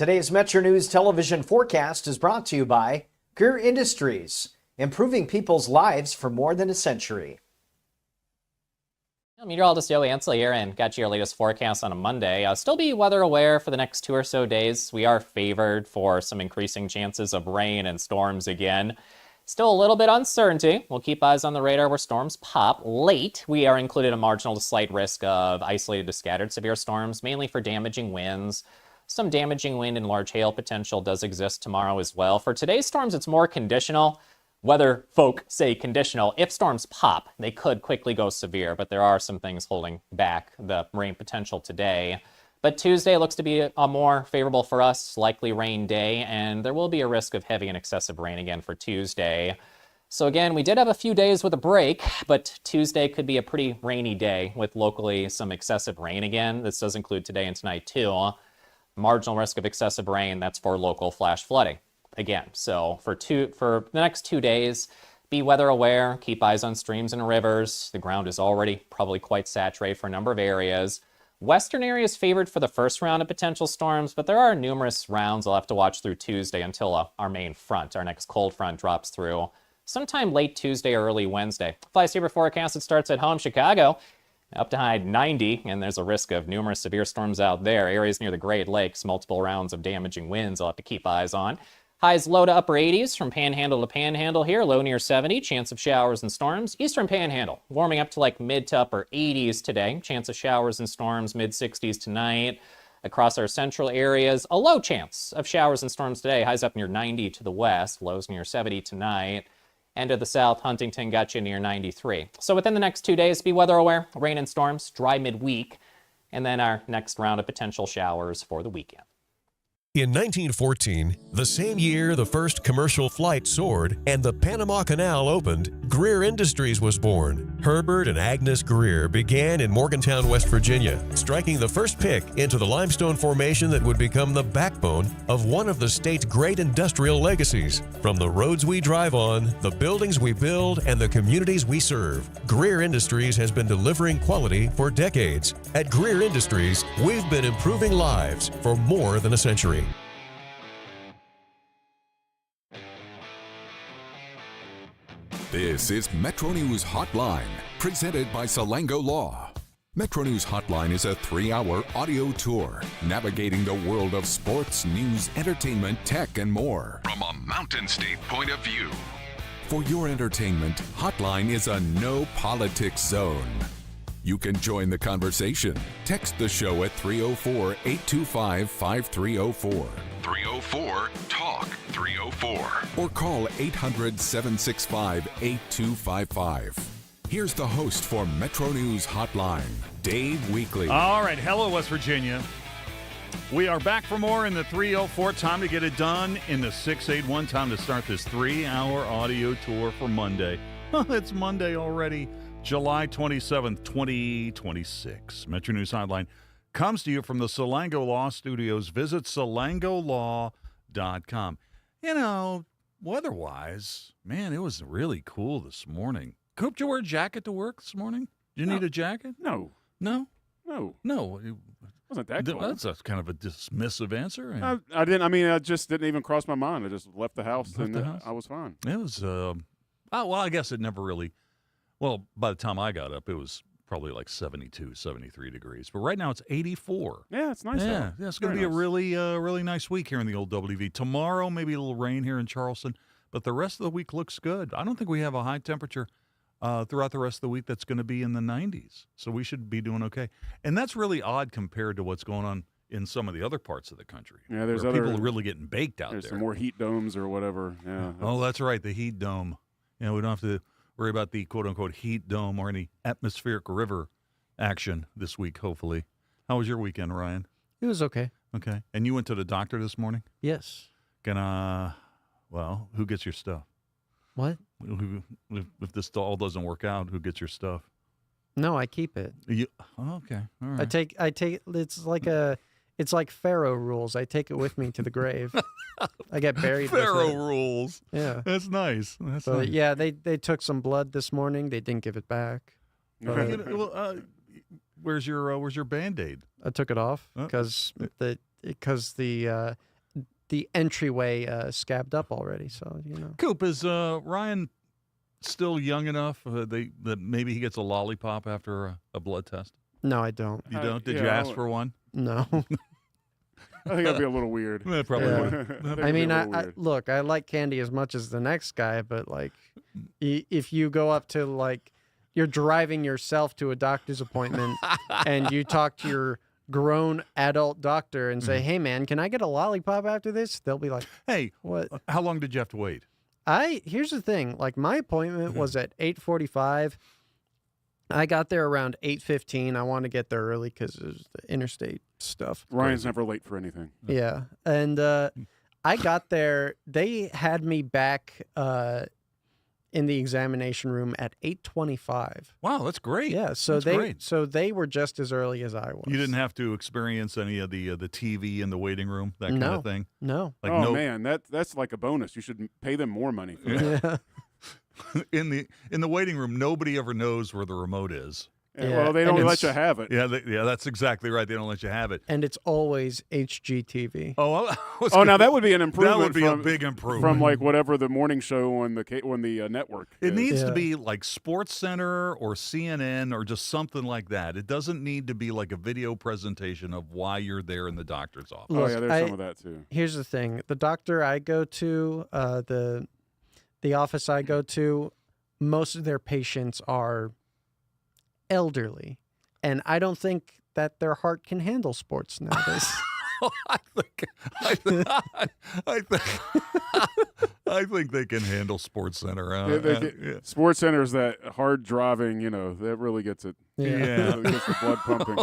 Today's Metro News television forecast is brought to you by Greer Industries, improving people's lives for more than a century. Meteorologist Joey Ansel here, and got you your latest forecast on a Monday. Still be weather aware for the next 2 or so days. We are favored for some increasing chances of rain and storms again. Still a little bit uncertainty. We'll keep eyes on the radar where storms pop. Late, we are included a marginal to slight risk of isolated to scattered severe storms, mainly for damaging winds. Some damaging wind and large hail potential does exist tomorrow as well. For today's storms, it's more conditional. Weather folk say conditional. If storms pop, they could quickly go severe, but there are some things holding back the rain potential today. But Tuesday looks to be a more favorable for us, likely rain day, and there will be a risk of heavy and excessive rain again for Tuesday. So again, we did have a few days with a break, but Tuesday could be a pretty rainy day with locally some excessive rain again. This does include today and tonight too. Marginal risk of excessive rain, that's for local flash flooding. Again, so for the next 2 days, be weather aware, keep eyes on streams and rivers. The ground is already probably quite saturated for a number of areas. Western areas favored for the first round of potential storms, but there are numerous rounds I'll have to watch through Tuesday until our main front, our next cold front, drops through sometime late Tuesday or early Wednesday. Fly Saver forecast, it starts at home, Chicago, up to high 90, and there's a risk of numerous severe storms out there. Areas near the Great Lakes, multiple rounds of damaging winds I'll have to keep eyes on. Highs low to upper 80s from Panhandle to Panhandle here, low near 70, chance of showers and storms. Eastern Panhandle, warming up to like mid to upper 80s today, chance of showers and storms, mid 60s tonight. Across our central areas, a low chance of showers and storms today, highs up near 90 to the west, lows near 70 tonight. And to the south, Huntington got you near 93. So within the next 2 days, be weather aware, rain and storms, dry midweek, and then our next round of potential showers for the weekend. In 1914, the same year the first commercial flight soared and the Panama Canal opened, Greer Industries was born. Herbert and Agnes Greer began in Morgantown, West Virginia, striking the first pick into the limestone formation that would become the backbone of one of the state's great industrial legacies. From the roads we drive on, the buildings we build, and the communities we serve, Greer Industries has been delivering quality for decades. At Greer Industries, we've been improving lives for more than a century. This is Metro News Hotline, presented by Salango Law. Metro News Hotline is a 3-hour audio tour navigating the world of sports, news, entertainment, tech, and more from a Mountain State point of view. For your entertainment, Hotline is a no politics zone. You can join the conversation. Text the show at 304-825-5304. 304-TALK 304. Or call 800-765-8255. Here's the host for Metro News Hotline, Dave Weekley. All right, hello, West Virginia. We are back for more in the 304. Time to get it done in the 681. Time to start this 3-hour audio tour for Monday. It's Monday already. July 27th, 2026. Metro News Hotline comes to you from the Salango Law Studios. Visit salangolaw.com. You know, weather-wise, man, it was really cool this morning. Coop, did you wear a jacket to work this morning? Did you need a jacket? No. No? No. No. It wasn't that cold. That's a kind of a dismissive answer. I didn't. I mean, it just didn't even cross my mind. I just left the house and I was fine. It was, well, I guess it never really. Well, by the time I got up, it was probably like 72, 73 degrees. But right now it's 84. Yeah, it's nice out. Yeah, it's going to be a really nice week here in the old WV. Tomorrow, maybe a little rain here in Charleston, but the rest of the week looks good. I don't think we have a high temperature throughout the rest of the week that's going to be in the 90s. So we should be doing okay. And that's really odd compared to what's going on in some of the other parts of the country. Yeah, there's people really getting baked out there. There's some more heat domes or whatever. Yeah. That's right, the heat dome. We don't have to worry about the quote-unquote heat dome or any atmospheric river action this week, hopefully. How was your weekend, Ryan? It was okay. Okay. And you went to the doctor this morning? Yes. Who gets your stuff? What? If this all doesn't work out, who gets your stuff? No, I keep it. Okay. All right. I take it's like Pharaoh rules. I take it with me to the grave. I get buried Pharaoh with it. rules. Yeah. That's nice. Nice. Yeah, they took some blood this morning. They didn't give it back. Where's your Band-Aid? I took it off because the the entryway scabbed up already. So Coop, is Ryan still young enough that maybe he gets a lollipop after a blood test? No, I don't. You don't? Did yeah, you ask for one? No. I think that'd be a little weird. It probably Yeah. would. I mean, look, I like candy as much as the next guy, but like, if you go up to like, you're driving yourself to a doctor's appointment and you talk to your grown adult doctor and say, "Hey, man, can I get a lollipop after this?" They'll be like, Hey, "What?" how long did you have to wait? Here's the thing. Like, my appointment was at 8:45. I got there around 8:15. I wanted to get there early because it was the interstate stuff. Ryan's never late for anything. Yeah. And I got there. They had me back in the examination room at 8:25. Wow, that's great. Yeah. So That's great. they were just as early as I was. You didn't have to experience any of the TV in the waiting room, that kind of thing? No. Like Oh man, that's like a bonus. You should pay them more money for that. Yeah. in the waiting room, nobody ever knows where the remote is. Yeah, Well, they and don't let it's- you have it. Yeah, that's exactly right. They don't let you have it. And it's always HGTV. Oh, Now that would be an improvement. That would be from, a big improvement. from like whatever the morning show on the network. It is. needs to Yeah. be like Sports Center or CNN or just something like that. It doesn't need to be like a video presentation of why you're there in the doctor's office. Oh Look, yeah, there's I- some of that too. Here's the thing. The doctor I go to, the office I go to, most of their patients are elderly. And I don't think that their heart can handle sports nowadays. I think they can handle Sports Center. Sports Center is that hard driving, that really gets it. Yeah. Really gets the blood pumping.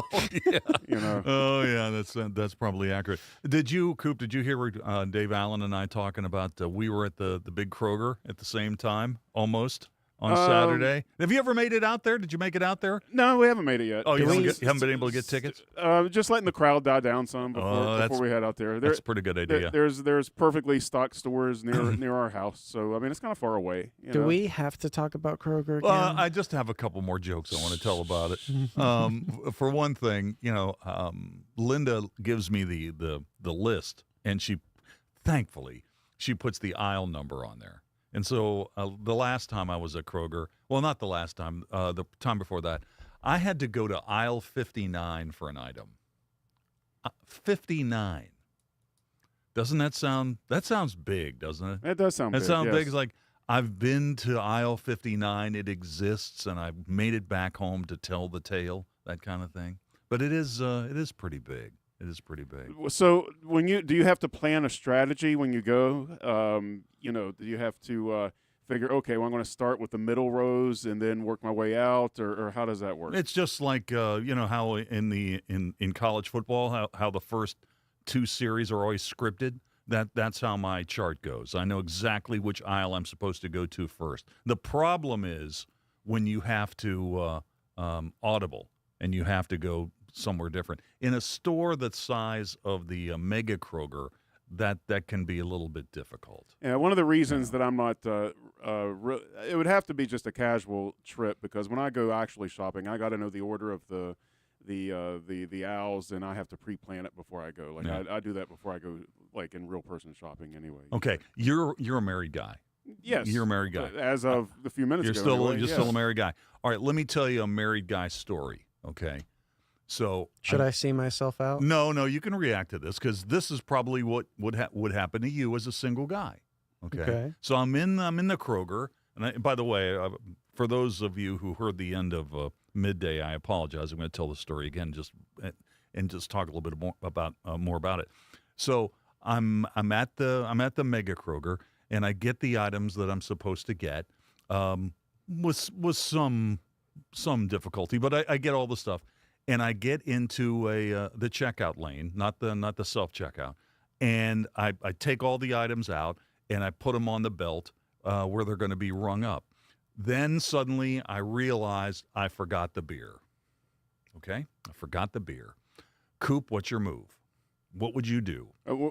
Yeah. Oh yeah, that's probably accurate. Coop? Did you hear Dave Allen and I talking about? We were at the big Kroger at the same time, almost on Saturday. Have you ever made it out there? Did you make it out there? No, we haven't made it yet. Oh, you haven't been able to get tickets? Just letting the crowd die down some before we head out there. That's a pretty good idea. There's perfectly stocked stores near our house, so I mean it's kind of far away. Do we have to talk about Kroger again? I just have a couple more jokes I want to tell about it. For one thing, Linda gives me the list, and thankfully she puts the aisle number on there. And so the last time I was at Kroger, well, not the last time, the time before that, I had to go to aisle 59 for an item. 59. Doesn't that sounds big, doesn't it? It does sound big. It sounds yes. big. It's like, I've been to aisle 59. It exists, and I've made it back home to tell the tale, that kind of thing. But it is pretty big. It is pretty big. So do you have to plan a strategy when you go? Do you have to figure, okay, well, I'm going to start with the middle rows and then work my way out, or how does that work? It's just like how in college football, how the first two series are always scripted. That's how my chart goes. I know exactly which aisle I'm supposed to go to first. The problem is when you have to audible and you have to go somewhere different. In a store the size of the Mega Kroger, that can be a little bit difficult. Yeah, one of the reasons that I'm not, it would have to be just a casual trip, because when I go actually shopping, I got to know the order of the aisles, and I have to pre-plan it before I go. Like I do that before I go, like in real person shopping anyway. Okay, you're a married guy. Yes, You're a married guy. As of a few minutes You're ago. anyway, still a married guy. All right, let me tell you a married guy story. Okay, so Should I see myself out? No, you can react to this because this is probably what would happen to you as a single guy. Okay. So I'm in the Kroger, and by the way, for those of you who heard the end of Midday, I apologize. I'm going to tell the story again, just talk a little bit more about it. So I'm at the Mega Kroger, and I get the items that I'm supposed to get, with some difficulty, but I get all the stuff. And I get into the checkout lane, not the self checkout, and I take all the items out and I put them on the belt where they're going to be rung up. Then suddenly I realized I forgot the beer. Okay, I forgot the beer. Coop, what's your move? what would you do?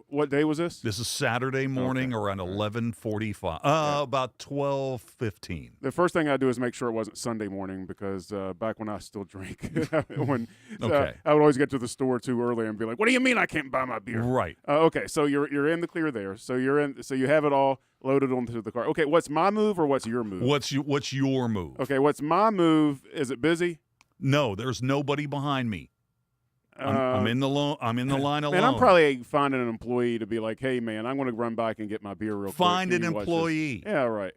What day was this? This is Saturday morning around 11:45, about 12:15. The first thing I do is make sure it wasn't Sunday morning because back when I still drank, I would always get to the store too early and be like, "What do you mean I can't buy my beer?" Right. Okay, so you're in the clear there. So you have it all loaded onto the car. Okay, what's my move or what's your move? What's your move? Okay, what's my move? Is it busy? No, there's nobody behind me. I'm in the line alone. Man, I'm probably finding an employee to be like, "Hey, man, I'm going to run back and get my beer real quick." Find Can an you watch this?" employee. Yeah, right.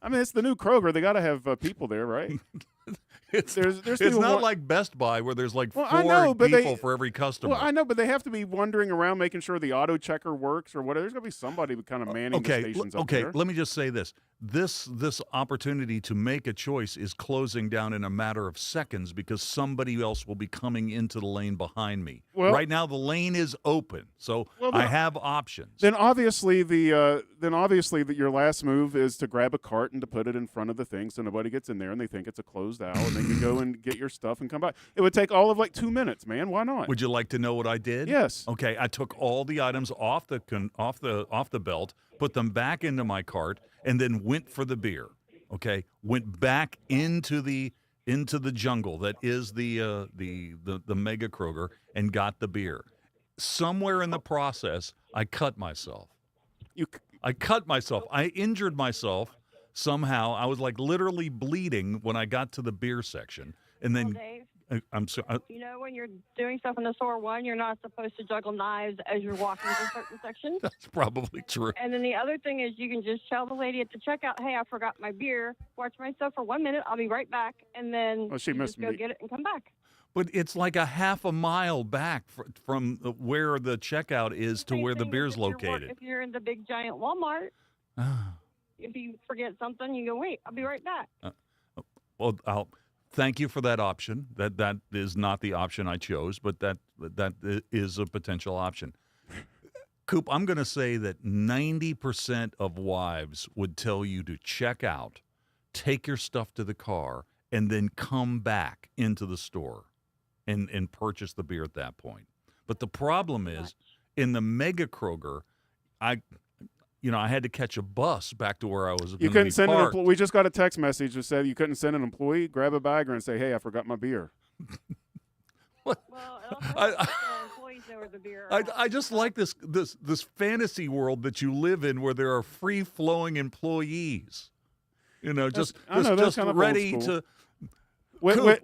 I mean, it's the new Kroger. They got to have people there, right? It's people not like Best Buy where there's like 4 but people for every customer. Well, I know, but they have to be wandering around making sure the auto checker works or whatever. There's going to be somebody kind of manning the stations up there. Okay, let me just say this. This opportunity to make a choice is closing down in a matter of seconds because somebody else will be coming into the lane behind me. Well, right now the lane is open, so I have options. Then obviously your last move is to grab a cart and to put it in front of the thing so nobody gets in there and they think it's a closed aisle and then you go and get your stuff and come back. It would take all of like 2 minutes, man. Why not? Would you like to know what I did? Yes. Okay, I took all the items off the belt, put them back into my cart, and then went for the beer. Okay, went back into the jungle that is the Mega Kroger and got the beer. Somewhere in the process, I cut myself. I cut myself. I injured myself somehow. I was like literally bleeding when I got to the beer section, and then. Dave, I'm sorry. when you're doing stuff in the store, one, you're not supposed to juggle knives as you're walking through certain sections. That's probably true. And then the other thing is you can just tell the lady at the checkout, "Hey, I forgot my beer. Watch my stuff for 1 minute. I'll be right back." And then she you missed just go me. get it and come back. But it's like a half a mile back from where the checkout is to Same where the thing beer's if you're located. If you're in the big giant Walmart, if you forget something, you go, "Wait, I'll be right back." Well, I'll thank you for that option. That is not the option I chose, but that is a potential option. Coop, I'm going to say that 90% of wives would tell you to check out, take your stuff to the car, and then come back into the store and purchase the beer at that point. But the problem is, in the Mega Kroger, I had to catch a bus back to where I was. You couldn't send an employee. We just got a text message that said you couldn't send an employee, grab a bagger, and say, "Hey, I forgot my beer." What? Well, employees know where the beer are. I just like this fantasy world that you live in where there are free flowing employees. Just kind of ready old school. to.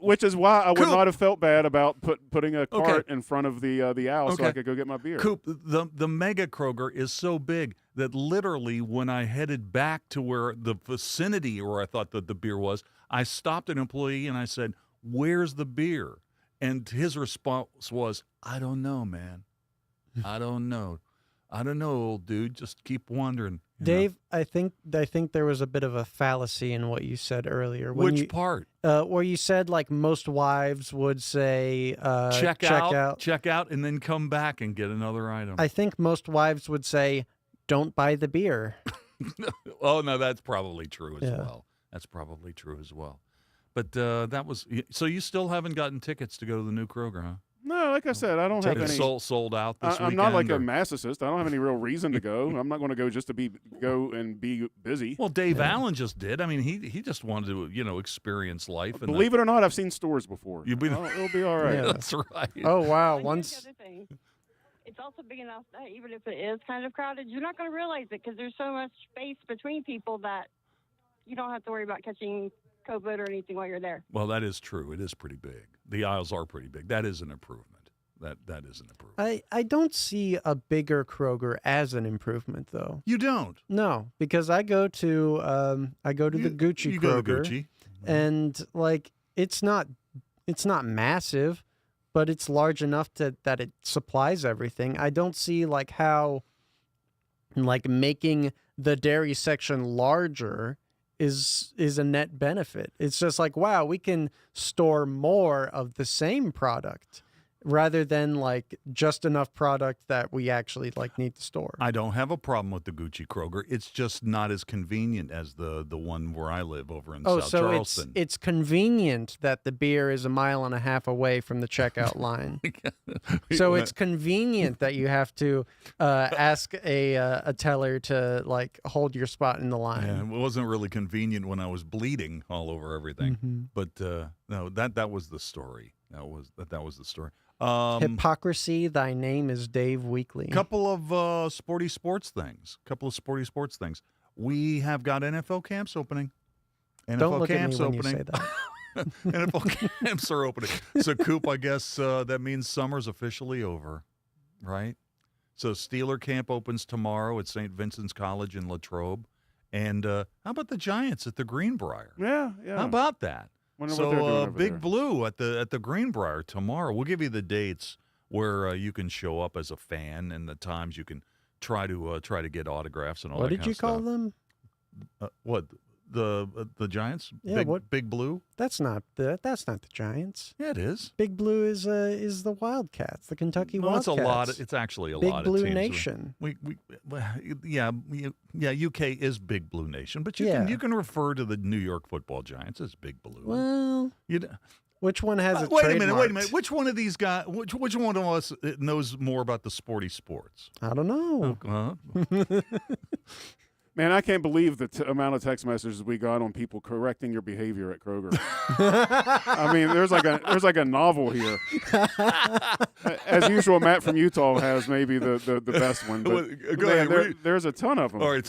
Which is why I would Coop. not have felt bad about putting a cart Okay. in front of the aisle so Okay. I could go get my beer. Coop, the Mega Kroger is so big that literally when I headed back to where the vicinity where I thought that the beer was, I stopped an employee and I said, "Where's the beer?" And his response was, "I don't know, man. I don't know. I don't know, old dude. Just keep wandering." Dave, I think there was a bit of a fallacy in what you said earlier. Which part? Where you said like most wives would say check out, and then come back and get another item. I think most wives would say, "Don't buy the beer." Oh no, that's probably true as Yeah. well. That's probably true as well. But that was so. You still haven't gotten tickets to go to the new Kroger, huh? No, like I said, I don't have It's any. sold out this weekend. I'm not like a or- masochist. I don't have any real reason to go. I'm not going to go just to go and be busy. Well, Dave Allen just did. I mean, he just wanted to experience life. And Believe it or not, I've seen stores before. You've been- It'll be all right. Yeah. That's right. Oh wow! And here's Once the other thing. It's also big enough that even if it is kind of crowded, you're not going to realize it because there's so much space between people that you don't have to worry about catching COVID or anything while you're there. Well, that is true. It is pretty big. The aisles are pretty big. That is an improvement. That is an improvement. I don't see a bigger Kroger as an improvement though. You don't. No, because I go to the Gucci You Kroger, go to Gucci. and like it's not massive, but it's large enough that it supplies everything. I don't see like how like making the dairy section larger is a net benefit. It's just like, wow, we can store more of the same product rather than like just enough product that we actually like need to store. I don't have a problem with the Gucci Kroger. It's just not as convenient as the one where I live over in South Charleston. It's convenient that the beer is 1.5 miles away from the checkout line. So it's convenient that you have to ask a teller to like hold your spot in the line. Yeah, it wasn't really convenient when I was bleeding all over everything. But no, that was the story. That was the story. Hypocrisy. Thy name is Dave Weekly. Couple of sporty sports things. We have got NFL camps opening. Don't look at me when you say that. NFL camps are opening. So, Coop, I guess that means summer's officially over, right? So, Steeler camp opens tomorrow at St. Vincent's College in Latrobe. And how about the Giants at the Greenbrier? Yeah. How about that? Wonder what they're doing over Big there. Blue at the Greenbrier tomorrow. We'll give you the dates where you can show up as a fan and the times you can try to get autographs and all What that did kind you of call stuff. them? What the Giants? Yeah, Big Blue? That's not the Giants. Yeah, it is. Big Blue is the Wildcats, the Kentucky Well, Wildcats. it's a lot. It's actually a Big lot Blue of teams. Nation. UK is Big Blue Nation, but you can refer to the New York Football Giants as Big Blue. Well, which one has it? Wait a minute. trademarked? Which one of these guys? Which one of us knows more about the sporty sports? I don't know. Man, I can't believe the amount of text messages we got on people correcting your behavior at Kroger. I mean, there's like a novel here. As usual, Matt from Utah has maybe the best one. But Go man, ahead. there's a ton of them. All right,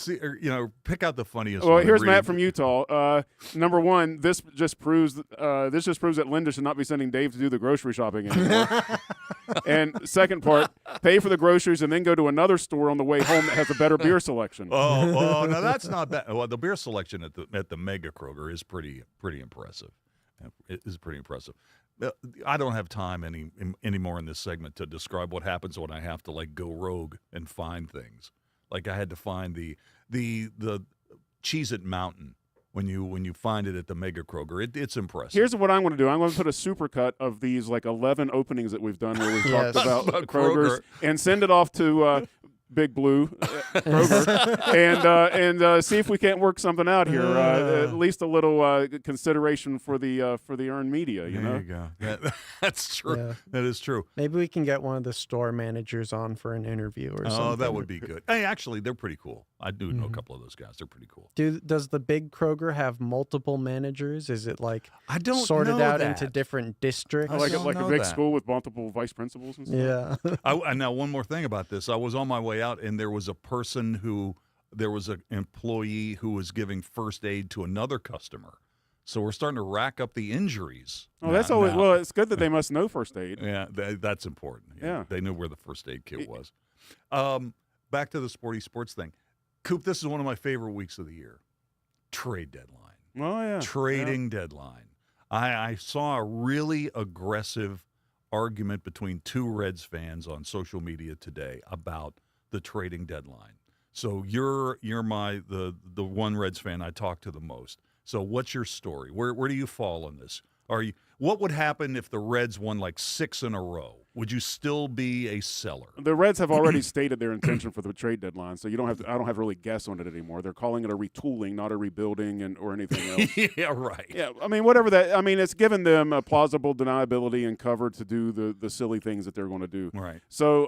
pick out the funniest Well, one. here's Read. Matt from Utah. Number one, this just proves that Linda should not be sending Dave to do the grocery shopping anymore. And second part, pay for the groceries and then go to another store on the way home that has a better beer selection. Oh, no, that's not bad. Well, the beer selection at the Mega Kroger is pretty impressive. It is pretty impressive. I don't have time anymore in this segment to describe what happens when I have to like go rogue and find things. Like I had to find the Cheez-It Mountain when you find it at the Mega Kroger. It's impressive. Here's what I'm going to do. I'm going to put a supercut of these like 11 openings that we've done where we've talked about Kroger's and send it off to Big Blue Kroger and see if we can't work something out here. At least a little consideration for the earned media. You know, there you go. That's true. Yeah. That is true. Maybe we can get one of the store managers on for an interview or something. Oh, that would be good. Hey, actually, they're pretty cool. I do know a couple of those guys. They're pretty cool. Does the big Kroger have multiple managers? Is it like I don't sorted know out that. into different districts? I like don't a know big that. school with multiple vice principals and stuff. Yeah. Now, one more thing about this. I was on my way out, and there was an employee who was giving first aid to another customer. So we're starting to rack up the injuries. Oh, that's always well. It's good that they must know first aid. Yeah, that's important. Yeah. They knew where the first aid kit was. Back to the sporty sports thing. Coop, this is one of my favorite weeks of the year. Trade deadline. Oh yeah, Trading deadline. I saw a really aggressive argument between two Reds fans on social media today about the trading deadline. So you're the one Reds fan I talk to the most. So what's your story? Where do you fall on this? What would happen if the Reds won like 6 in a row? Would you still be a seller? The Reds have already stated their intention for the trade deadline, so I don't have to really guess on it anymore. They're calling it a retooling, not a rebuilding or anything else. Yeah, right. Yeah, I mean, whatever that. I mean, it's given them a plausible deniability and cover to do the silly things that they're going to do. Right. So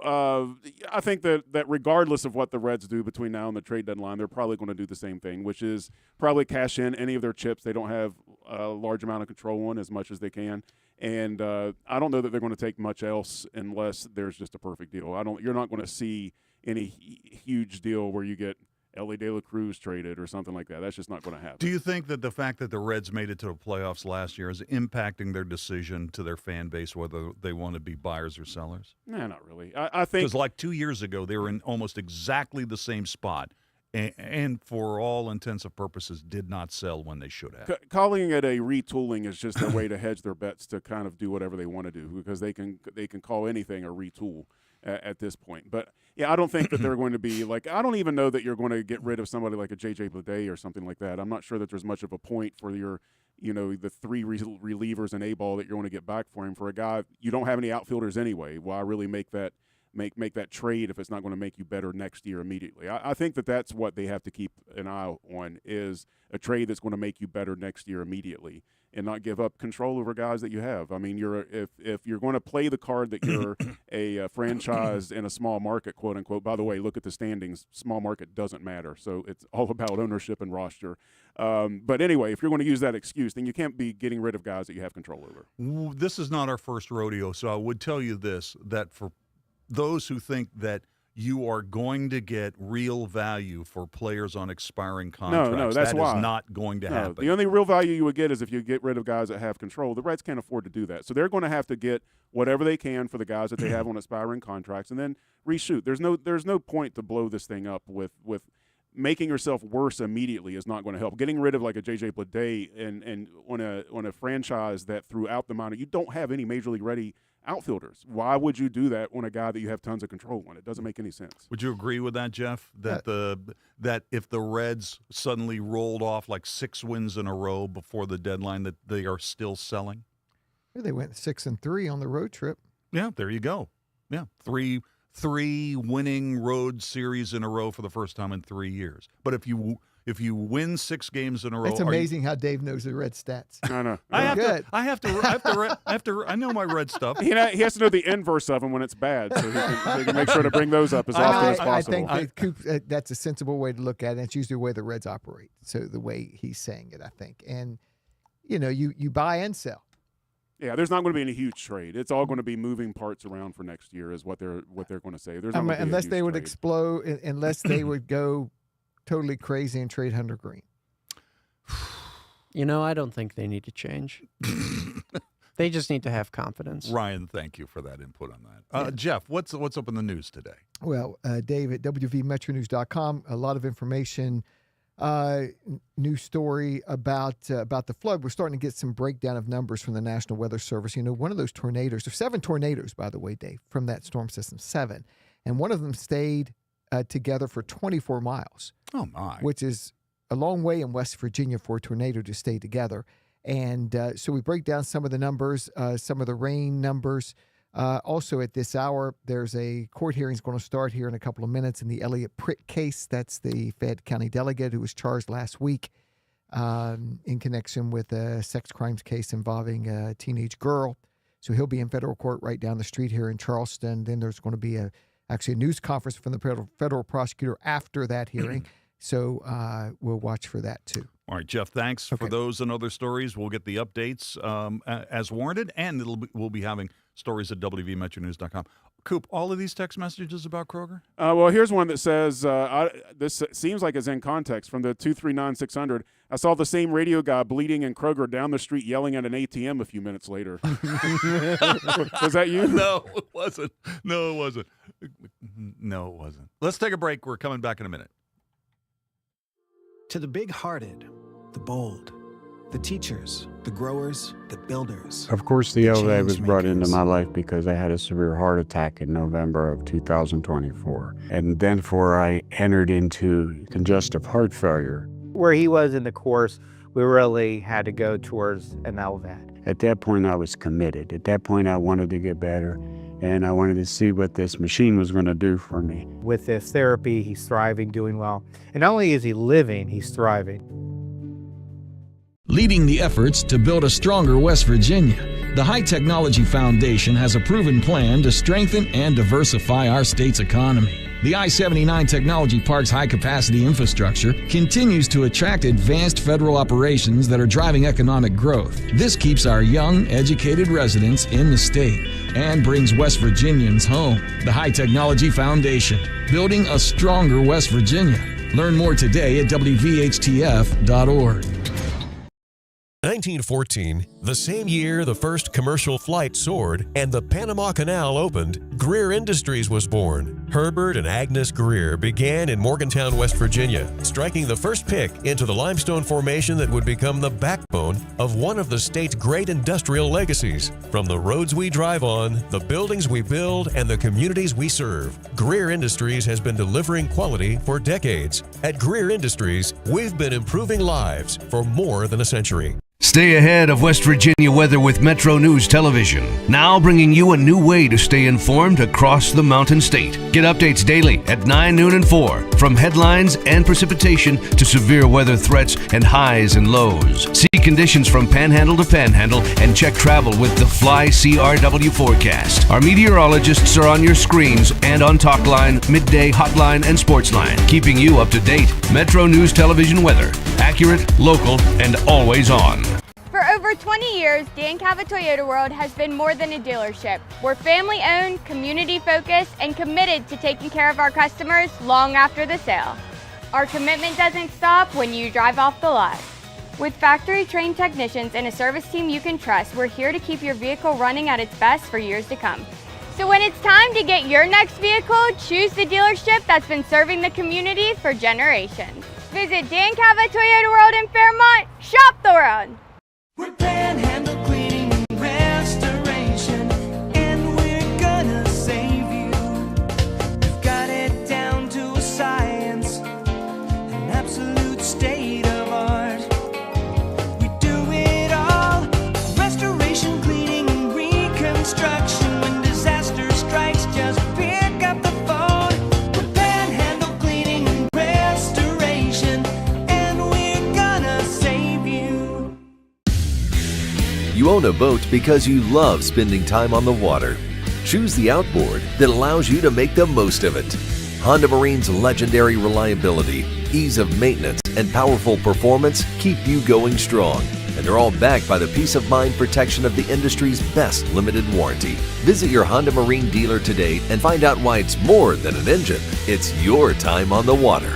I think that regardless of what the Reds do between now and the trade deadline, they're probably going to do the same thing, which is probably cash in any of their chips they don't have a large amount of control on as much as they can. And I don't know that they're going to take much else unless there's just a perfect deal. You're not going to see any huge deal where you get Ellie De La Cruz traded or something like that. That's just not going to happen. Do you think that the fact that the Reds made it to the playoffs last year is impacting their decision to their fan base whether they want to be buyers or sellers? Nah, not really. I think Because like 2 years ago, they were in almost exactly the same spot. And for all intents and purposes, did not sell when they should have. calling it a retooling is just a way to hedge their bets to kind of do whatever they want to do because they can call anything a retool at this point. But yeah, I don't think that they're going to be like. I don't even know that you're going to get rid of somebody like a JJ Bleday or something like that. I'm not sure that there's much of a point for your the three relievers and A-ball that you're going to get back for him. For a guy, you don't have any outfielders anyway. Why really make that trade if it's not going to make you better next year immediately? I think that's what they have to keep an eye on, is a trade that's going to make you better next year immediately, and not give up control over guys that you have. I mean, if you're going to play the card that you're a franchise in a small market, quote unquote. By the way, look at the standings. Small market doesn't matter, so it's all about ownership and roster. But anyway, if you're going to use that excuse, then you can't be getting rid of guys that you have control over. This is not our first rodeo, so I would tell you this, that for those who think that you are going to get real value for players on expiring contracts, no, that's that why. is not going to happen. The only real value you would get is if you get rid of guys that have control. The Reds can't afford to do that, so they're going to have to get whatever they can for the guys that they have on expiring contracts, and then reshoot. There's no point to blow this thing up with making yourself worse immediately is not going to help. Getting rid of like a J.J. Bleday and on a franchise that throughout the minor you don't have any major league ready outfielders. Why would you do that on a guy that you have tons of control on? It doesn't make any sense. Would you agree with that, Jeff? That that if the Reds suddenly rolled off like 6 wins in a row before the deadline, that they are still selling? They went 6-3 on the road trip. Yeah, there you go. Yeah, three winning road series in a row for the first time in 3 years. But if you win 6 games in a row, it's amazing how Dave knows the Red stats. I know. I know my Red stuff. He has to know the inverse of them when it's bad, so he can make sure to bring those up as often as possible. I think that Coop, that's a sensible way to look at it. It's usually the way the Reds operate. So the way he's saying it, I think. And, you buy and sell. Yeah, there's not going to be any huge trade. It's all going to be moving parts around for next year is what they're going to say. There's not going to be unless a they huge would trade. explode, unless they would go totally crazy and trade Hunter Green. I don't think they need to change. They just need to have confidence. Ryan, thank you for that input on that. Yeah. Jeff, what's up in the news today? Well, Dave at WVMetroNews.com, a lot of information. News story about the flood. We're starting to get some breakdown of numbers from the National Weather Service. One of those tornadoes, there's 7 tornadoes, by the way, Dave, from that storm system, 7. And one of them stayed together for 24 miles. Oh, my. Which is a long way in West Virginia for a tornado to stay together. And so we break down some of the numbers, some of the rain numbers. Also at this hour, there's a court hearing going to start here in a couple of minutes in the Elliot Pritt case. That's the Fayette County delegate who was charged last week in connection with a sex crimes case involving a teenage girl. So he'll be in federal court right down the street here in Charleston. Then there's going to be actually a news conference from the federal prosecutor after that hearing. So we'll watch for that too. All right, Jeff, thanks for those and other stories. We'll get the updates as warranted, and we'll be having stories at WVMetroNews.com. Coop, all of these text messages about Kroger? Well, here's one that says, this seems like it's in context from the 239-600. I saw the same radio guy bleeding in Kroger down the street yelling at an ATM a few minutes later. Was that you? No, it wasn't. No, it wasn't. Let's take a break. We're coming back in a minute. To the big-hearted, the bold, the teachers, the growers, the builders. Of course, the LVAD was brought into my life because I had a severe heart attack in November of 2024. And then I entered into congestive heart failure. Where he was in the course, we really had to go towards an LVAD. At that point, I was committed. At that point, I wanted to get better, and I wanted to see what this machine was going to do for me. With this therapy, he's thriving, doing well. And not only is he living, he's thriving. Leading the efforts to build a stronger West Virginia, the High Technology Foundation has a proven plan to strengthen and diversify our state's economy. The I-79 Technology Park's high-capacity infrastructure continues to attract advanced federal operations that are driving economic growth. This keeps our young, educated residents in the state and brings West Virginians home. The High Technology Foundation, building a stronger West Virginia. Learn more today at WVHTF.org. 1914, the same year the first commercial flight soared and the Panama Canal opened, Greer Industries was born. Herbert and Agnes Greer began in Morgantown, West Virginia, striking the first pick into the limestone formation that would become the backbone of one of the state's great industrial legacies. From the roads we drive on, the buildings we build, and the communities we serve, Greer Industries has been delivering quality for decades. At Greer Industries, we've been improving lives for more than a century. Stay ahead of West Virginia weather with Metro News Television, now bringing you a new way to stay informed across the Mountain State. Get updates daily at 9, noon, and 4, from headlines and precipitation to severe weather threats and highs and lows. See conditions from panhandle to panhandle and check travel with the Fly CRW forecast. Our meteorologists are on your screens and on Talkline, Midday, Hotline, and Sportsline, keeping you up to date. Metro News Television weather, accurate, local, and always on. For over 20 years, Dan Cava Toyota World has been more than a dealership. We're family-owned, community-focused, and committed to taking care of our customers long after the sale. Our commitment doesn't stop when you drive off the lot. With factory-trained technicians and a service team you can trust, we're here to keep your vehicle running at its best for years to come. So when it's time to get your next vehicle, choose the dealership that's been serving the community for generations. Visit Dan Cava Toyota World in Fairmont. Shop the world! We're Panhandle Cleaning and Restoration, and we're gonna save you. We've got it down to a science, an absolute state of art. We do it all, restoration, cleaning, and reconstruction. When disaster strikes, just pick up the phone. We're Panhandle Cleaning and Restoration, and we're gonna save you. You own a boat because you love spending time on the water. Choose the outboard that allows you to make the most of it. Honda Marine's legendary reliability, ease of maintenance, and powerful performance keep you going strong. And they're all backed by the peace of mind protection of the industry's best limited warranty. Visit your Honda Marine dealer today and find out why it's more than an engine. It's your time on the water.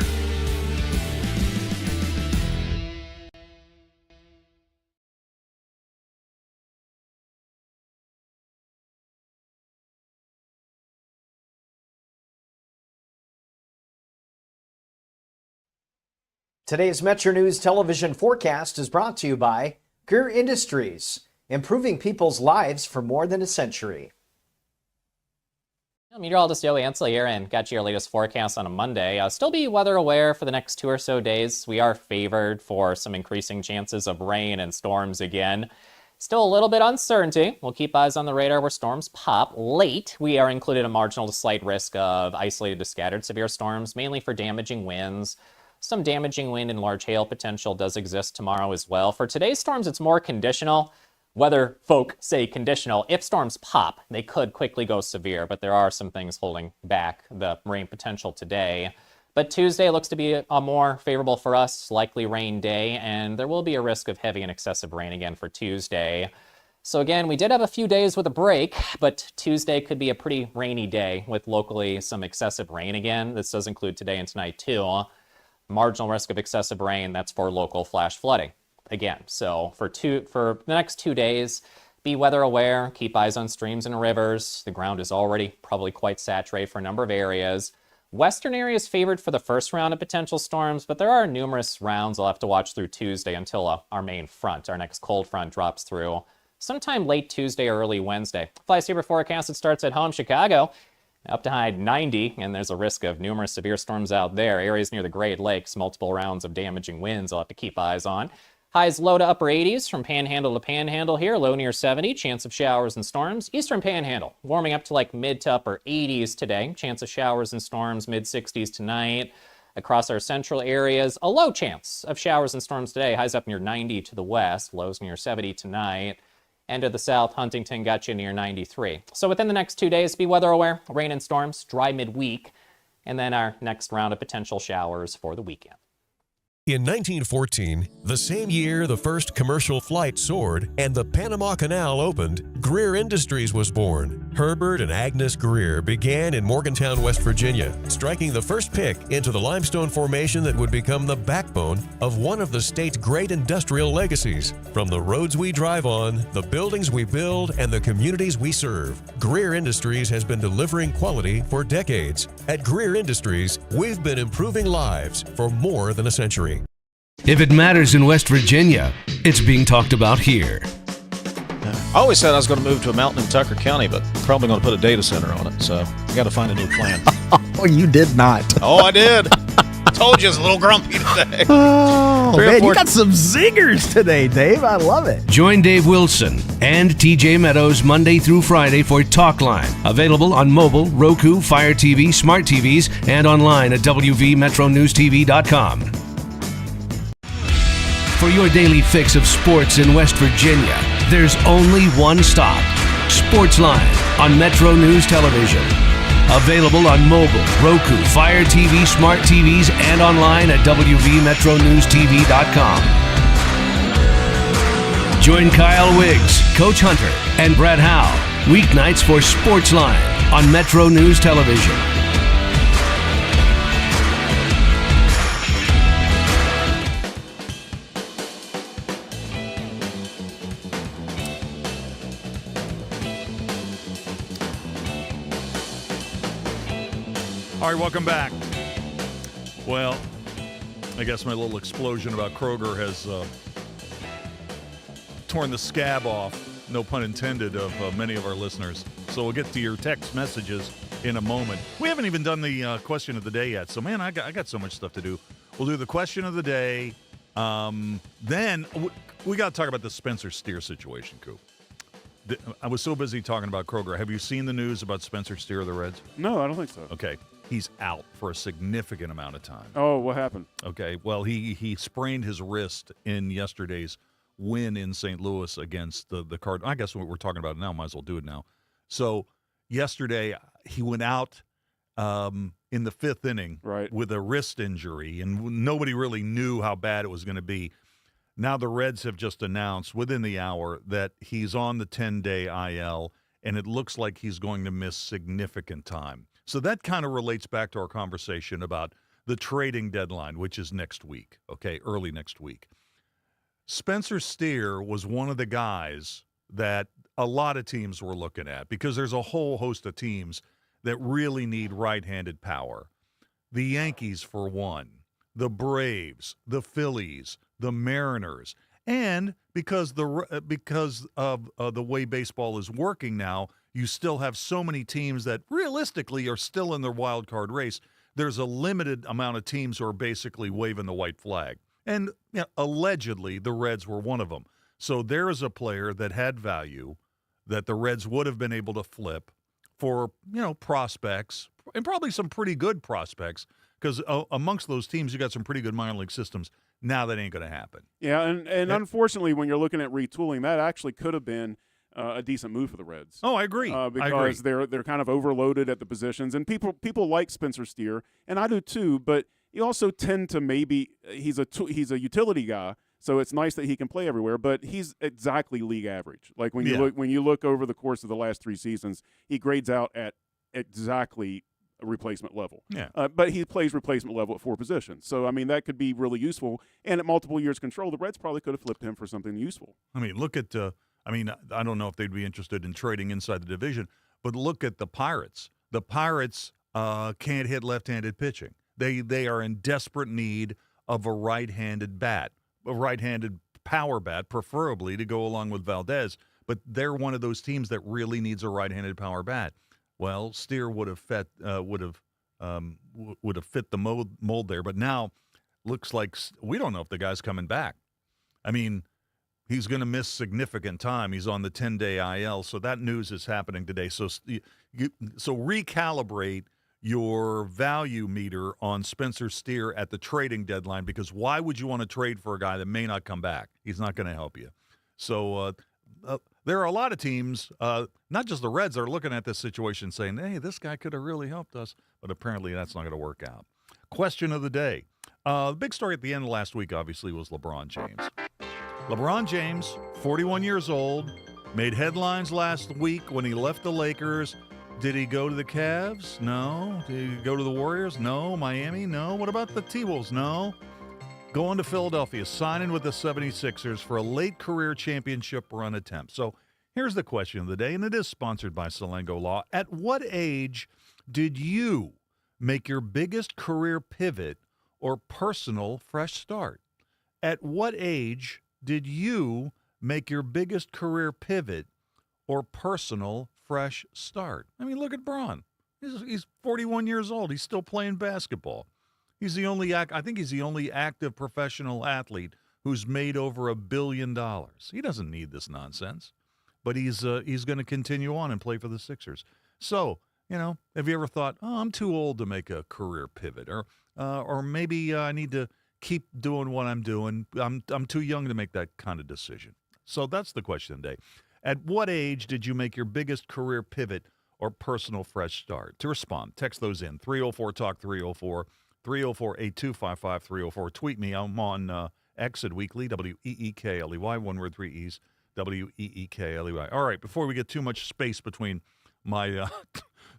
Today's Metro News Television forecast is brought to you by Greer Industries, improving people's lives for more than a century. Meteorologist Joey Ansel here, and got you your latest forecast on a Monday. Still be weather aware for the next 2 or so days. We are favored for some increasing chances of rain and storms again. Still a little bit uncertainty. We'll keep eyes on the radar where storms pop. Late, we are included a marginal to slight risk of isolated to scattered severe storms, mainly for damaging winds. Some damaging wind and large hail potential does exist tomorrow as well. For today's storms, it's more conditional. Weather folk say conditional. If storms pop, they could quickly go severe, but there are some things holding back the rain potential today. But Tuesday looks to be a more favorable for us, likely rain day, and there will be a risk of heavy and excessive rain again for Tuesday. So again, we did have a few days with a break, but Tuesday could be a pretty rainy day with locally some excessive rain again. This does include today and tonight too. Marginal risk of excessive rain, that's for local flash flooding. Again, so for the next 2 days, be weather aware, keep eyes on streams and rivers. The ground is already probably quite saturated for a number of areas. Western areas favored for the first round of potential storms, but there are numerous rounds we'll have to watch through Tuesday until our main front, our next cold front, drops through sometime late Tuesday or early Wednesday. Fly Saver forecast, it starts at home, Chicago. Up to high 90, and there's a risk of numerous severe storms out there. Areas near the Great Lakes, multiple rounds of damaging winds I'll have to keep eyes on. Highs low to upper 80s from Panhandle to Panhandle here, low near 70, chance of showers and storms. Eastern Panhandle, warming up to like mid to upper 80s today, chance of showers and storms, mid 60s tonight. Across our central areas, a low chance of showers and storms today, highs up near 90 to the west, lows near 70 tonight. End of the south, Huntington got you near 93. So within the next 2 days, be weather aware, rain and storms, dry midweek, and then our next round of potential showers for the weekend. In 1914, the same year the first commercial flight soared and the Panama Canal opened, Greer Industries was born. Herbert and Agnes Greer began in Morgantown, West Virginia, striking the first pick into the limestone formation that would become the backbone of one of the state's great industrial legacies. From the roads we drive on, the buildings we build, and the communities we serve, Greer Industries has been delivering quality for decades. At Greer Industries, we've been improving lives for more than a century. If it matters in West Virginia, it's being talked about here. I always said I was going to move to a mountain in Tucker County, but probably going to put a data center on it, so I got to find a new plan. Oh, you did not. Oh, I did. told you it's a little grumpy today. Oh, 3 or man, 4 you got some zingers today, Dave. I love it. Join Dave Wilson and TJ Meadows Monday through Friday for Talkline. Available on mobile, Roku, Fire TV, smart TVs, and online at WVMetroNewsTV.com. For your daily fix of sports in West Virginia, there's only one stop. Sportsline on Metro News Television. Available on mobile, Roku, Fire TV, smart TVs, and online at WVMetroNewsTV.com. Join Kyle Wiggs, Coach Hunter, and Brett Howe weeknights for Sportsline on Metro News Television. All right, welcome back. Well, I guess my little explosion about Kroger has torn the scab off, no pun intended, of many of our listeners. So we'll get to your text messages in a moment. We haven't even done the question of the day yet. So, man, I got so much stuff to do. We'll do the question of the day. Then we got to talk about the Spencer Steer situation, Coop. I was so busy talking about Kroger. Have you seen the news about Spencer Steer of the Reds? No, I don't think so. Okay. He's out for a significant amount of time. Oh, what happened? Okay. Well, he sprained his wrist in yesterday's win in St. Louis against the Cardinals. I guess what we're talking about now, might as well do it now. So yesterday he went out in the 5th inning with a wrist injury, and nobody really knew how bad it was going to be. Now the Reds have just announced within the hour that he's on the 10-day IL, and it looks like he's going to miss significant time. So that kind of relates back to our conversation about the trading deadline, which is next week, okay, early next week. Spencer Steer was one of the guys that a lot of teams were looking at because there's a whole host of teams that really need right-handed power. The Yankees, for one, the Braves, the Phillies, the Mariners, and because of the way baseball is working now, you still have so many teams that realistically are still in their wild card race. There's a limited amount of teams who are basically waving the white flag. And allegedly, the Reds were one of them. So there is a player that had value that the Reds would have been able to flip for, prospects, and probably some pretty good prospects, because amongst those teams, you got some pretty good minor league systems. Now that ain't going to happen. Yeah, and unfortunately, when you're looking at retooling, that actually could have been a decent move for the Reds. Oh, I agree. Because they're kind of overloaded at the positions, and people like Spencer Steer, and I do too. But you also tend to he's a utility guy, so it's nice that he can play everywhere. But he's exactly league average. Like when you look over the course of the last 3 seasons, he grades out at exactly a replacement level. Yeah. But he plays replacement level at 4 positions. So, I mean, that could be really useful. And at multiple years control, the Reds probably could have flipped him for something useful. I mean, look at I don't know if they'd be interested in trading inside the division, but look at the Pirates. The Pirates can't hit left-handed pitching. They are in desperate need of a right-handed bat, a right-handed power bat, preferably to go along with Valdez. But they're one of those teams that really needs a right-handed power bat. Well, Steer would have fit the mold there, but now looks like we don't know if the guy's coming back. I mean, he's going to miss significant time. He's on the 10-day IL, so that news is happening today. So recalibrate your value meter on Spencer Steer at the trading deadline, because why would you want to trade for a guy that may not come back? He's not going to help you. So there are a lot of teams, not just the Reds, that are looking at this situation saying, hey, this guy could have really helped us, but apparently that's not going to work out. Question of the day. The big story at the end of last week, obviously, was LeBron James. LeBron James, 41 years old, made headlines last week when he left the Lakers. Did he go to the Cavs? No. Did he go to the Warriors? No. Miami? No. What about the T-Wolves? No. Going to Philadelphia, signing with the 76ers for a late career championship run attempt. So here's the question of the day, and it is sponsored by Salengo Law. At what age did you make your biggest career pivot or personal fresh start? At what age did you make your biggest career pivot or personal fresh start? I mean, look at Bron. He's 41 years old. He's still playing basketball. I think he's the only active professional athlete who's made over $1 billion. He doesn't need this nonsense, but he's going to continue on and play for the Sixers. So, have you ever thought, oh, I'm too old to make a career pivot, or maybe I need to keep doing what I'm doing. I'm too young to make that kind of decision. So that's the question today. At what age did you make your biggest career pivot or personal fresh start? To respond, text those in 304-TALK 304, 304-8255 304. Tweet me. I'm on X at Weekly, WEEKLEY, one word, 3 E's, WEEKLEY. All right, before we get too much space between my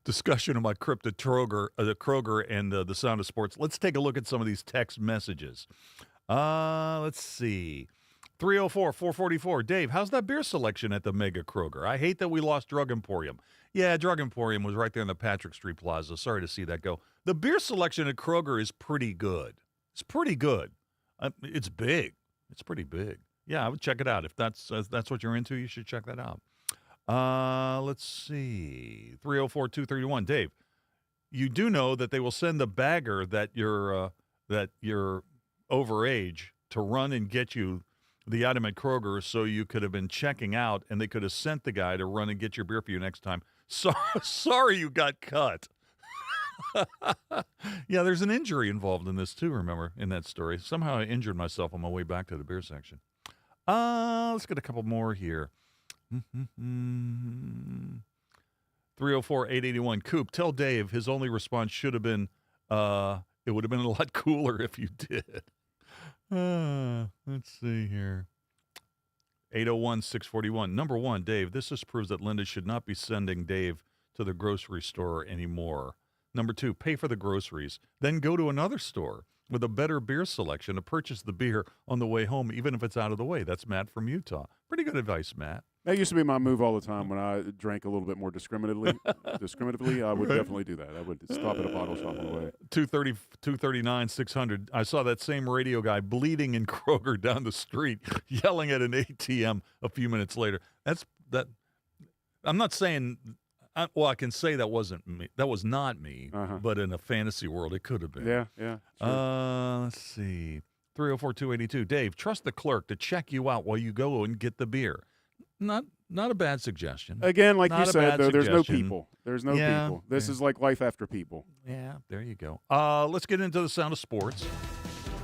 discussion of my trip to Kroger and the Sound of Sports, let's take a look at some of these text messages. Let's see. 304-444. Dave, how's that beer selection at the Mega Kroger? I hate that we lost Drug Emporium. Yeah, Drug Emporium was right there in the Patrick Street Plaza. Sorry to see that go. The beer selection at Kroger is pretty good. It's pretty good. It's big. It's pretty big. Yeah, I would check it out. If that's what you're into, you should check that out. Let's see. 304-231. Dave, you do know that they will send the bagger that you're overage to run and get you the item at Kroger, so you could have been checking out, and they could have sent the guy to run and get your beer for you next time. Sorry you got cut. Yeah, there's an injury involved in this too, remember, in that story. Somehow I injured myself on my way back to the beer section. Let's get a couple more here. 304-881. Coop, tell Dave his only response should have been, it would have been a lot cooler if you did. Let's see here. 801-641. Number one, Dave, this just proves that Linda should not be sending Dave to the grocery store anymore. Number two, pay for the groceries, then go to another store with a better beer selection to purchase the beer on the way home, even if it's out of the way. That's Matt from Utah. Pretty good advice, Matt. That used to be my move all the time when I drank a little bit more discriminatively. I would definitely do that. I would stop at a bottle shop on the way. 239, 600. I saw that same radio guy bleeding in Kroger down the street, yelling at an ATM a few minutes later. I'm not saying. I can say that wasn't me. That was not me. But in a fantasy world, it could have been. Yeah. Sure. Let's see. 304-282. Dave, trust the clerk to check you out while you go and get the beer. Not a bad suggestion. Again, like Not you a said, bad though, there's no suggestion. people. There's no people. This is like life after people. Yeah, there you go. Let's get into the Sound of Sports.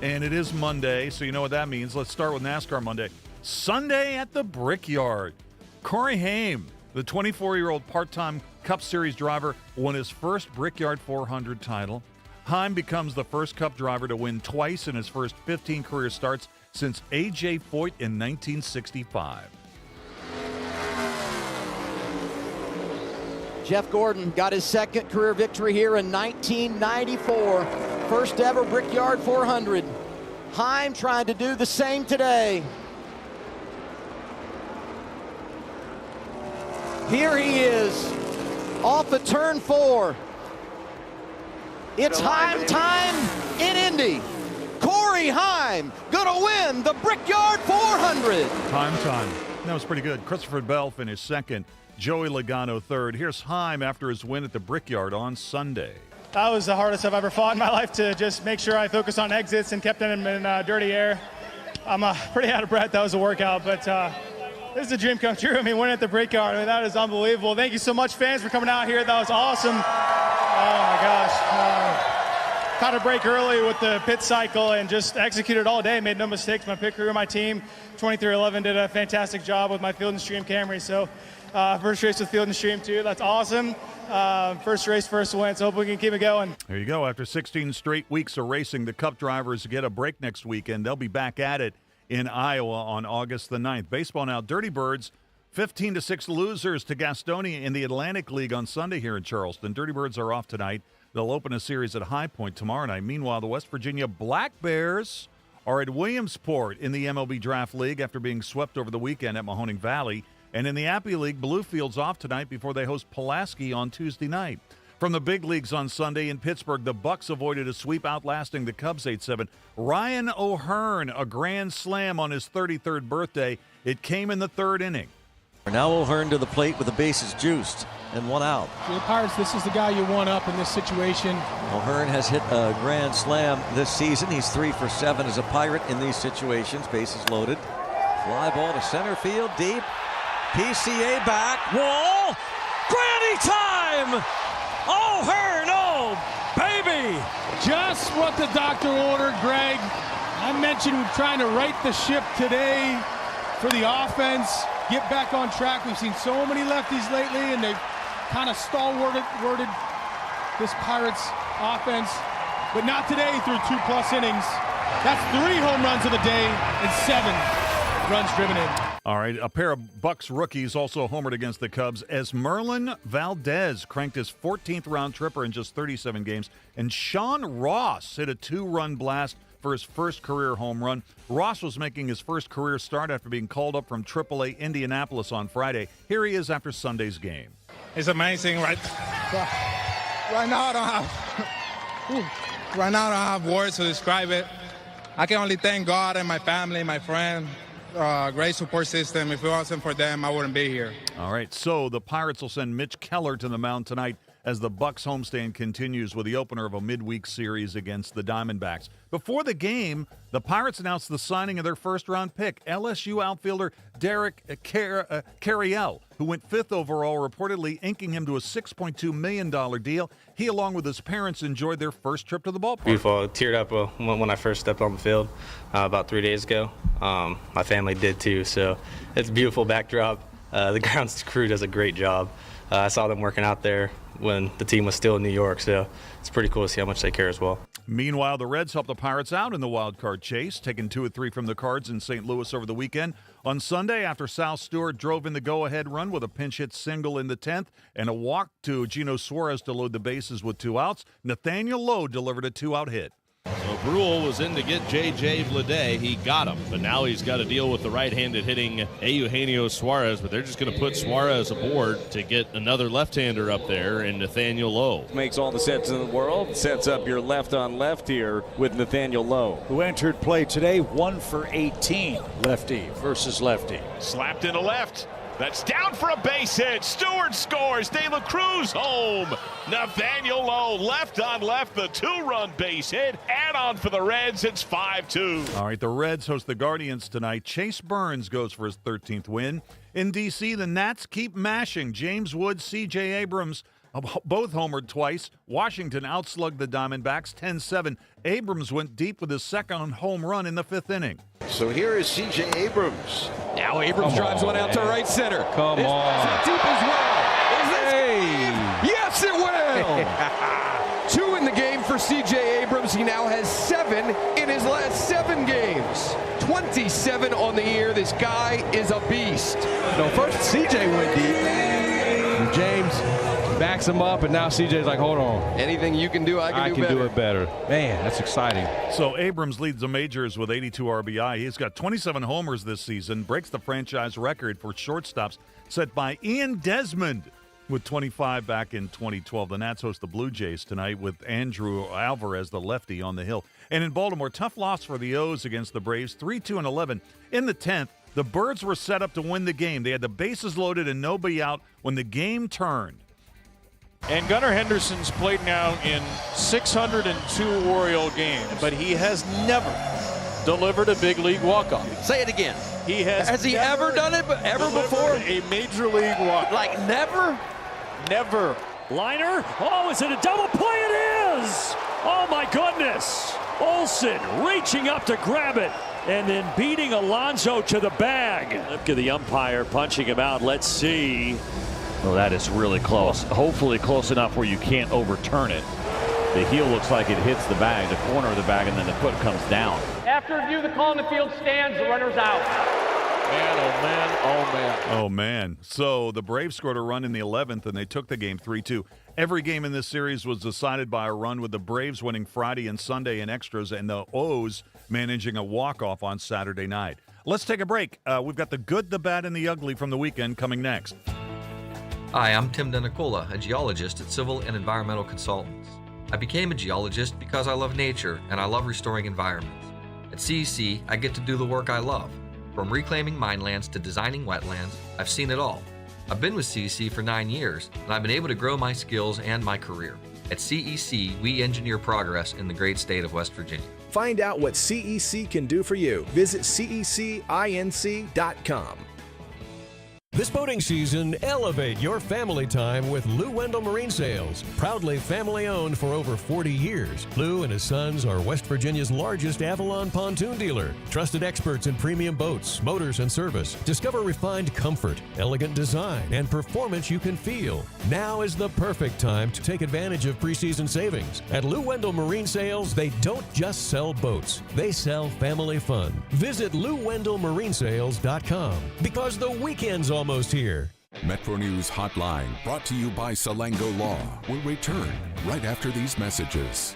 And it is Monday, so you know what that means. Let's start with NASCAR Monday. Sunday at the Brickyard. Corey Haim, the 24-year-old part-time Cup Series driver, won his first Brickyard 400 title. Haim becomes the first Cup driver to win twice in his first 15 career starts since A.J. Foyt in 1965. Jeff Gordon got his second career victory here in 1994. First ever Brickyard 400. Haim trying to do the same today. Here he is, off of turn 4. It's Haim time in Indy. Corey Haim gonna win the Brickyard 400. Time. That was pretty good. Christopher Bell finished second. Joey Logano third. Here's Haim after his win at the Brickyard on Sunday. That was the hardest I've ever fought in my life, to just make sure I focused on exits and kept them in dirty air. I'm pretty out of breath. That was a workout, but this is a dream come true. I mean, winning at the Brickyard, that is unbelievable. Thank you so much, fans, for coming out here. That was awesome. Oh, my gosh. Caught a break early with the pit cycle and just executed all day. Made no mistakes. My pit crew, my team, 2311, did a fantastic job with my Field & Stream Camry. So first race with Field & Stream, too. That's awesome. First race, first win. So hope we can keep it going. There you go. After 16 straight weeks of racing, the Cup drivers get a break next weekend. They'll be back at it in Iowa on August the 9th. Baseball now. Dirty Birds, 15-6 losers to Gastonia in the Atlantic League on Sunday here in Charleston. Dirty Birds are off tonight. They'll open a series at High Point tomorrow night. Meanwhile, the West Virginia Black Bears are at Williamsport in the MLB Draft League after being swept over the weekend at Mahoning Valley. And in the Appy League, Bluefield's off tonight before they host Pulaski on Tuesday night. From the big leagues on Sunday in Pittsburgh, the Bucks avoided a sweep, outlasting the Cubs 8-7. Ryan O'Hearn, a grand slam on his 33rd birthday. It came in the third inning. Now O'Hearn to the plate with the bases juiced and one out. For the Pirates, this is the guy you want up in this situation. O'Hearn has hit a grand slam this season. He's 3 for 7 as a Pirate in these situations. Bases loaded. Fly ball to center field, deep. PCA back. Wall. Granny time! O'Hearn, oh, baby! Just what the doctor ordered, Greg. I mentioned trying to right the ship today for the offense, get back on track. We've seen so many lefties lately, and they've kind of stalwarted this Pirates offense, but not today through 2+ innings. That's 3 home runs of the day and 7 runs driven in. All right, a pair of Bucks rookies also homered against the Cubs as Merlin Valdez cranked his 14th round tripper in just 37 games, and Sean Ross hit a 2-run blast for his first career home run. Ross was making his first career start after being called up from AAA Indianapolis on Friday. Here he is after Sunday's game. It's amazing, right now I don't have words to describe it. I can only thank God and my family, my friend, great support system. If it wasn't for them, I wouldn't be here. All right, so the Pirates will send Mitch Keller to the mound tonight as the Bucks homestand continues with the opener of a midweek series against the Diamondbacks. Before the game, the Pirates announced the signing of their first-round pick, LSU outfielder Derek Carriel, who went 5th overall, reportedly inking him to a $6.2 million deal. He, along with his parents, enjoyed their first trip to the ballpark. Beautiful. I teared up when I first stepped on the field about 3 days ago. My family did too, so it's a beautiful backdrop. The grounds crew does a great job. I saw them working out there when the team was still in New York, so it's pretty cool to see how much they care as well. Meanwhile, the Reds helped the Pirates out in the wild card chase, taking 2 of 3 from the Cards in St. Louis over the weekend. On Sunday, after Sal Stewart drove in the go-ahead run with a pinch hit single in the 10th and a walk to Gino Suarez to load the bases with 2 outs, Nathaniel Lowe delivered a 2-out hit. So Brule was in to get J.J. Vlade. He got him, but now he's got to deal with the right-handed hitting Eugenio Suarez, but they're just going to put Suarez aboard to get another left-hander up there in Nathaniel Lowe. Makes all the sense in the world. Sets up your left-on-left here with Nathaniel Lowe, who entered play today 1 for 18. Lefty versus lefty. Slapped into left. That's down for a base hit. Stewart scores. De La Cruz home. Nathaniel Lowe left on left, the 2-run base hit. Add on for the Reds. It's 5-2. All right, the Reds host the Guardians tonight. Chase Burns goes for his 13th win. In D.C., the Nats keep mashing. James Wood, C.J. Abrams both homered twice. Washington outslugged the Diamondbacks 10-7. Abrams went deep with his second home run in the 5th inning. So here is C.J. Abrams. Now Abrams drives one out to right center. Come on. Deep as well. Yes, it will. 2 in the game for C.J. Abrams. He now has 7 in his last 7 games. 27 on the year. This guy is a beast. No, first C.J. went deep. And James backs him up, and now C.J.'s like, hold on. Anything you can do, I can do it better. Man, that's exciting. So Abrams leads the majors with 82 RBI. He's got 27 homers this season, breaks the franchise record for shortstops set by Ian Desmond with 25 back in 2012. The Nats host the Blue Jays tonight with Andrew Alvarez, the lefty, on the hill. And in Baltimore, tough loss for the O's against the Braves, 3-2-11. In the 10th, the Birds were set up to win the game. They had the bases loaded and nobody out when the game turned. And Gunnar Henderson's played now in 602 Oriole games, but he has never delivered a big league walk-off. Say it again. Has he ever done it ever before? A major league walk. Like never? Never. Liner. Oh, is it a double play? It is. Oh, my goodness. Olsen reaching up to grab it and then beating Alonso to the bag. Look at the umpire punching him out. Let's see. Well, that is really close. Hopefully close enough where you can't overturn it. The heel looks like it hits the bag, the corner of the bag, and then the foot comes down. After review, the call in the field stands. The runner's out. Man, oh man, oh man. Oh, man. So the Braves scored a run in the 11th, and they took the game 3-2. Every game in this series was decided by a run, with the Braves winning Friday and Sunday in extras, and the O's managing a walk-off on Saturday night. Let's take a break. We've got the good, the bad, and the ugly from the weekend coming next. Hi, I'm Tim Denicola, a geologist at Civil and Environmental Consultants. I became a geologist because I love nature and I love restoring environments. At CEC, I get to do the work I love. From reclaiming minelands to designing wetlands, I've seen it all. I've been with CEC for 9 years, and I've been able to grow my skills and my career. At CEC, we engineer progress in the great state of West Virginia. Find out what CEC can do for you. Visit cecinc.com. This boating season, elevate your family time with Lou Wendell Marine Sales. Proudly family owned for over 40 years, Lou and his sons are West Virginia's largest Avalon pontoon dealer. Trusted experts in premium boats, motors, and service. Discover refined comfort, elegant design, and performance you can feel. Now is the perfect time to take advantage of preseason savings. At Lou Wendell Marine Sales, they don't just sell boats, they sell family fun. Visit LouWendellMarineSales.com because the weekend's almost here. Metro News Hotline, brought to you by Salango Law, will return right after these messages.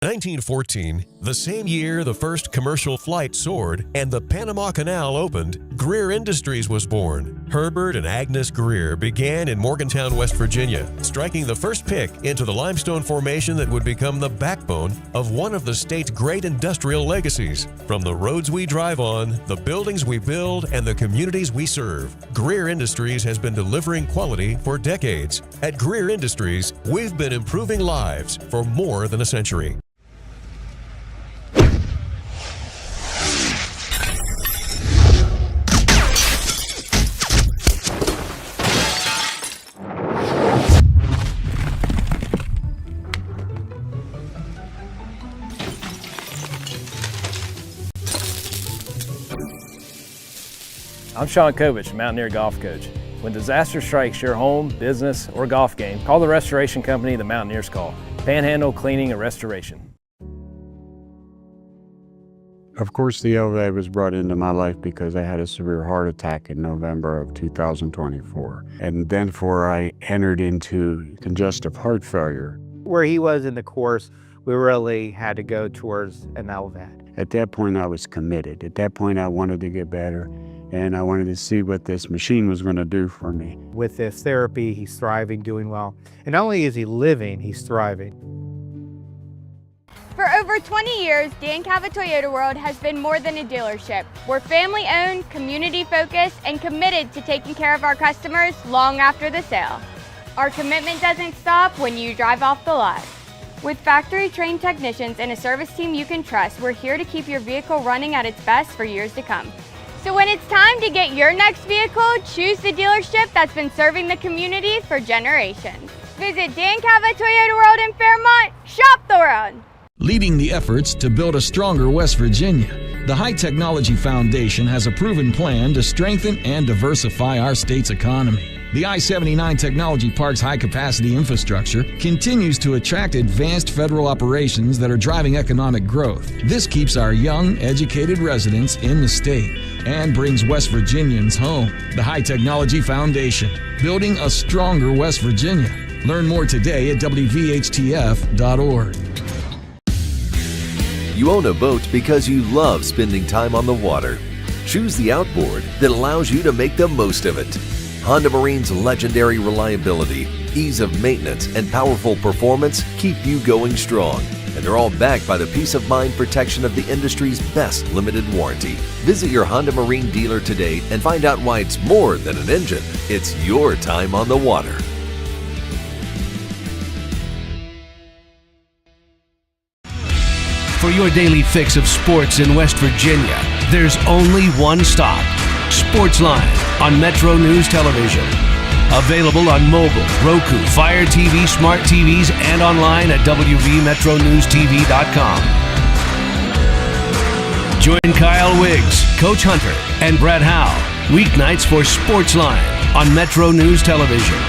1914, the same year the first commercial flight soared and the Panama Canal opened, Greer Industries was born. Herbert and Agnes Greer began in Morgantown, West Virginia, striking the first pick into the limestone formation that would become the backbone of one of the state's great industrial legacies. From the roads we drive on, the buildings we build, and the communities we serve, Greer Industries has been delivering quality for decades. At Greer Industries, we've been improving lives for more than a century. I'm Sean Kovich, Mountaineer Golf Coach. When disaster strikes your home, business, or golf game, call the restoration company the Mountaineers call. Panhandle Cleaning and Restoration. Of course, the elevator was brought into my life because I had a severe heart attack in November of 2024. And then I entered into congestive heart failure. Where he was in the course, we really had to go towards an LVAD. At that point, I was committed. At that point, I wanted to get better. And I wanted to see what this machine was going to do for me. With this therapy, he's thriving, doing well. And not only is he living, he's thriving. For over 20 years, Dan Cava Toyota World has been more than a dealership. We're family-owned, community-focused, and committed to taking care of our customers long after the sale. Our commitment doesn't stop when you drive off the lot. With factory-trained technicians and a service team you can trust, we're here to keep your vehicle running at its best for years to come. So when it's time to get your next vehicle, choose the dealership that's been serving the community for generations. Visit Dan Cava Toyota World in Fairmont. Shop the world. Leading the efforts to build a stronger West Virginia, the High Technology Foundation has a proven plan to strengthen and diversify our state's economy. The I-79 Technology Park's high-capacity infrastructure continues to attract advanced federal operations that are driving economic growth. This keeps our young, educated residents in the state and brings West Virginians home. The High Technology Foundation, building a stronger West Virginia. Learn more today at WVHTF.org. You own a boat because you love spending time on the water. Choose the outboard that allows you to make the most of it. Honda Marine's legendary reliability, ease of maintenance, and powerful performance keep you going strong. And they're all backed by the peace of mind protection of the industry's best limited warranty. Visit your Honda Marine dealer today and find out why it's more than an engine. It's your time on the water. For your daily fix of sports in West Virginia, there's only one stop. Sportsline on Metro News Television. Available on mobile, Roku, Fire TV, smart TVs, and online at WVMetroNewsTV.com. Join Kyle Wiggs, Coach Hunter, and Brett Howe weeknights for Sportsline on Metro News Television.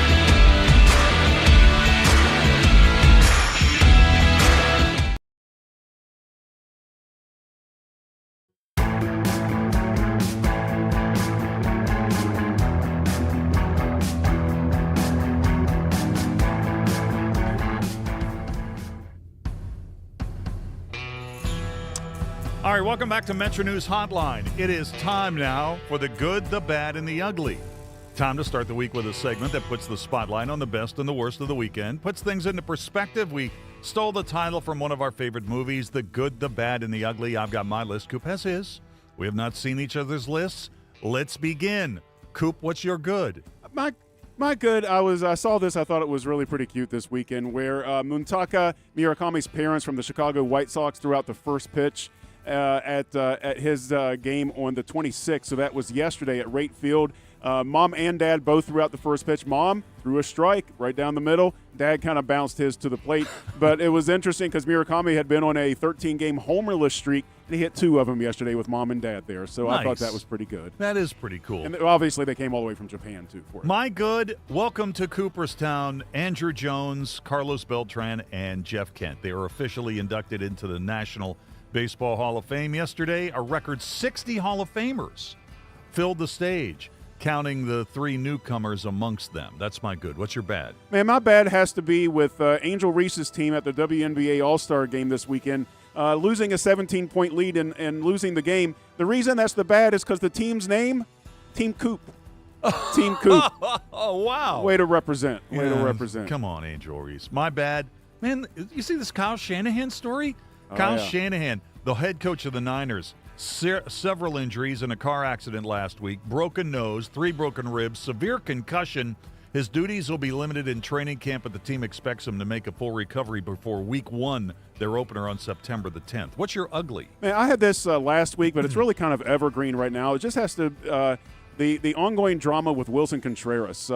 All right, welcome back to Metro News Hotline. It is time now for the good, the bad, and the ugly. Time to start the week with a segment that puts the spotlight on the best and the worst of the weekend, puts things into perspective. We stole the title from one of our favorite movies, The Good, the Bad, and the Ugly. I've got my list. Coop has his. We have not seen each other's lists. Let's begin. Coop, what's your good? My good, I saw this. I thought it was really pretty cute this weekend where Muntaka Murakami's parents from the Chicago White Sox threw out the first pitch at his game on the 26th. So that was yesterday at Rate Field. Mom and Dad both threw out the first pitch. Mom threw a strike right down the middle. Dad kind of bounced his to the plate. But it was interesting because Murakami had been on a 13-game homerless streak, and he hit 2 of them yesterday with Mom and Dad there. So Nice. I thought that was pretty good. That is pretty cool. And obviously they came all the way from Japan, too, for it. My good, welcome to Cooperstown, Andrew Jones, Carlos Beltran, and Jeff Kent. They are officially inducted into the National Baseball Hall of Fame yesterday. A record 60 Hall of Famers filled the stage, counting the 3 newcomers amongst them. That's my good. What's your bad? Man, my bad has to be with Angel Reese's team at the WNBA All-Star game this weekend, losing a 17-point lead and losing the game. The reason that's the bad is because the team's name, Team Coop. Team Coop. Oh, wow. Way to represent. Way to represent. Come on, Angel Reese. My bad. Man, you see this Kyle Shanahan story? Kyle Shanahan, the head coach of the Niners, several injuries in a car accident last week, broken nose, 3 broken ribs, severe concussion. His duties will be limited in training camp, but the team expects him to make a full recovery before week 1, their opener on September the 10th. What's your ugly? Man, I had this last week, but it's really kind of evergreen right now. It just has to the ongoing drama with Wilson Contreras.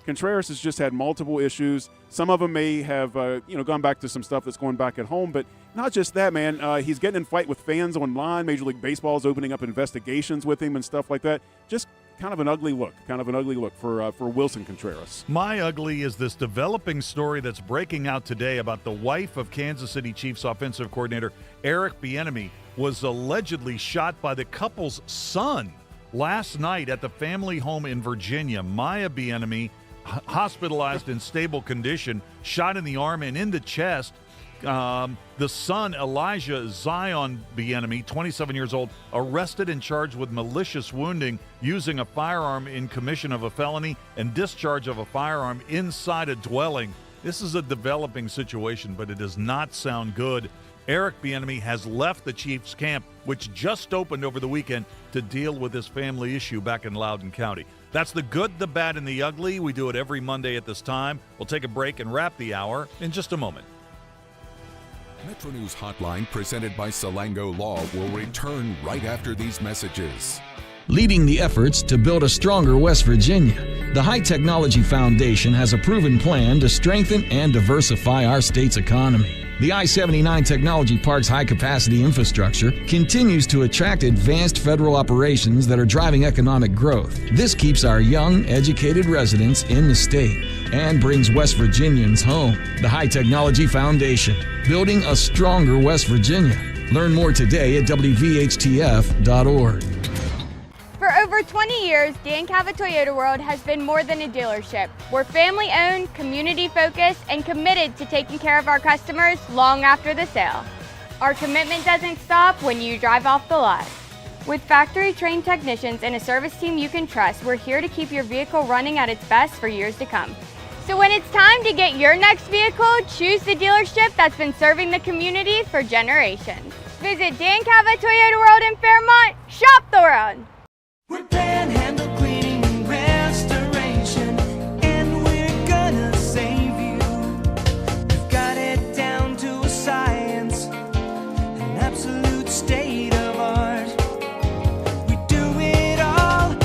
Contreras has just had multiple issues. Some of them may have gone back to some stuff that's going back at home, but not just that, man. He's getting in fight with fans online. Major League Baseball is opening up investigations with him and stuff like that. Just kind of an ugly look for Wilson Contreras. My ugly is this developing story that's breaking out today about the wife of Kansas City Chiefs offensive coordinator Eric Bieniemy was allegedly shot by the couple's son last night at the family home in Virginia. Maya Bieniemy, hospitalized in stable condition, shot in the arm and in the chest. The son, Elijah Zion Bieniemy, 27 years old, arrested and charged with malicious wounding, using a firearm in commission of a felony, and discharge of a firearm inside a dwelling. This is a developing situation, but it does not sound good. Eric Bieniemy has left the Chiefs camp, which just opened over the weekend, to deal with this family issue back in Loudoun County. That's the good, the bad, and the ugly. We do it every Monday at this time. We'll take a break and wrap the hour in just a moment. Metro News Hotline, presented by Salango Law, will return right after these messages. Leading the efforts to build a stronger West Virginia, the High Technology Foundation has a proven plan to strengthen and diversify our state's economy. The I-79 Technology Park's high-capacity infrastructure continues to attract advanced federal operations that are driving economic growth. This keeps our young, educated residents in the state and brings West Virginians home. The High Technology Foundation, building a stronger West Virginia. Learn more today at WVHTF.org. For over 20 years, Dan Cava Toyota World has been more than a dealership. We're family-owned, community-focused, and committed to taking care of our customers long after the sale. Our commitment doesn't stop when you drive off the lot. With factory-trained technicians and a service team you can trust, we're here to keep your vehicle running at its best for years to come. So when it's time to get your next vehicle, choose the dealership that's been serving the community for generations. Visit Dan Cava Toyota World in Fairmont. Shop the road. We're Panhandle Cleaning and Restoration, and we're gonna save you. We've got it down to a science, an absolute state of art. We do it all,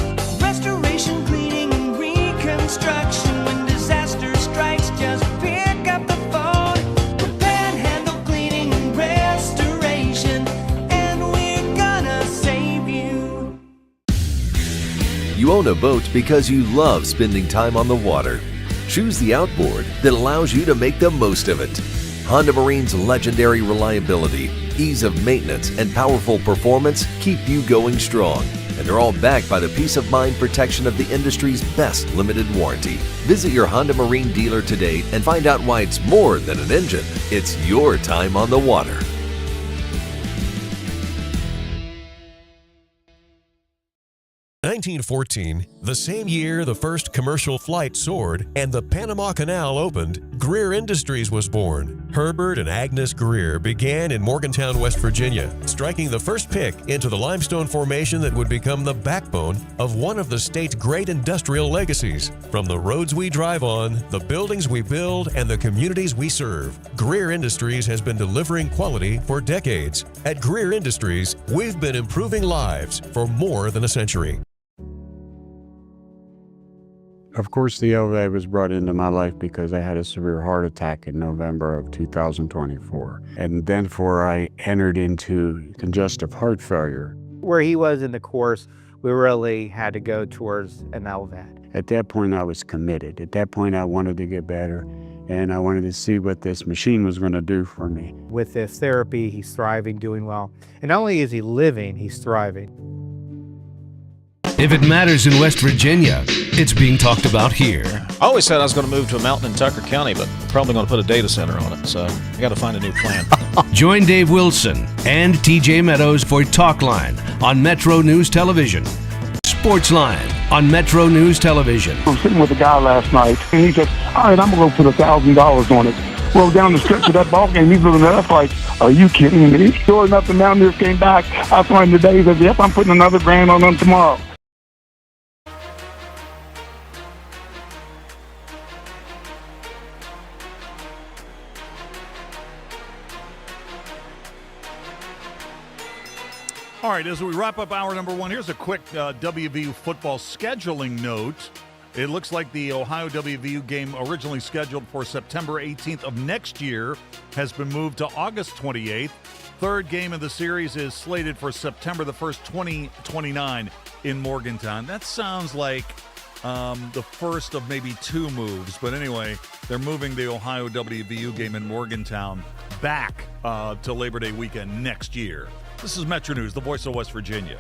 restoration, cleaning, and reconstruction. When disaster strikes, just pick up the phone. We're Panhandle Cleaning and Restoration, and we're gonna save you. You own a boat because you love spending time on the water. Choose the outboard that allows you to make the most of it. Honda Marine's legendary reliability, ease of maintenance, and powerful performance keep you going strong. And they're all backed by the peace of mind protection of the industry's best limited warranty. Visit your Honda Marine dealer today and find out why it's more than an engine. It's your time on the water. 1914, the same year the first commercial flight soared and the Panama Canal opened, Greer Industries was born. Herbert and Agnes Greer began in Morgantown, West Virginia, striking the first pick into the limestone formation that would become the backbone of one of the state's great industrial legacies. From the roads we drive on, the buildings we build, and the communities we serve, Greer Industries has been delivering quality for decades. At Greer Industries, we've been improving lives for more than a century. Of course, the LVA was brought into my life because I had a severe heart attack in November of 2024. And then I entered into congestive heart failure. Where he was in the course, we really had to go towards an LVAD. At that point, I was committed. At that point, I wanted to get better, and I wanted to see what this machine was going to do for me. With this therapy, he's thriving, doing well. And not only is he living, he's thriving. If it matters in West Virginia, it's being talked about here. I always said I was going to move to a mountain in Tucker County, but I'm probably going to put a data center on it, so I got to find a new plan. Join Dave Wilson and TJ Meadows for Talk Line on Metro News Television. Sports Line on Metro News Television. I was sitting with a guy last night, and he said, all right, I'm going to go put $1,000 on it. Well, down the stretch of that ball game, he's looking at us like, are you kidding me? Sure enough, the Mountaineers came back. I saw him today. He said, yep, I'm putting another grand on them tomorrow. All right, as we wrap up hour number one, here's a quick WVU football scheduling note. It looks like the Ohio WVU game originally scheduled for September 18th of next year has been moved to August 28th. Third game of the series is slated for September the 1st, 2029 in Morgantown. That sounds like the first of maybe two moves. But anyway, they're moving the Ohio WVU game in Morgantown back to Labor Day weekend next year. This is Metro News, the voice of West Virginia.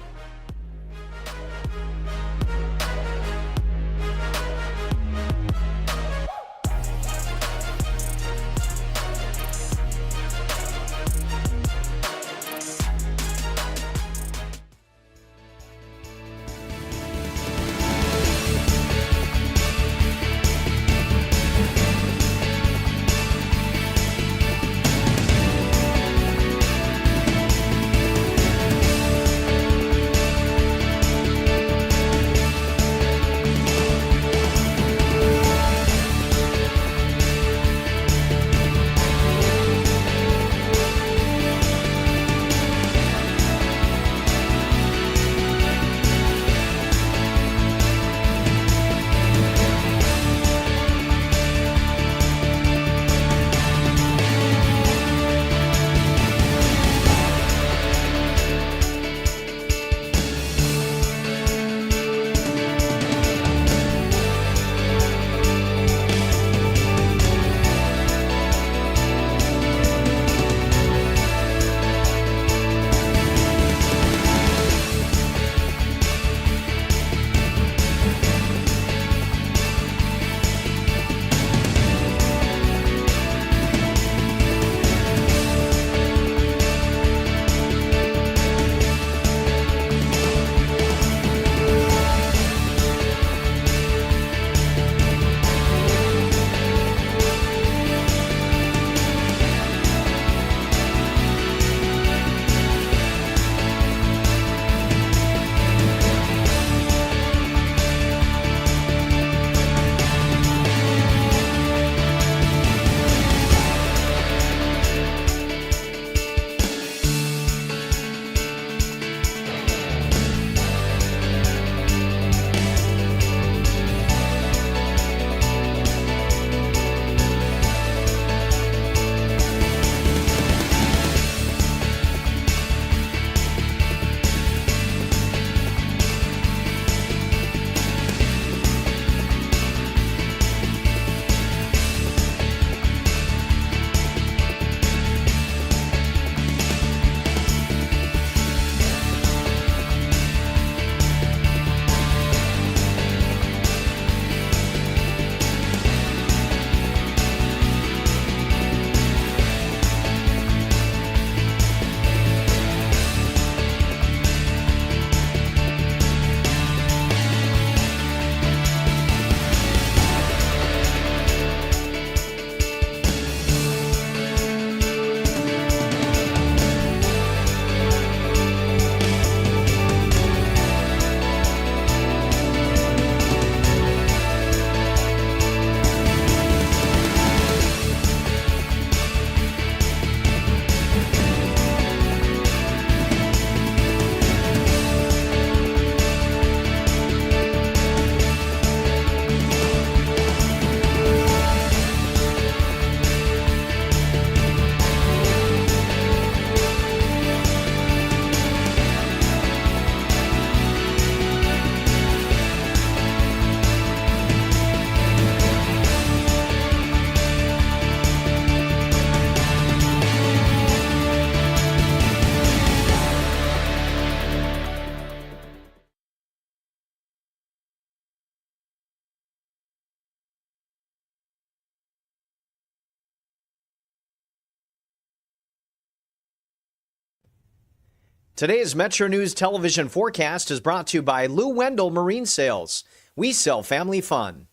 Today's Metro News television forecast is brought to you by Lou Wendell Marine Sales. We sell family fun.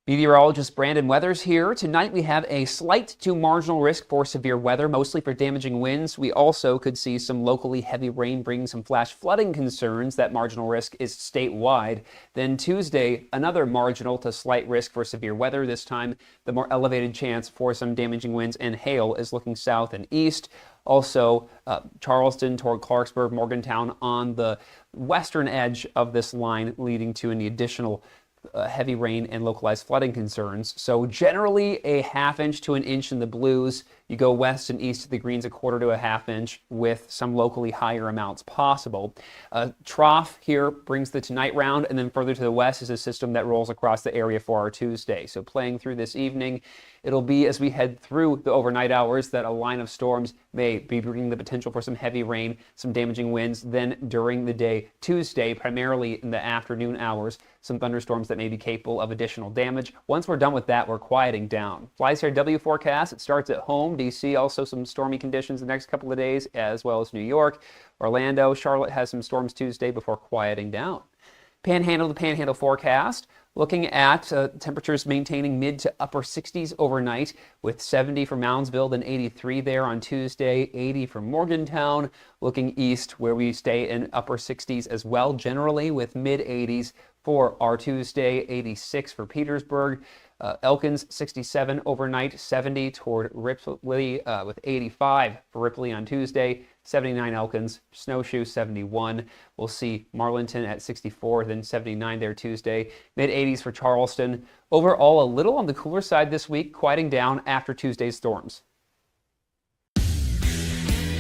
Meteorologist Brandon Weathers here. Tonight we have a slight to marginal risk for severe weather, mostly for damaging winds. We also could see some locally heavy rain bringing some flash flooding concerns. That marginal risk is statewide. Then Tuesday, another marginal to slight risk for severe weather. This time, the more elevated chance for some damaging winds and hail is looking south and east. Also, Charleston toward Clarksburg, Morgantown on the western edge of this line, leading to any additional heavy rain and localized flooding concerns. So generally a ½ inch to an inch in the blues. You go west and east of the greens, 1/4 to a ½ inch with some locally higher amounts possible. Trough here brings the tonight round, and then further to the west is a system that rolls across the area for our Tuesday. So playing through this evening, it'll be as we head through the overnight hours that a line of storms may be bringing the potential for some heavy rain, some damaging winds. Then during the day, Tuesday, primarily in the afternoon hours, some thunderstorms that may be capable of additional damage. Once we're done with that, we're quieting down. FlyCRW forecast, it starts at home. DC, also some stormy conditions the next couple of days, as well as New York. Orlando, Charlotte has some storms Tuesday before quieting down. Panhandle to Panhandle forecast, looking at temperatures maintaining mid to upper 60s overnight, with 70 for Moundsville, then 83 there on Tuesday, 80 for Morgantown. Looking east, where we stay in upper 60s as well, generally with mid 80s for our Tuesday, 86 for Petersburg. Elkins, 67 overnight, 70 toward Ripley, with 85 for Ripley on Tuesday, 79 Elkins, Snowshoe 71. We'll see Marlinton at 64, then 79 there Tuesday, mid-80s for Charleston. Overall, a little on the cooler side this week, quieting down after Tuesday's storms.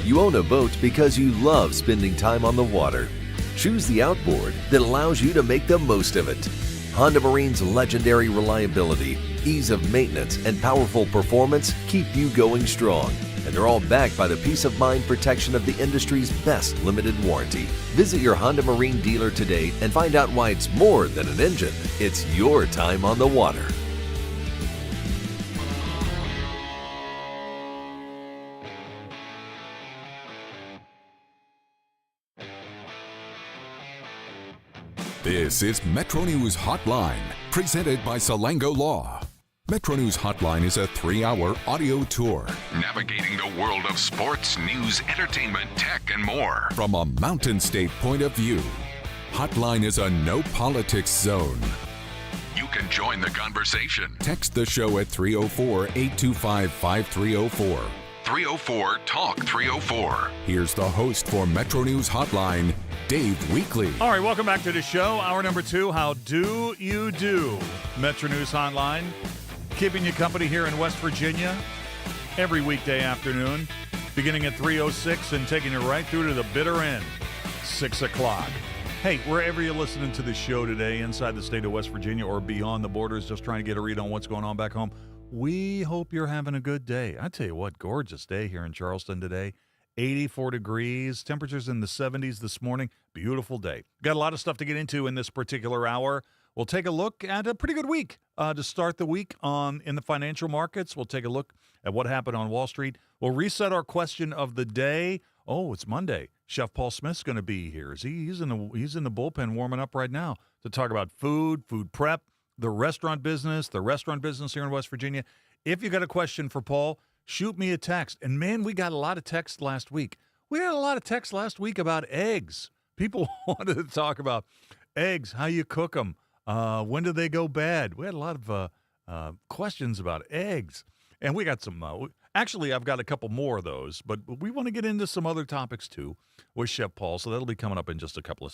You own a boat because you love spending time on the water. Choose the outboard that allows you to make the most of it. Honda Marine's legendary reliability, ease of maintenance, and powerful performance keep you going strong. And they're all backed by the peace of mind protection of the industry's best limited warranty. Visit your Honda Marine dealer today and find out why it's more than an engine. It's your time on the water. This is Metro News Hotline, presented by Salango Law. Metro News Hotline is a 3-hour audio tour navigating the world of sports, news, entertainment, tech, and more from a Mountain State point of view. Hotline is a no politics zone. You can join the conversation. Text the show at 304-825-5304. 304-TALK-304. Here's the host for Metro News Hotline, Dave Weekley. All right, welcome back to the show. Hour number 2, how do you do? Metro News Hotline, keeping you company here in West Virginia every weekday afternoon, beginning at 3:06 and taking you right through to the bitter end, 6 o'clock. Hey, wherever you're listening to the show today, inside the state of West Virginia or beyond the borders, just trying to get a read on what's going on back home, we hope you're having a good day. I tell you what, gorgeous day here in Charleston today. 84 degrees, temperatures in the 70s this morning. Beautiful day. Got a lot of stuff to get into in this particular hour. We'll take a look at a pretty good week to start the week in the financial markets. We'll take a look at what happened on Wall Street. We'll reset our question of the day. Oh, it's Monday. Chef Paul Smith's going to be here. He's in the bullpen warming up right now to talk about food prep, the restaurant business here in West Virginia. If you got a question for Paul, shoot me a text. And man, we got a lot of texts last week. We had a lot of texts last week about eggs. People wanted to talk about eggs, how you cook them, when do they go bad. We had a lot of questions about eggs. And we got some, actually, I've got a couple more of those, but we want to get into some other topics too with Chef Paul. So that'll be coming up in just a couple of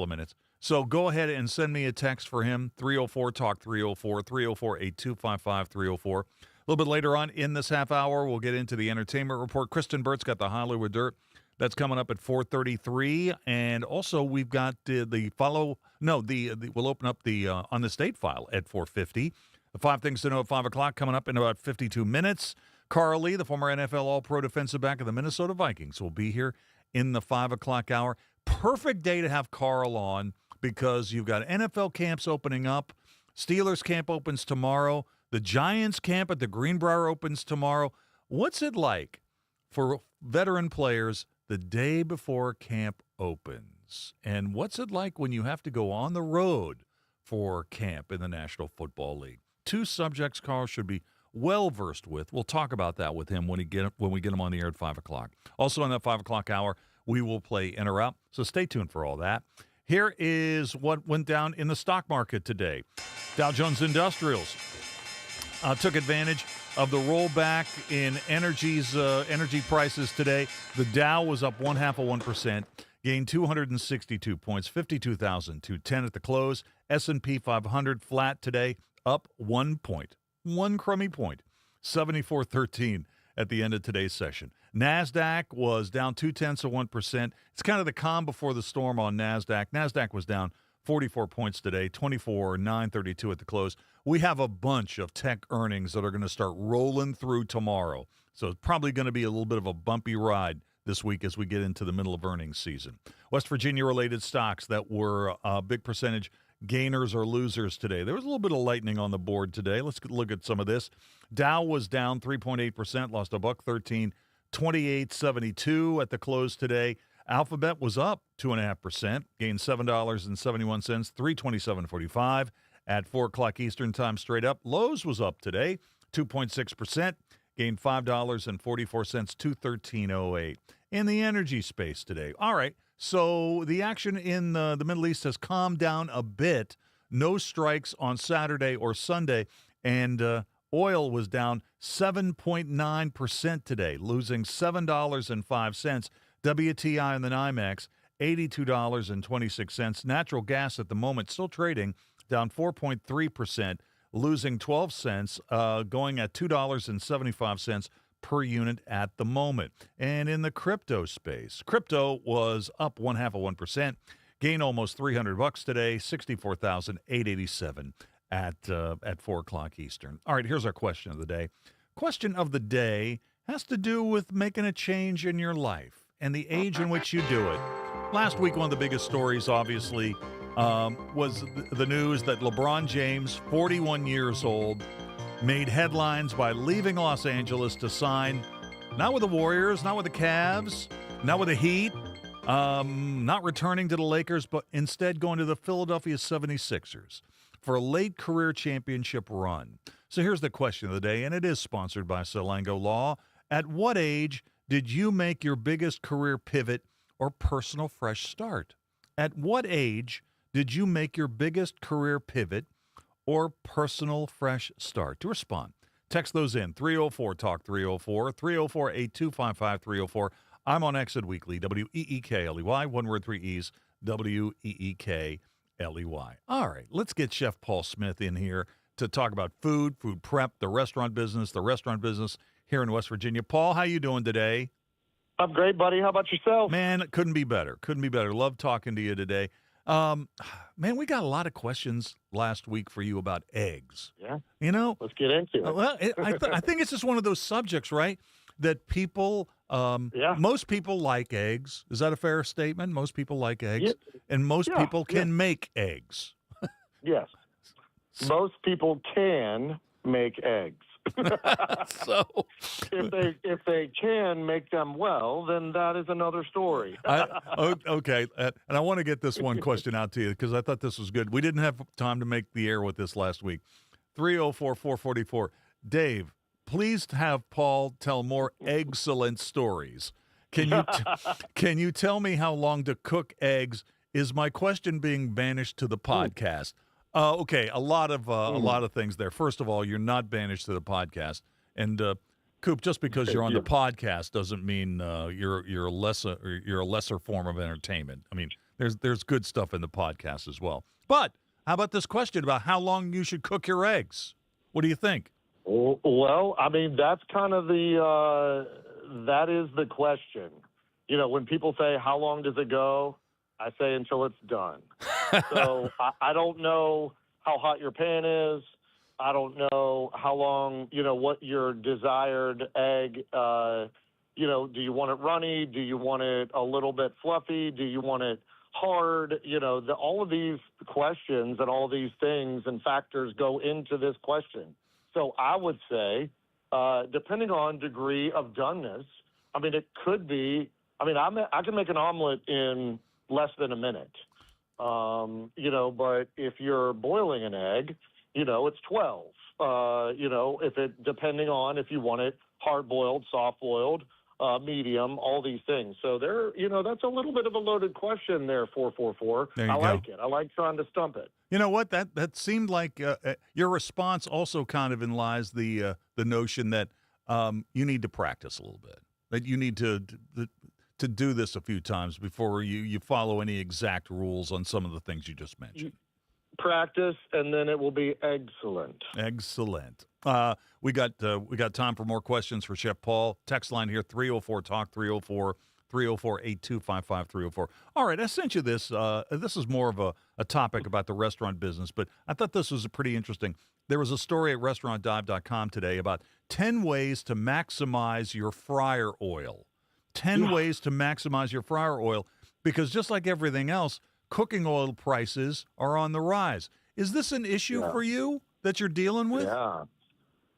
minutes. So go ahead and send me a text for him, 304-TALK 304, 304-8255 304. A little bit later on in this half hour, we'll get into the entertainment report. Kristyn Burtt's got the Hollywood Dirt. That's coming up at 4:33, and also we've got we'll open up the on the state file at 4:50. The 5 things to know at 5 o'clock coming up in about 52 minutes. Carl Lee, the former NFL All-Pro defensive back of the Minnesota Vikings, will be here in the 5 o'clock hour. Perfect day to have Carl on because you've got NFL camps opening up. Steelers camp opens tomorrow. The Giants camp at the Greenbrier opens tomorrow. What's it like for veteran players the day before camp opens. And what's it like when you have to go on the road for camp in the National Football League? Two subjects Carl should be well versed with. We'll talk about that with him when we get him on the air at 5 o'clock. Also on that 5 o'clock hour, we will play in or out. So stay tuned for all that. Here is what went down in the stock market today. Dow Jones Industrials took advantage of the rollback in energy prices today. The Dow was up 0.5%, gained 262 points, 52,210 at the close. S&P 500 flat today, up 1 point, one crummy point, 74.13 at the end of today's session. NASDAQ was down 0.2%. It's kind of the calm before the storm on NASDAQ. NASDAQ was down 44 points today, 24,932 at the close. We have a bunch of tech earnings that are going to start rolling through tomorrow. So it's probably going to be a little bit of a bumpy ride this week as we get into the middle of earnings season. West Virginia-related stocks that were a big percentage gainers or losers today. There was a little bit of lightning on the board today. Let's look at some of this. Dow was down 3.8%, lost $1.13, 28.72 at the close today. Alphabet was up 2.5%, gained $7.71, 327.45 at 4 o'clock Eastern Time straight up. Lowe's was up today, 2.6%, gained $5.44, 213.08. In the energy space today. All right, so the action in the Middle East has calmed down a bit. No strikes on Saturday or Sunday, and oil was down 7.9% today, losing $7.05. WTI and the NYMEX, $82.26. Natural gas at the moment still trading down 4.3%, losing 12 cents, going at $2.75 per unit at the moment. And in the crypto space, crypto was up 0.5%, gained almost $300 today, 64,887 at 4 o'clock Eastern. All right, here's our question of the day. Question of the day has to do with making a change in your life and the age in which you do it. Last week, one of the biggest stories, obviously, was the news that LeBron James, 41 years old, made headlines by leaving Los Angeles to sign, not with the Warriors, not with the Cavs, not with the Heat, not returning to the Lakers, but instead going to the Philadelphia 76ers for a late career championship run. So here's the question of the day, and it is sponsored by Salango Law. At what age did you make your biggest career pivot or personal fresh start? At what age did you make your biggest career pivot or personal fresh start? To respond, text those in, 304-TALK 304, 304-8255-304. I'm on Exit Weekly, WEEKLEY, one word, 3 E's, WEEKLEY. All right, let's get Chef Paul Smith in here to talk about food prep, the restaurant business here in West Virginia. Paul, how you doing today? I'm great, buddy. How about yourself? Man, couldn't be better. Love talking to you today. Man, we got a lot of questions last week for you about eggs. Yeah. You know? Let's get into it. Well, I think it's just one of those subjects, right, that people, most people like eggs. Is that a fair statement? Most people like eggs. Yeah. And most people can make eggs. Yes. Most people can make eggs. So if they can make them well, then that is another story. Okay, and I want to get this one question out to you because I thought this was good. We didn't have time to make the air with this last week. 304-444. Dave, please have Paul tell more excellent stories. Can you tell me how long to cook eggs? Is my question being banished to the podcast? Okay, a lot of things there. First of all, you're not banished to the podcast, and Coop, just because you're on the podcast doesn't mean you're a lesser form of entertainment. I mean, there's good stuff in the podcast as well. But how about this question about how long you should cook your eggs? What do you think? Well, I mean, that's kind of that is the question. You know, when people say, how long does it go? I say until it's done. So I don't know how hot your pan is. I don't know how long, what your desired egg, do you want it runny? Do you want it a little bit fluffy? Do you want it hard? All of these questions and all these things and factors go into this question. So I would say, depending on degree of doneness, I mean, it could be. I mean, I can make an omelet in less than a minute. But if you're boiling an egg, it's 12. Depending on if you want it hard boiled, soft boiled, medium, all these things. So that's a little bit of a loaded question there, 444. There you I go. like it. I like trying to stump it. You know what? That seemed like your response also kind of implies the notion that you need to practice a little bit, that you need to do this a few times before you follow any exact rules on some of the things you just mentioned. Practice, and then it will be excellent. Excellent. We got time for more questions for Chef Paul. Text line here, 304-TALK, 304-8255-304. All right, I sent you this. This is more of a topic about the restaurant business, but I thought this was pretty interesting. There was a story at restaurantdive.com today about 10 ways to maximize your fryer oil. 10 ways to maximize your fryer oil, because just like everything else, cooking oil prices are on the rise. Is this an issue for you that you're dealing with?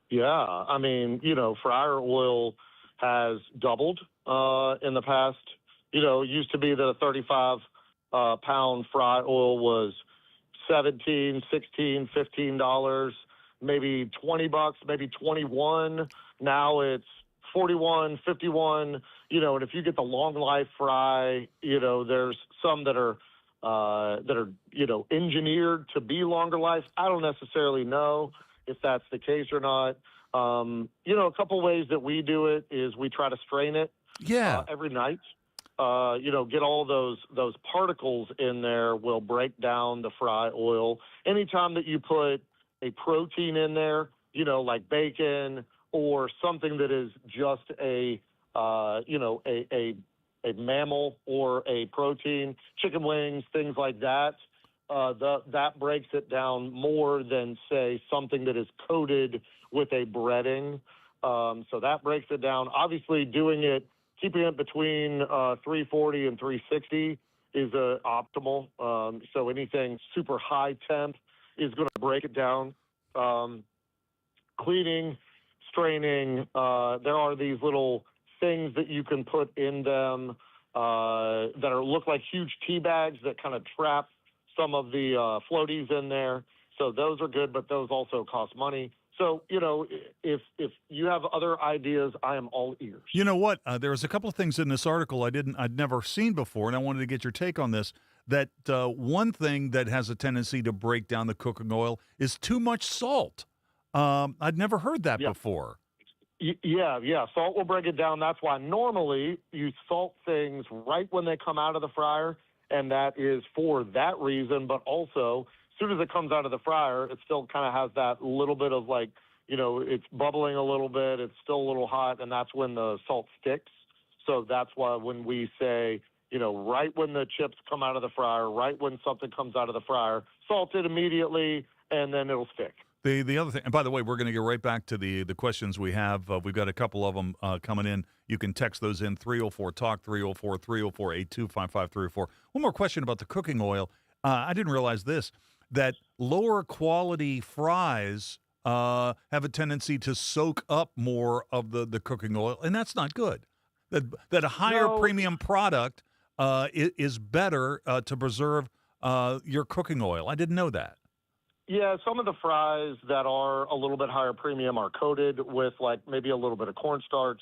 Yeah. I mean, fryer oil has doubled in the past. It used to be that a 35-pound fry oil was $17, $16, $15, maybe $20, maybe $21. Now it's $41, $51. And if you get the long life fry, there's some that are engineered to be longer life. I don't necessarily know if that's the case or not. A couple ways that we do it is we try to strain it every night. Get all those particles in there will break down the fry oil. Anytime that you put a protein in there, like bacon or something that is just a mammal or a protein, chicken wings, things like that, that breaks it down more than, say, something that is coated with a breading. So that breaks it down. Obviously, keeping it between 340 and 360 is optimal. So anything super high temp is going to break it down. Cleaning, straining, there are these little things that you can put in them that look like huge tea bags that kind of trap some of the floaties in there. So those are good, but those also cost money. So, if you have other ideas, I am all ears. You know what? There was a couple of things in this article I'd never seen before, and I wanted to get your take on this. That one thing that has a tendency to break down the cooking oil is too much salt. I'd never heard that before. Yeah. Salt will break it down. That's why normally you salt things right when they come out of the fryer, and that is for that reason. But also, as soon as it comes out of the fryer, it still kind of has that little bit of it's bubbling a little bit. It's still a little hot, and that's when the salt sticks. So that's why when we say, right when the chips come out of the fryer, right when something comes out of the fryer, salt it immediately, and then it'll stick. The other thing, and by the way, we're going to get right back to the questions we have. We've got a couple of them coming in. You can text those in, 304-TALK, 304-304-8255-304. One more question about the cooking oil. I didn't realize this, that lower quality fries have a tendency to soak up more of the cooking oil, and that's not good. That a higher premium product is better to preserve your cooking oil. I didn't know that. Yeah, some of the fries that are a little bit higher premium are coated with maybe a little bit of cornstarch,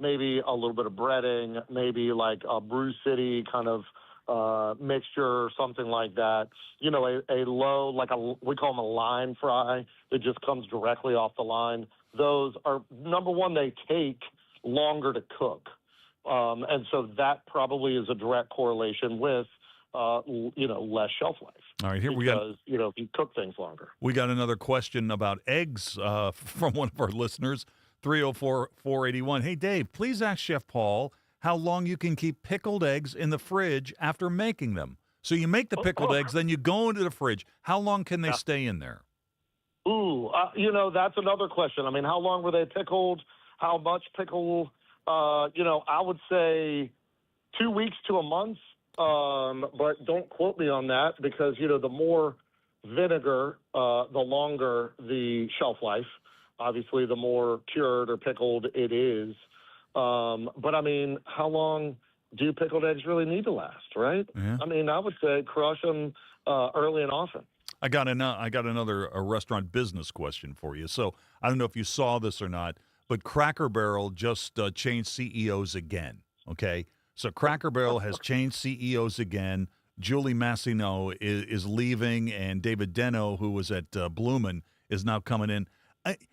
maybe a little bit of breading, maybe like a Brew City kind of mixture or something like that. A low, we call them a line fry that just comes directly off the line. Those are, number one, they take longer to cook. And so that probably is a direct correlation with less shelf life. All right, here because, if you cook things longer. We got another question about eggs from one of our listeners, 304-481. Hey, Dave, please ask Chef Paul how long you can keep pickled eggs in the fridge after making them. So you make the pickled eggs, then you go into the fridge. How long can they stay in there? Ooh, that's another question. I mean, how long were they pickled? How much pickle? I would say 2 weeks to a month. But don't quote me on that because, the more vinegar, the longer the shelf life. Obviously, the more cured or pickled it is. But I mean, how long do pickled eggs really need to last, right? Yeah. I mean, I would say crush them early and often. I got another restaurant business question for you. So I don't know if you saw this or not, but Cracker Barrel just changed CEOs again. Okay, so Cracker Barrel has changed CEOs again. Julie Massimino is leaving, and David Deno, who was at Bloomin', is now coming in.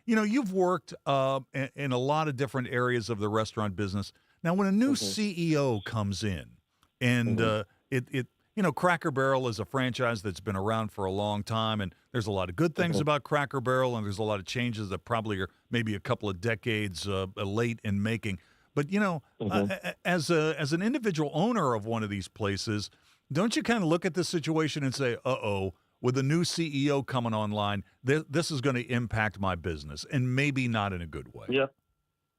You've worked in a lot of different areas of the restaurant business. Now, when a new CEO comes in, and Cracker Barrel is a franchise that's been around for a long time, and there's a lot of good things about Cracker Barrel, and there's a lot of changes that probably are maybe a couple of decades late in making. But, as an individual owner of one of these places, don't you kind of look at this situation and say, uh-oh, with a new CEO coming online, this is going to impact my business, and maybe not in a good way? Yeah.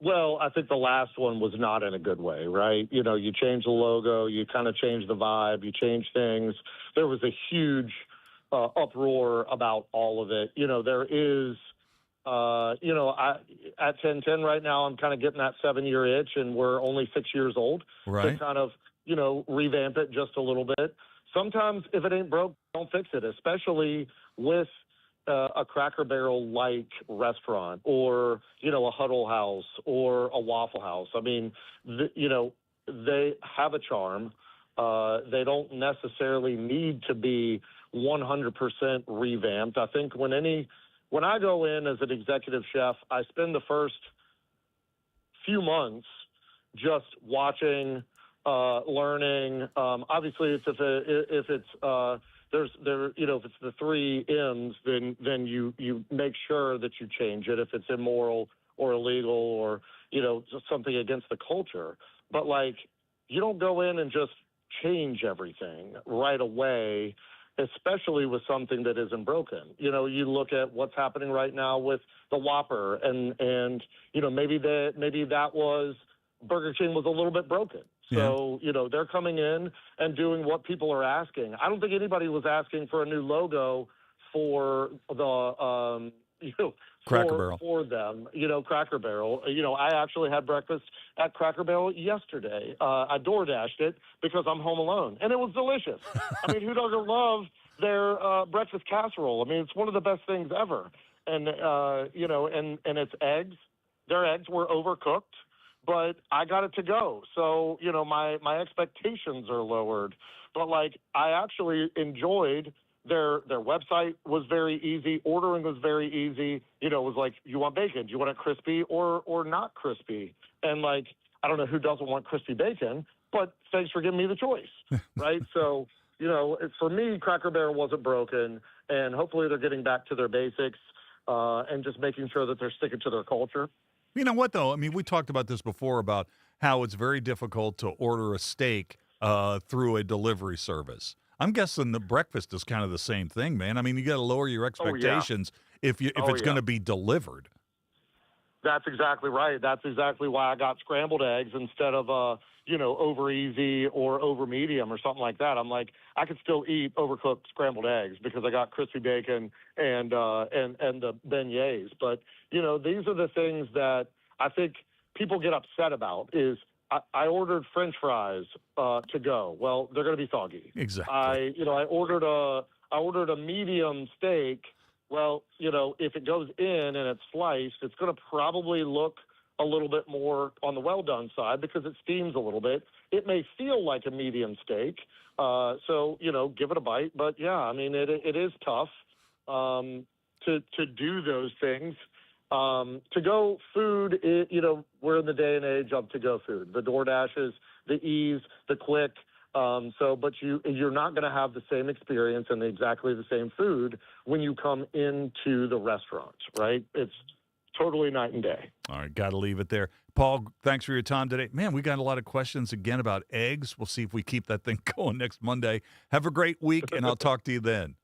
Well, I think the last one was not in a good way, right? You change the logo, you kind of change the vibe, you change things. There was a huge uproar about all of it. There is, at 1010 right now, I'm kind of getting that 7-year itch, and we're only 6 years old. Right. To kind of, revamp it just a little bit. Sometimes if it ain't broke, don't fix it, especially with a Cracker Barrel-like restaurant or, a Huddle House or a Waffle House. I mean, they have a charm. They don't necessarily need to be 100% revamped. I think when I go in as an executive chef, I spend the first few months just watching, learning. Obviously, if it's the 3 M's, then you make sure that you change it if it's immoral or illegal or just something against the culture. But you don't go in and just change everything right away, especially with something that isn't broken. You look at what's happening right now with the Whopper, and maybe that was Burger King was a little bit broken. So, they're coming in and doing what people are asking. I don't think anybody was asking for a new logo for the, Cracker Barrel. For them, Cracker Barrel. I actually had breakfast at Cracker Barrel yesterday. I DoorDashed it because I'm home alone, and it was delicious. I mean, who doesn't love their breakfast casserole? I mean, it's one of the best things ever. And, and it's eggs. Their eggs were overcooked, but I got it to go. So, my expectations are lowered. But, I actually enjoyed their website was very easy. Ordering was very easy. It was like, you want bacon? Do you want it crispy or not crispy? And, I don't know who doesn't want crispy bacon, but thanks for giving me the choice, right? So, for me, Cracker Barrel wasn't broken, and hopefully they're getting back to their basics and just making sure that they're sticking to their culture. You know what, though? I mean, we talked about this before about how it's very difficult to order a steak through a delivery service. I'm guessing the breakfast is kind of the same thing, man. I mean, you got to lower your expectations if it's going to be delivered. That's exactly right. That's exactly why I got scrambled eggs instead of over easy or over medium or something like that. I'm like, I could still eat overcooked scrambled eggs because I got crispy bacon and the beignets. But these are the things that I think people get upset about. Is I ordered French fries to go. Well, they're going to be soggy. Exactly. I ordered a medium steak. Well, if it goes in and it's sliced, it's going to probably look a little bit more on the well-done side because it steams a little bit. It may feel like a medium steak, so, give it a bite. But, yeah, I mean, it is tough to do those things. To-go food, we're in the day and age of to-go food. The DoorDashes, the ease, the click. But you're not going to have the same experience and exactly the same food when you come into the restaurant, right? It's totally night and day. All right, got to leave it there. Paul, thanks for your time today. Man, we got a lot of questions again about eggs. We'll see if we keep that thing going next Monday. Have a great week, and I'll talk to you then.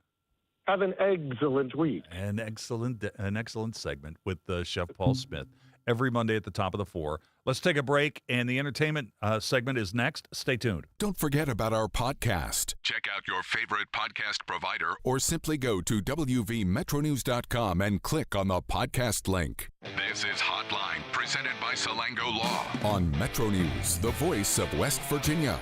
Have an excellent week. An excellent segment with Chef Paul Smith. every Monday at the top of the 4. Let's take a break, and the entertainment segment is next. Stay tuned. Don't forget about our podcast. Check out your favorite podcast provider or simply go to wvmetronews.com and click on the podcast link. This is Hotline, presented by Salango Law on Metro News, the voice of West Virginia.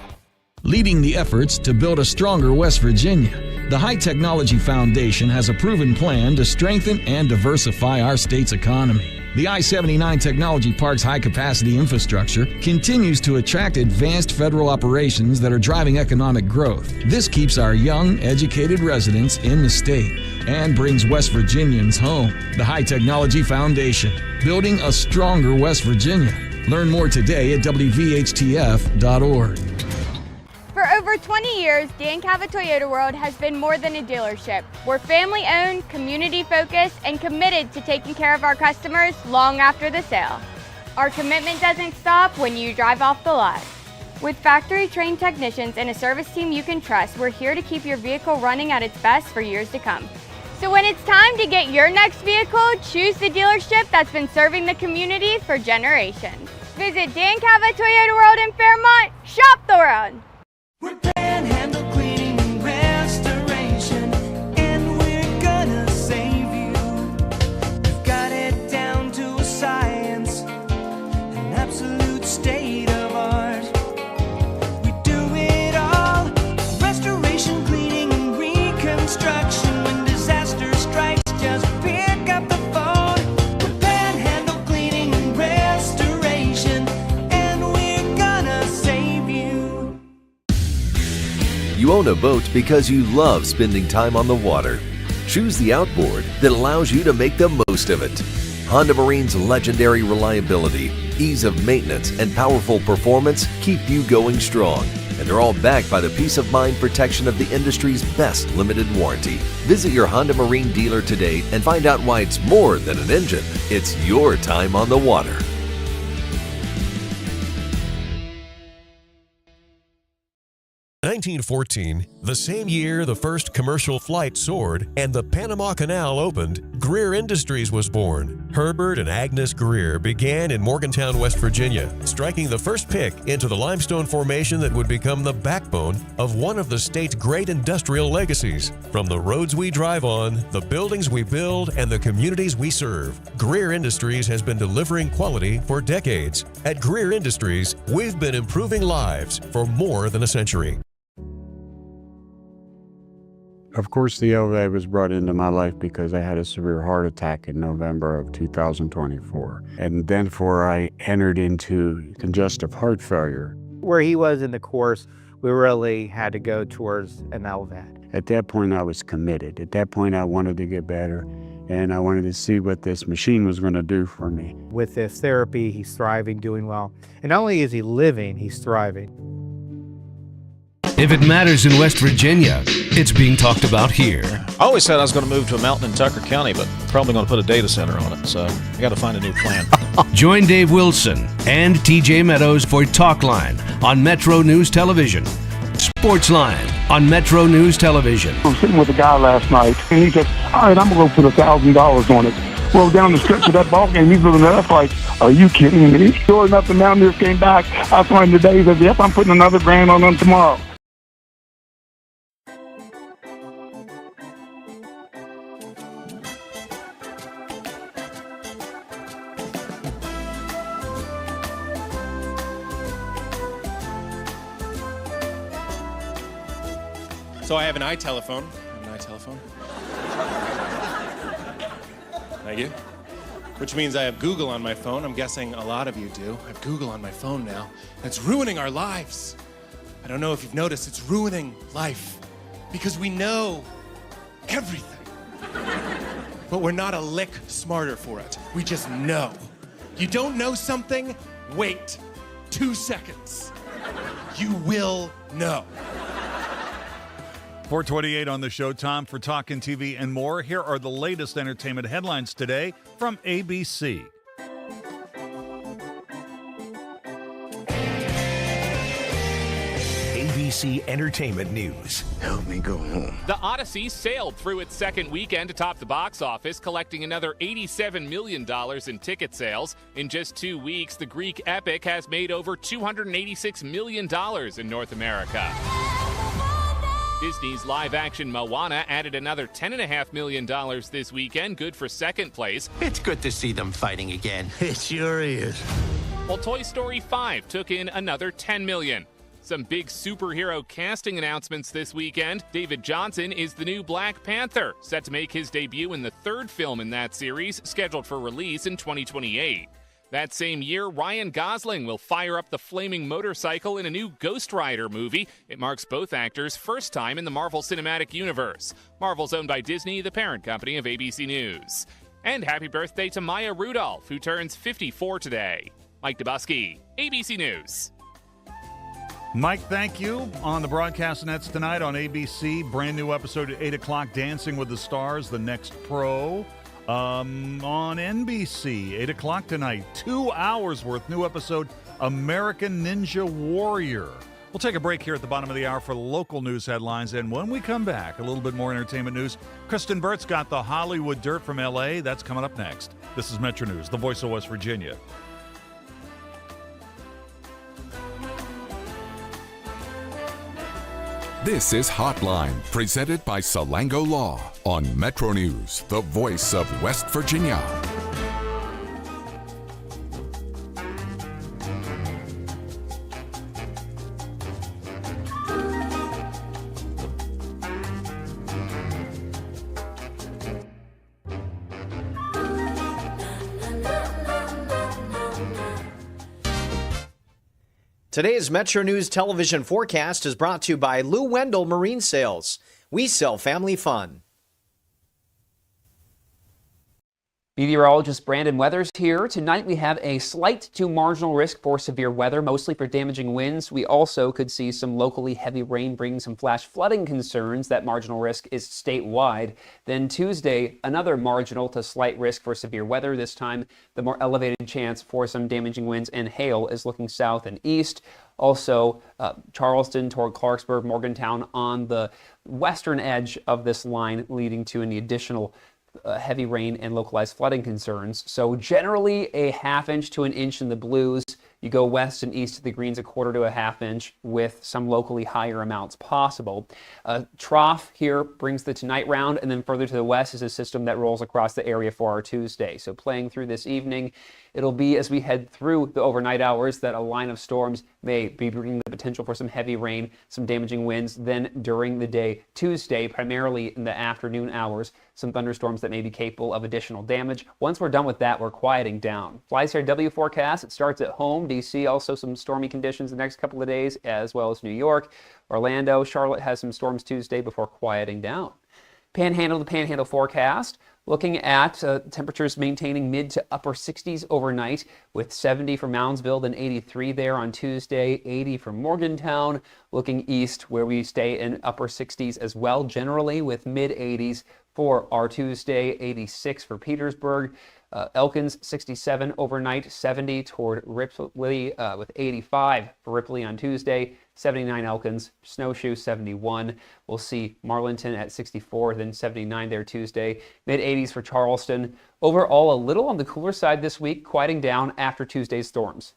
Leading the efforts to build a stronger West Virginia, the High Technology Foundation has a proven plan to strengthen and diversify our state's economy. The I-79 Technology Park's high-capacity infrastructure continues to attract advanced federal operations that are driving economic growth. This keeps our young, educated residents in the state and brings West Virginians home. The High Technology Foundation, building a stronger West Virginia. Learn more today at WVHTF.org. For over 20 years, Dan Cava Toyota World has been more than a dealership. We're family-owned, community-focused, and committed to taking care of our customers long after the sale. Our commitment doesn't stop when you drive off the lot. With factory-trained technicians and a service team you can trust, we're here to keep your vehicle running at its best for years to come. So when it's time to get your next vehicle, choose the dealership that's been serving the community for generations. Visit Dan Cava Toyota World in Fairmont. Shop the world! We're Panhandle Cleaning and Restoration, and we're gonna save you. We've got it down to a science, an absolute state of art. We do it all, restoration, cleaning, and reconstruction. When disaster strikes, just pick up the phone. We're Panhandle Cleaning and Restoration, and we're gonna save you. You own a boat because you love spending time on the water. Choose the outboard that allows you to make the most of it. Honda Marine's legendary reliability, ease of maintenance, and powerful performance keep you going strong. And they're all backed by the peace of mind protection of the industry's best limited warranty. Visit your Honda Marine dealer today and find out why it's more than an engine. It's your time on the water. 1914, the same year the first commercial flight soared and the Panama Canal opened, Greer Industries was born. Herbert and Agnes Greer began in Morgantown, West Virginia, striking the first pick into the limestone formation that would become the backbone of one of the state's great industrial legacies. From the roads we drive on, the buildings we build, and the communities we serve, Greer Industries has been delivering quality for decades. At Greer Industries, we've been improving lives for more than a century. Of course, the LVA was brought into my life because I had a severe heart attack in November of 2024. And then I entered into congestive heart failure. Where he was in the course, we really had to go towards an LVAD. At that point, I was committed. At that point, I wanted to get better, and I wanted to see what this machine was going to do for me. With this therapy, he's thriving, doing well. And not only is he living, he's thriving. If it matters in West Virginia, it's being talked about here. I always said I was going to move to a mountain in Tucker County, but probably going to put a data center on it, so I got to find a new plan. Join Dave Wilson and TJ Meadows for Talk Line on Metro News Television. Sports Line on Metro News Television. I was sitting with a guy last night, and he said, all right, I'm going to go put $1,000 on it. Well, down the stretch of that ball game, he's looking at us like, are you kidding me? Sure enough, the Mountaineers came back. I saw him today. He said, yep, I'm putting another grand on them tomorrow. So I have an iTelephone. Thank you. Which means I have Google on my phone. I'm guessing a lot of you do. I have Google on my phone now. And it's ruining our lives. I don't know if you've noticed, it's ruining life. Because we know everything. But we're not a lick smarter for it. We just know. You don't know something? Wait 2 seconds. You will know. 428 on the show, time for Talkin' TV and more. Here are the latest entertainment headlines today from ABC. ABC Entertainment News. Help me go home. The Odyssey sailed through its second weekend atop the box office, collecting another $87 million in ticket sales. In just 2 weeks, the Greek epic has made over $286 million in North America. Disney's live-action Moana added another $10.5 million this weekend, good for second place. It's good to see them fighting again. It sure is. While Toy Story 5 took in another $10 million. Some big superhero casting announcements this weekend. David Johnson is the new Black Panther, set to make his debut in the third film in that series, scheduled for release in 2028. That same year, Ryan Gosling will fire up the flaming motorcycle in a new Ghost Rider movie. It marks both actors' first time in the Marvel Cinematic Universe. Marvel's owned by Disney, the parent company of ABC News. And happy birthday to Maya Rudolph, who turns 54 today. Mike Dubusky, ABC News. Mike, thank you. On the broadcast nets tonight on ABC, brand new episode at 8 o'clock, Dancing with the Stars, The Next Pro. On NBC, 8 o'clock tonight, 2 hours worth, new episode, American Ninja Warrior. We'll take a break here at the bottom of the hour for local news headlines, and when we come back, a little bit more entertainment news. Kristyn Burtt's got the Hollywood dirt from L.A. That's coming up next. This is Metro News, the voice of West Virginia. This is Hotline, presented by Salango Law on Metro News, the voice of West Virginia. Today's Metro News television forecast is brought to you by Lou Wendell Marine Sales. We sell family fun. Meteorologist Brandon Weathers here. Tonight we have a slight to marginal risk for severe weather, mostly for damaging winds. We also could see some locally heavy rain bringing some flash flooding concerns. That marginal risk is statewide. Then Tuesday, another marginal to slight risk for severe weather. This time, the more elevated chance for some damaging winds and hail is looking south and east. Also, Charleston toward Clarksburg, Morgantown on the western edge of this line, leading to any additional heavy rain and localized flooding concerns. So generally a ½ inch to an inch in the blues. You go west and east of the greens, 1/4 to a ½ inch with some locally higher amounts possible. Trough here brings the tonight round, and then further to the west is a system that rolls across the area for our Tuesday. So playing through this evening, it'll be as we head through the overnight hours that a line of storms may be bringing the potential for some heavy rain, some damaging winds. Then during the day, Tuesday, primarily in the afternoon hours, some thunderstorms that may be capable of additional damage. Once we're done with that, we're quieting down. FlyCRW forecast, it starts at home. DC, also some stormy conditions the next couple of days, as well as New York. Orlando, Charlotte has some storms Tuesday before quieting down. Panhandle to Panhandle forecast, looking at temperatures maintaining mid to upper 60s overnight, with 70 for Moundsville, then 83 there on Tuesday, 80 for Morgantown. Looking east, where we stay in upper 60s as well, generally with mid 80s for our Tuesday, 86 for Petersburg. Elkins, 67 overnight, 70 toward Ripley, with 85 for Ripley on Tuesday, 79 Elkins, Snowshoe 71. We'll see Marlinton at 64, then 79 there Tuesday, mid-80s for Charleston. Overall, a little on the cooler side this week, quieting down after Tuesday's storms.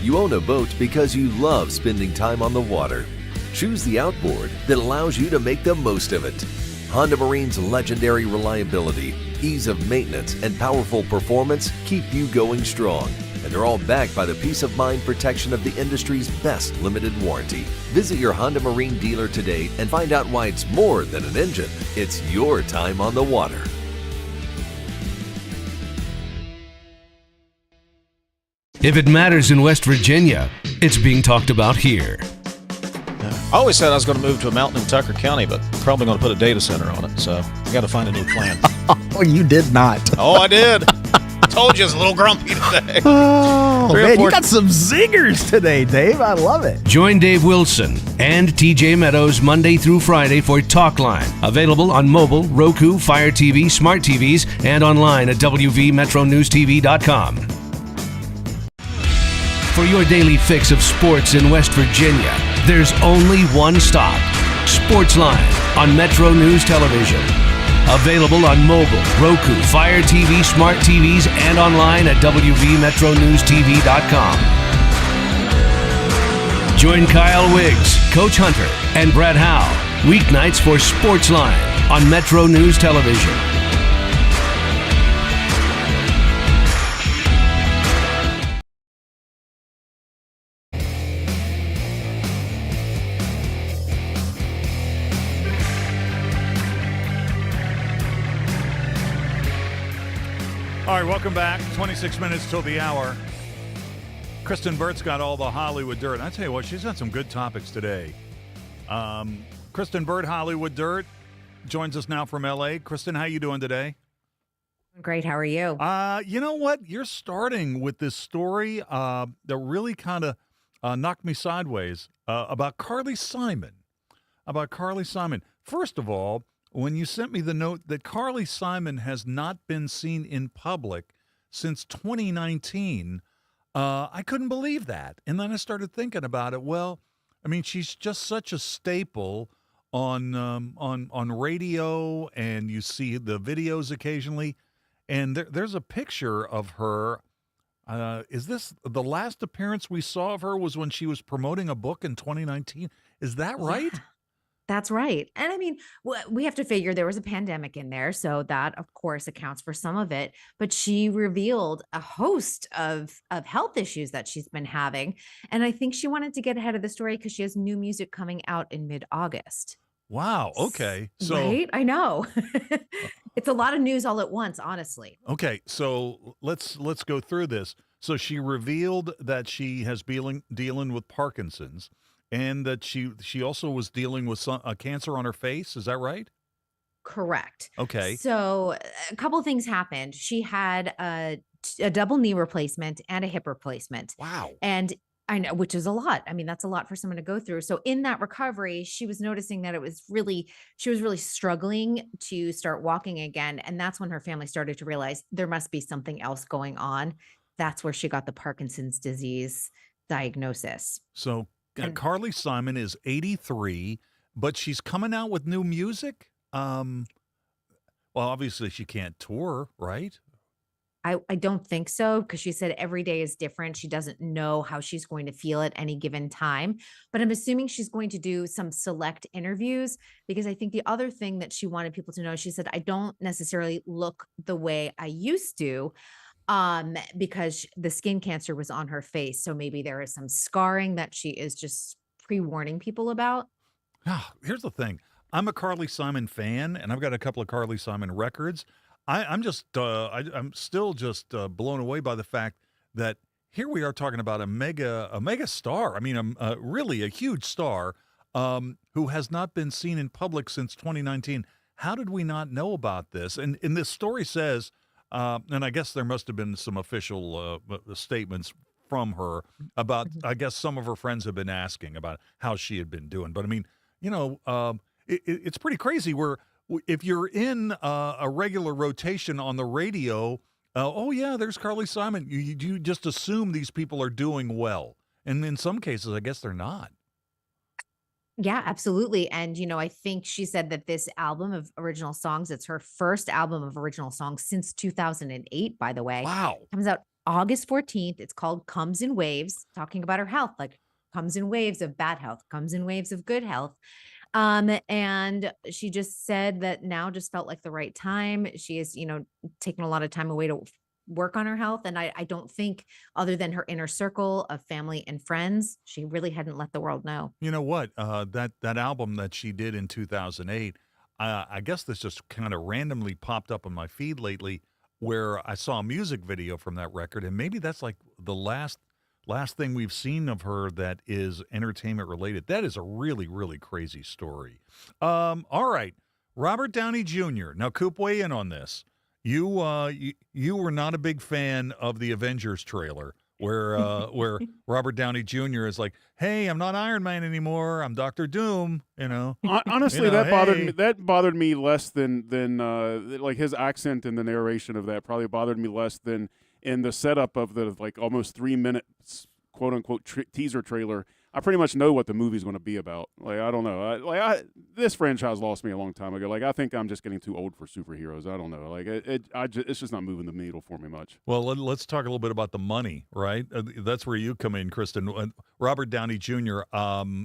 You own a boat because you love spending time on the water. Choose the outboard that allows you to make the most of it. Honda Marine's legendary reliability, ease of maintenance, and powerful performance keep you going strong. And they're all backed by the peace of mind protection of the industry's best limited warranty. Visit your Honda Marine dealer today and find out why it's more than an engine. It's your time on the water. If it matters in West Virginia, it's being talked about here. I always said I was going to move to a mountain in Tucker County, but probably going to put a data center on it, so I got to find a new plan. Oh, you did not. Oh, I did. Told you I was a little grumpy today. Oh, man, you got some zingers today, Dave. I love it. Join Dave Wilson and TJ Meadows Monday through Friday for Talkline. Available on mobile, Roku, Fire TV, smart TVs, and online at WVMetroNewsTV.com. For your daily fix of sports in West Virginia, there's only one stop. Sportsline on Metro News Television. Available on mobile, Roku, Fire TV, smart TVs, and online at WVMetroNewsTV.com. Join Kyle Wiggs, Coach Hunter, and Brad Howe weeknights for Sportsline on Metro News Television. All right, welcome back. 26 minutes till the hour. Kristyn Burtt's got all the Hollywood dirt. I tell you what, she's got some good topics today. Kristyn Burtt, Hollywood Dirt, joins us now from L.A. Kristyn, how you doing today? Great. How are you? You know what? You're starting with this story that really kind of knocked me sideways about Carly Simon. First of all, when you sent me the note that Carly Simon has not been seen in public since 2019, I couldn't believe that. And then I started thinking about it. Well, I mean, she's just such a staple on radio, and you see the videos occasionally. And there's a picture of her. Is this the last appearance we saw of her was when she was promoting a book in 2019? Is that right? Yeah. That's right. And I mean, we have to figure there was a pandemic in there. So that, of course, accounts for some of it. But she revealed a host of health issues that she's been having. And I think she wanted to get ahead of the story because she has new music coming out in mid-August. Wow. Okay. So, right? I know. It's a lot of news all at once, honestly. Okay. So let's go through this. So she revealed that she has dealing with Parkinson's. And that she also was dealing with a cancer on her face. Is that right? Correct. Okay. So a couple things happened. She had a double knee replacement and a hip replacement. Wow. And I know, which is a lot. I mean, that's a lot for someone to go through. So in that recovery, she was noticing that she was really struggling to start walking again. And that's when her family started to realize there must be something else going on. That's where she got the Parkinson's disease diagnosis. So Carly Simon is 83, but she's coming out with new music. Well, obviously she can't tour, right? I don't think so, because she said every day is different. She doesn't know how she's going to feel at any given time, but I'm assuming she's going to do some select interviews, because I think the other thing that she wanted people to know, she said, I don't necessarily look the way I used to. Because the skin cancer was on her face. So maybe there is some scarring that she is just pre-warning people about. Here's the thing. I'm a Carly Simon fan, and I've got a couple of Carly Simon records. I'm still just blown away by the fact that here we are talking about a mega star. I mean, really a huge star who has not been seen in public since 2019. How did we not know about this? And this story says, and I guess there must have been some official statements from her about, I guess some of her friends have been asking about how she had been doing. But I mean, it's pretty crazy where if you're in a regular rotation on the radio, oh yeah, there's Carly Simon. You just assume these people are doing well. And in some cases, I guess they're not. Yeah, absolutely. And, I think she said that this album of original songs, it's her first album of original songs since 2008, by the way. Wow. Comes out August 14th. It's called Comes in Waves, talking about her health, like comes in waves of bad health, comes in waves of good health. And she just said that now just felt like the right time. She is, taking a lot of time away to work on her health. And I don't think, other than her inner circle of family and friends, she really hadn't let the world know. You know what? That album that she did in 2008, I guess this just kind of randomly popped up on my feed lately, where I saw a music video from that record, and maybe that's like the last thing we've seen of her that is entertainment related. That is a really, really crazy story. All right, Robert Downey Jr. Now, Coop, weigh in on this. You were not a big fan of the Avengers trailer, where Robert Downey Jr. is like, "Hey, I'm not Iron Man anymore. I'm Dr. Doom." Honestly, that bothered me less than like his accent and the narration of that probably bothered me less than in the setup of the like almost 3 minutes quote unquote teaser trailer, I pretty much know what the movie's going to be about. Like, I don't know. This franchise lost me a long time ago. Like, I think I'm just getting too old for superheroes. I don't know. Like, it's just not moving the needle for me much. Well, let's talk a little bit about the money, right? That's where you come in, Kristen. Robert Downey Jr.,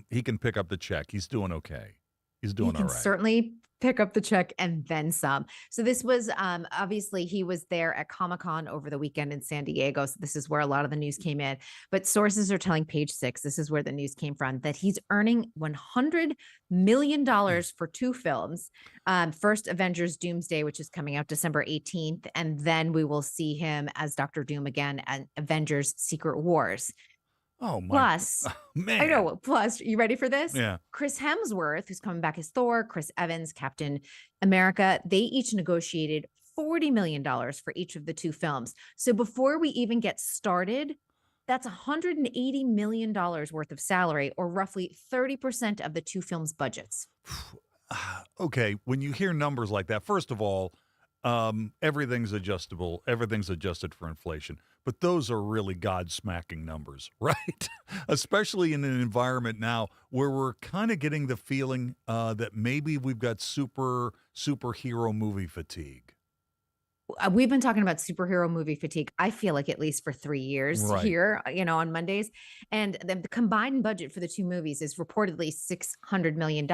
he can pick up the check. He's doing okay. He's doing all right. Certainly pick up the check and then some. So this was obviously he was there at Comic-Con over the weekend in San Diego. So this is where a lot of the news came in. But sources are telling Page Six, this is where the news came from, that he's earning $100 million for 2 films. First, Avengers Doomsday, which is coming out December 18th. And then we will see him as Dr. Doom again at Avengers Secret Wars. Oh, my. Plus, man. I know. Plus, you ready for this? Yeah. Chris Hemsworth, who's coming back as Thor, Chris Evans, Captain America, they each negotiated $40 million for each of the 2 films. So before we even get started, that's $180 million worth of salary, or roughly 30% of the 2 films' budgets. Okay, when you hear numbers like that, first of all, everything's adjustable. Everything's adjusted for inflation. But those are really God-smacking numbers, right? Especially in an environment now where we're kind of getting the feeling that maybe we've got superhero movie fatigue. We've been talking about superhero movie fatigue, I feel like, at least for 3 years here, on Mondays. And the combined budget for the 2 movies is reportedly $600 million.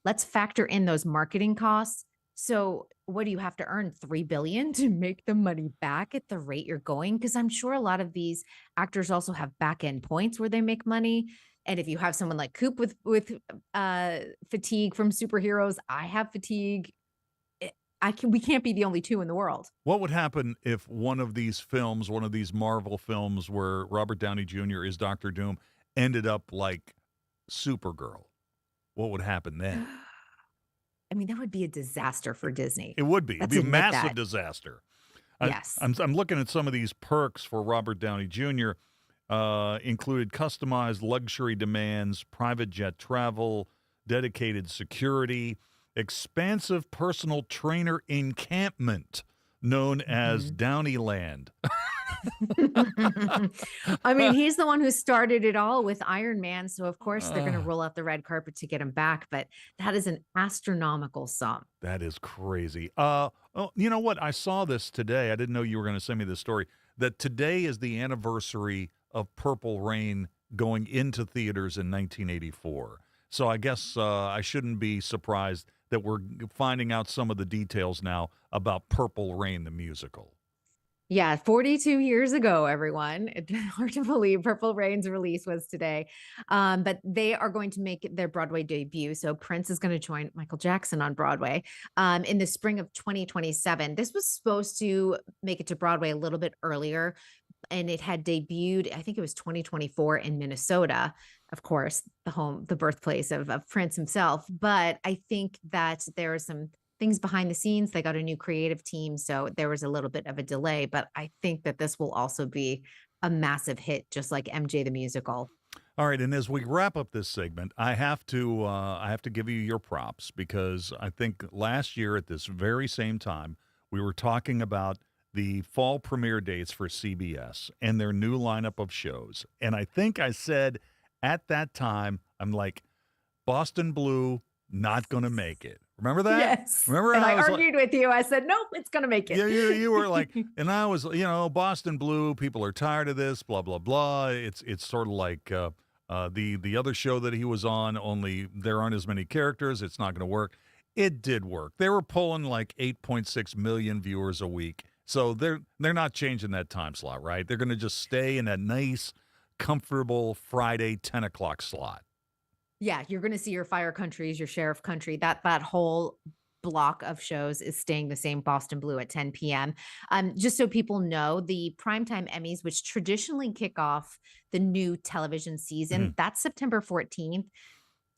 Let's factor in those marketing costs. So what do you have to earn? $3 billion to make the money back at the rate you're going? Because I'm sure a lot of these actors also have back end points where they make money. And if you have someone like Coop with fatigue from superheroes, I have fatigue. We can't be the only 2 in the world. What would happen if one of these films, one of these Marvel films where Robert Downey Jr. is Dr. Doom, ended up like Supergirl? What would happen then? I mean, that would be a disaster for Disney. It would be. It'd be a massive disaster. Yes. I'm looking at some of these perks for Robert Downey Jr. Included customized luxury demands, private jet travel, dedicated security, expansive personal trainer encampment known as Downeyland. I mean, he's the one who started it all with Iron Man. So, of course, they're going to roll out the red carpet to get him back. But that is an astronomical sum. That is crazy. You know what? I saw this today. I didn't know you were going to send me this story. That today is the anniversary of Purple Rain going into theaters in 1984. So I guess I shouldn't be surprised that we're finding out some of the details now about Purple Rain, the musical. Yeah, 42 years ago, everyone. It's hard to believe Purple Rain's release was today. But they are going to make their Broadway debut. So Prince is going to join Michael Jackson on Broadway in the spring of 2027. This was supposed to make it to Broadway a little bit earlier, and it had debuted, I think it was 2024 in Minnesota, of course, the birthplace of Prince himself. But I think that there are some things behind the scenes. They got a new creative team, so there was a little bit of a delay, but I think that this will also be a massive hit, just like MJ the Musical. All right, and as we wrap up this segment, I have to give you your props, because I think last year at this very same time, we were talking about the fall premiere dates for CBS and their new lineup of shows. And I think I said at that time, I'm like, Boston Blue, not going to make it. Remember that? Yes. Remember? And I argued with you. I said, nope, it's going to make it. Yeah, you were like, and I was, Boston Blue, people are tired of this, blah, blah, blah. It's sort of like the other show that he was on, only there aren't as many characters. It's not going to work. It did work. They were pulling like 8.6 million viewers a week. So they're not changing that time slot, right? They're going to just stay in that nice, comfortable Friday 10 o'clock slot. Yeah, you're going to see your Fire Countries, your Sheriff Country. That whole block of shows is staying the same. Boston Blue at 10 p.m. Just so people know, the Primetime Emmys, which traditionally kick off the new television season, that's September 14th.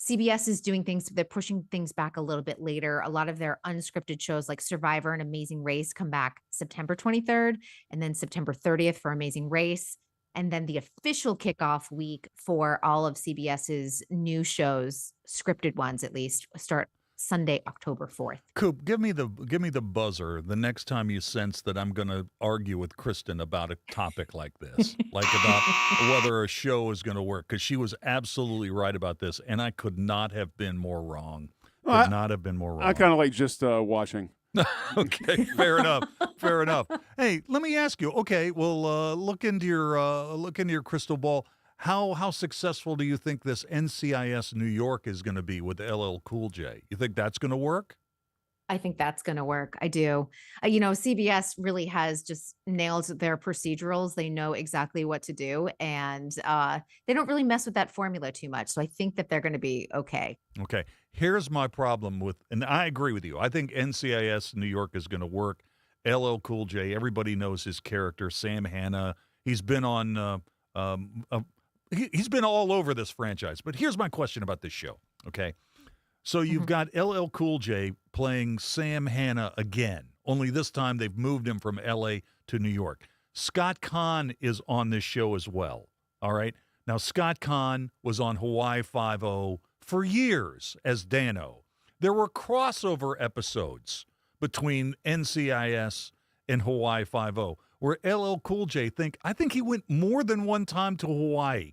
CBS is doing things, they're pushing things back a little bit later. A lot of their unscripted shows like Survivor and Amazing Race come back September 23rd, and then September 30th for Amazing Race. And then the official kickoff week for all of CBS's new shows, scripted ones at least, start Sunday, October 4th. Coop, give me the buzzer the next time you sense that I'm going to argue with Kristyn about a topic like this, like about whether a show is going to work, because she was absolutely right about this, and I could not have been more wrong. I kind of like just watching. Okay, fair enough. Fair enough. Hey, let me ask you. Okay, well, look into your crystal ball. How successful do you think this NCIS New York is going to be with LL Cool J? You think that's going to work? I think that's going to work. I do. CBS really has just nailed their procedurals. They know exactly what to do, and they don't really mess with that formula too much. So I think that they're going to be okay. Okay. Here's my problem with, and I agree with you. I think NCIS New York is going to work. LL Cool J, everybody knows his character, Sam Hanna. He's been on, he's been all over this franchise. But here's my question about this show, okay? So you've got LL Cool J playing Sam Hanna again, only this time they've moved him from L.A. to New York. Scott Conn is on this show as well, all right? Now, Scott Conn was on Hawaii Five-0 for years as Dano. There were crossover episodes between NCIS and Hawaii Five-0 where LL Cool J I think he went more than one time to Hawaii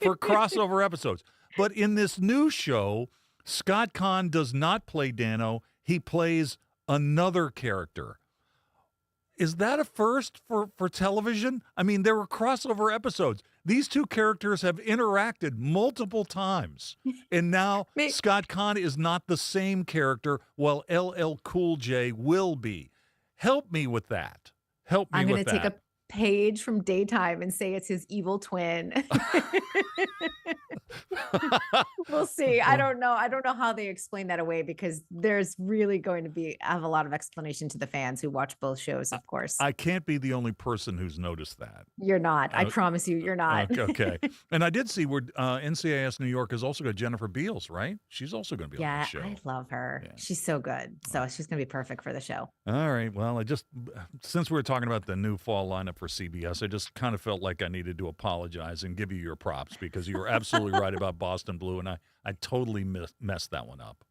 for crossover episodes. But in this new show, Scott Conn does not play Dano. He plays another character. Is that a first for television? I mean, there were crossover episodes. These two characters have interacted multiple times. And now Scott Conn is not the same character, while LL Cool J will be. Help me with that. I'm going to take a page from Daytime and say it's his evil twin. We'll see. I don't know how they explain that away, because there's really going to have a lot of explanation to the fans who watch both shows, of course. I can't be the only person who's noticed that. You're not. I promise you, you're not. Okay. And I did see where NCIS New York has also got Jennifer Beals, right? She's also going to be on the show. Yeah, I love her. Yeah. She's so good. So she's going to be perfect for the show. All right. Well, since we were talking about the new fall lineup for CBS, I just kind of felt like I needed to apologize and give you your props, because you were absolutely right about Boston Blue, and I totally messed that one up.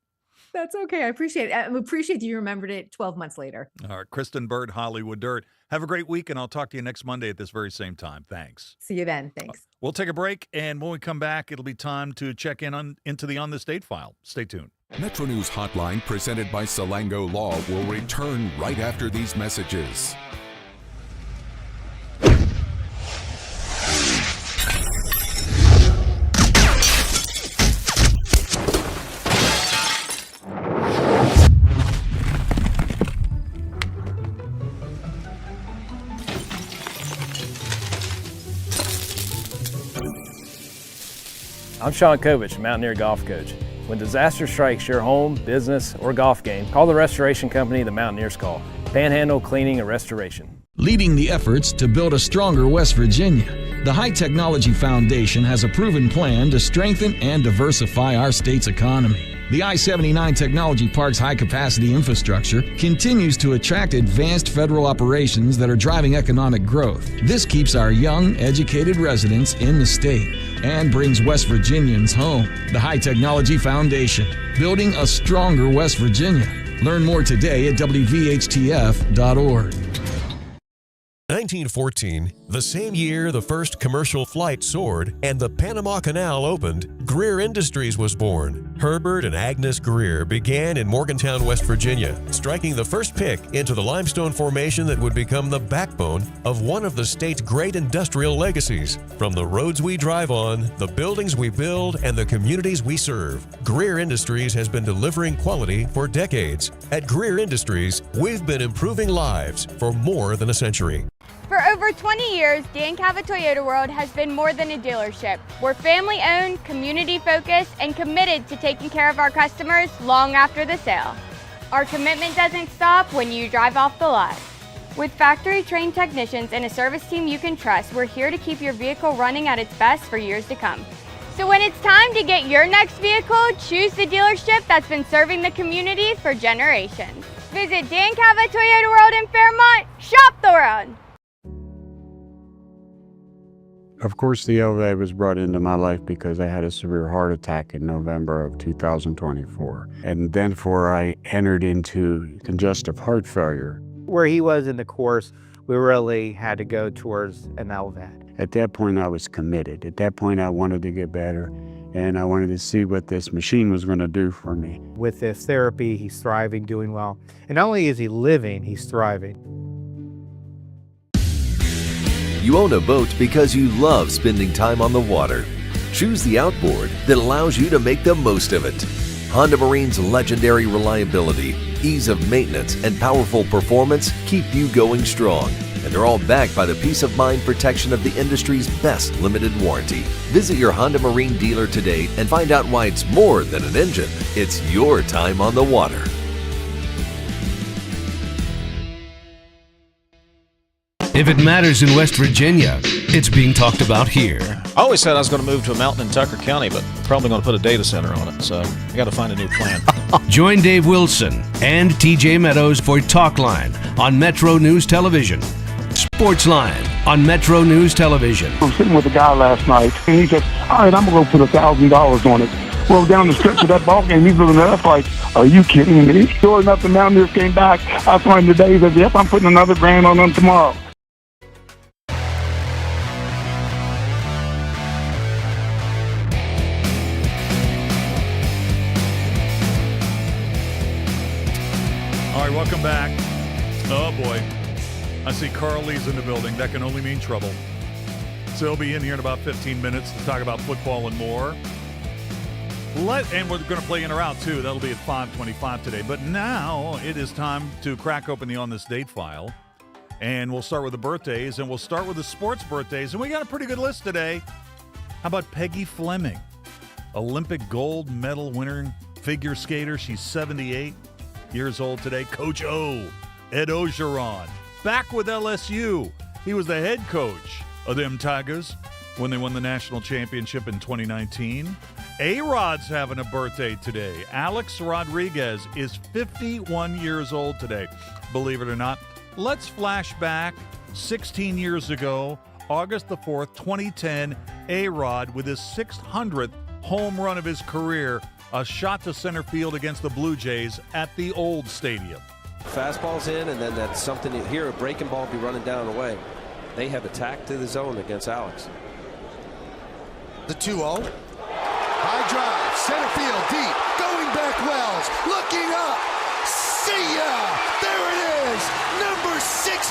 That's okay. I appreciate it. I appreciate you remembered it 12 months later. All right. Kristyn Burtt, Hollywood Dirt. Have a great week, and I'll talk to you next Monday at this very same time. Thanks. See you then. Thanks. We'll take a break, and when we come back, it'll be time to check into the On This Date file. Stay tuned. Metro News Hotline, presented by Salango Law, will return right after these messages. I'm Sean Kovich, Mountaineer Golf Coach. When disaster strikes your home, business, or golf game, call the restoration company the Mountaineers call. Panhandle Cleaning and Restoration. Leading the efforts to build a stronger West Virginia, the High Technology Foundation has a proven plan to strengthen and diversify our state's economy. The I-79 Technology Park's high-capacity infrastructure continues to attract advanced federal operations that are driving economic growth. This keeps our young, educated residents in the state and brings West Virginians home. The High Technology Foundation, building a stronger West Virginia. Learn more today at WVHTF.org. 1914, the same year the first commercial flight soared and the Panama Canal opened, Greer Industries was born. Herbert and Agnes Greer began in Morgantown, West Virginia, striking the first pick into the limestone formation that would become the backbone of one of the state's great industrial legacies. From the roads we drive on, the buildings we build, and the communities we serve, Greer Industries has been delivering quality for decades. At Greer Industries, we've been improving lives for more than a century. For over 20 years, Dan Cava Toyota World has been more than a dealership. We're family-owned, community-focused, and committed to taking care of our customers long after the sale. Our commitment doesn't stop when you drive off the lot. With factory-trained technicians and a service team you can trust, we're here to keep your vehicle running at its best for years to come. So when it's time to get your next vehicle, choose the dealership that's been serving the community for generations. Visit Dan Cava Toyota World in Fairmont. Shop the world! Of course, the LVA was brought into my life because I had a severe heart attack in November of 2024. And then I entered into congestive heart failure. Where he was in the course, we really had to go towards an LVAD. At that point, I was committed. At that point, I wanted to get better, and I wanted to see what this machine was going to do for me. With this therapy, he's thriving, doing well. And not only is he living, he's thriving. You own a boat because you love spending time on the water. Choose the outboard that allows you to make the most of it. Honda Marine's legendary reliability, ease of maintenance, and powerful performance keep you going strong. And they're all backed by the peace of mind protection of the industry's best limited warranty. Visit your Honda Marine dealer today and find out why it's more than an engine. It's your time on the water. If it matters in West Virginia, it's being talked about here. I always said I was going to move to a mountain in Tucker County, but probably going to put a data center on it, so I got to find a new plan. Join Dave Wilson and TJ Meadows for Talk Line on Metro News Television. Sports Line on Metro News Television. I was sitting with a guy last night, and he said, all right, I'm going to go put $1,000 on it. Well, down the stretch of that ball game, he's looking at us like, are you kidding me? Sure enough, the Mountaineers came back. I saw him today. He said, yep, I'm putting another grand on them tomorrow. All right, welcome back. Oh, boy. I see Carl Lee's in the building. That can only mean trouble. So he'll be in here in about 15 minutes to talk about football and more. And we're going to play in or out, too. That'll be at 5:25 today. But now it is time to crack open the On This Date file. And we'll start with the birthdays, and we'll start with the sports birthdays. And we got a pretty good list today. How about Peggy Fleming? Olympic gold medal winner, figure skater. She's 78 years old today. Coach O, Ed Ogeron, back with LSU. He was the head coach of them Tigers when they won the national championship in 2019. A-Rod's having a birthday today. Alex Rodriguez is 51 years old today, believe it or not. Let's flash back 16 years ago, August the 4th, 2010, A-Rod with his 600th home run of his career, a shot to center field against the Blue Jays at the old stadium. Fastball's in, and then that's something you hear, a breaking ball be running down the way. They have attacked to the zone against Alex. The 2-0. High drive, center field, deep, going back Wells, looking up, see ya! There it is, number 600,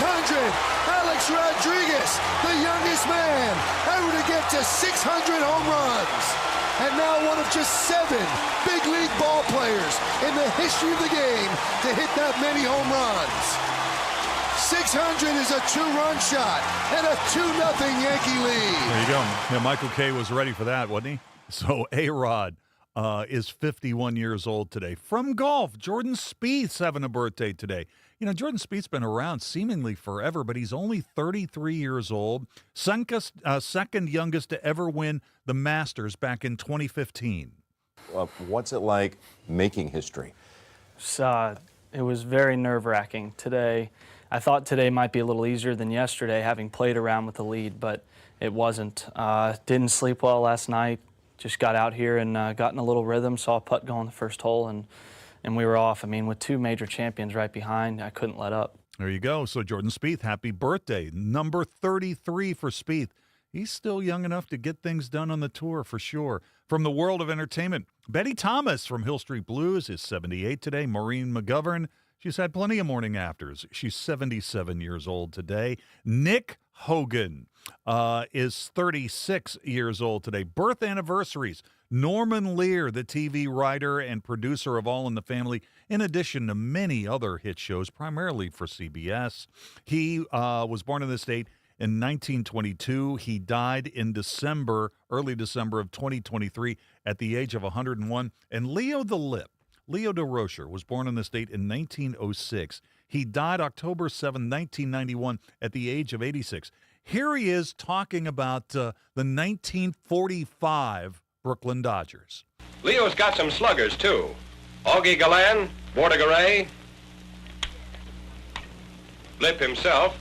Alex Rodriguez, the youngest man ever to get to 600 home runs. And now one of just 7 big league ball players in the history of the game to hit that many home runs. 600 is a 2-run shot and a 2-0 Yankee lead. There you go. Yeah, Michael Kay was ready for that, wasn't he? So A-Rod is 51 years old today. From golf, Jordan Spieth's having a birthday today. You know, Jordan Spieth's been around seemingly forever, but he's only 33 years old. Second youngest to ever win the Masters back in 2015. What's it like making history? It was very nerve-wracking today. I thought today might be a little easier than yesterday, having played around with the lead, but it wasn't. Didn't sleep well last night. Just got out here and got in a little rhythm, saw a putt go on the first hole, and we were off. I mean, with 2 major champions right behind, I couldn't let up. There you go. So Jordan Spieth, happy birthday. Number 33 for Spieth. He's still young enough to get things done on the tour for sure. From the world of entertainment, Betty Thomas from Hill Street Blues is 78 today. Maureen McGovern, she's had plenty of morning afters. She's 77 years old today. Nick Hogan is 36 years old today. Birth anniversaries. Norman Lear, the TV writer and producer of All in the Family, in addition to many other hit shows, primarily for CBS. He was born in this state in 1922. He died in early December of 2023 at the age of 101. And Leo the Lip, Leo DeRocher, was born in the state in 1906. He died October 7, 1991 at the age of 86. Here he is talking about the 1945 Brooklyn Dodgers. Leo's got some sluggers, too. Augie Gallan, Bordegaray, Lip himself,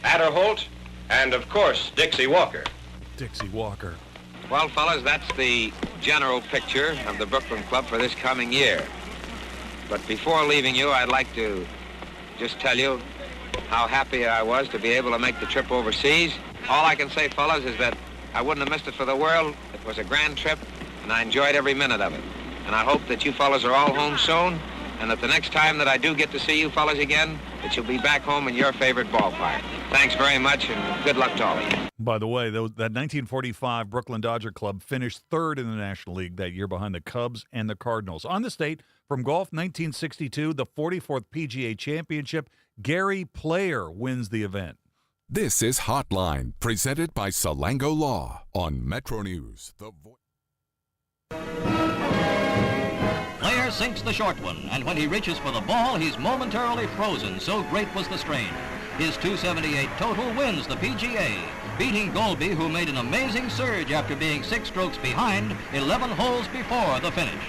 Adderholt, And, of course, Dixie Walker. Dixie Walker. Well, fellas, that's the general picture of the Brooklyn Club for this coming year. But before leaving you, I'd like to just tell you how happy I was to be able to make the trip overseas. All I can say, fellas, is that I wouldn't have missed it for the world. It was a grand trip, and I enjoyed every minute of it. And I hope that you fellas are all home soon, and that the next time that I do get to see you fellas again, that you'll be back home in your favorite ballpark. Thanks very much, and good luck to all of you. By the way, that 1945 Brooklyn Dodger Club finished third in the National League that year behind the Cubs and the Cardinals. On the state, from golf, 1962, the 44th PGA Championship, Gary Player wins the event. This is Hotline, presented by Salango Law on Metro News. Player sinks the short one, and when he reaches for the ball, he's momentarily frozen, so great was the strain. His .278 total wins the PGA, beating Golby, who made an amazing surge after being 6 strokes behind 11 holes before the finish.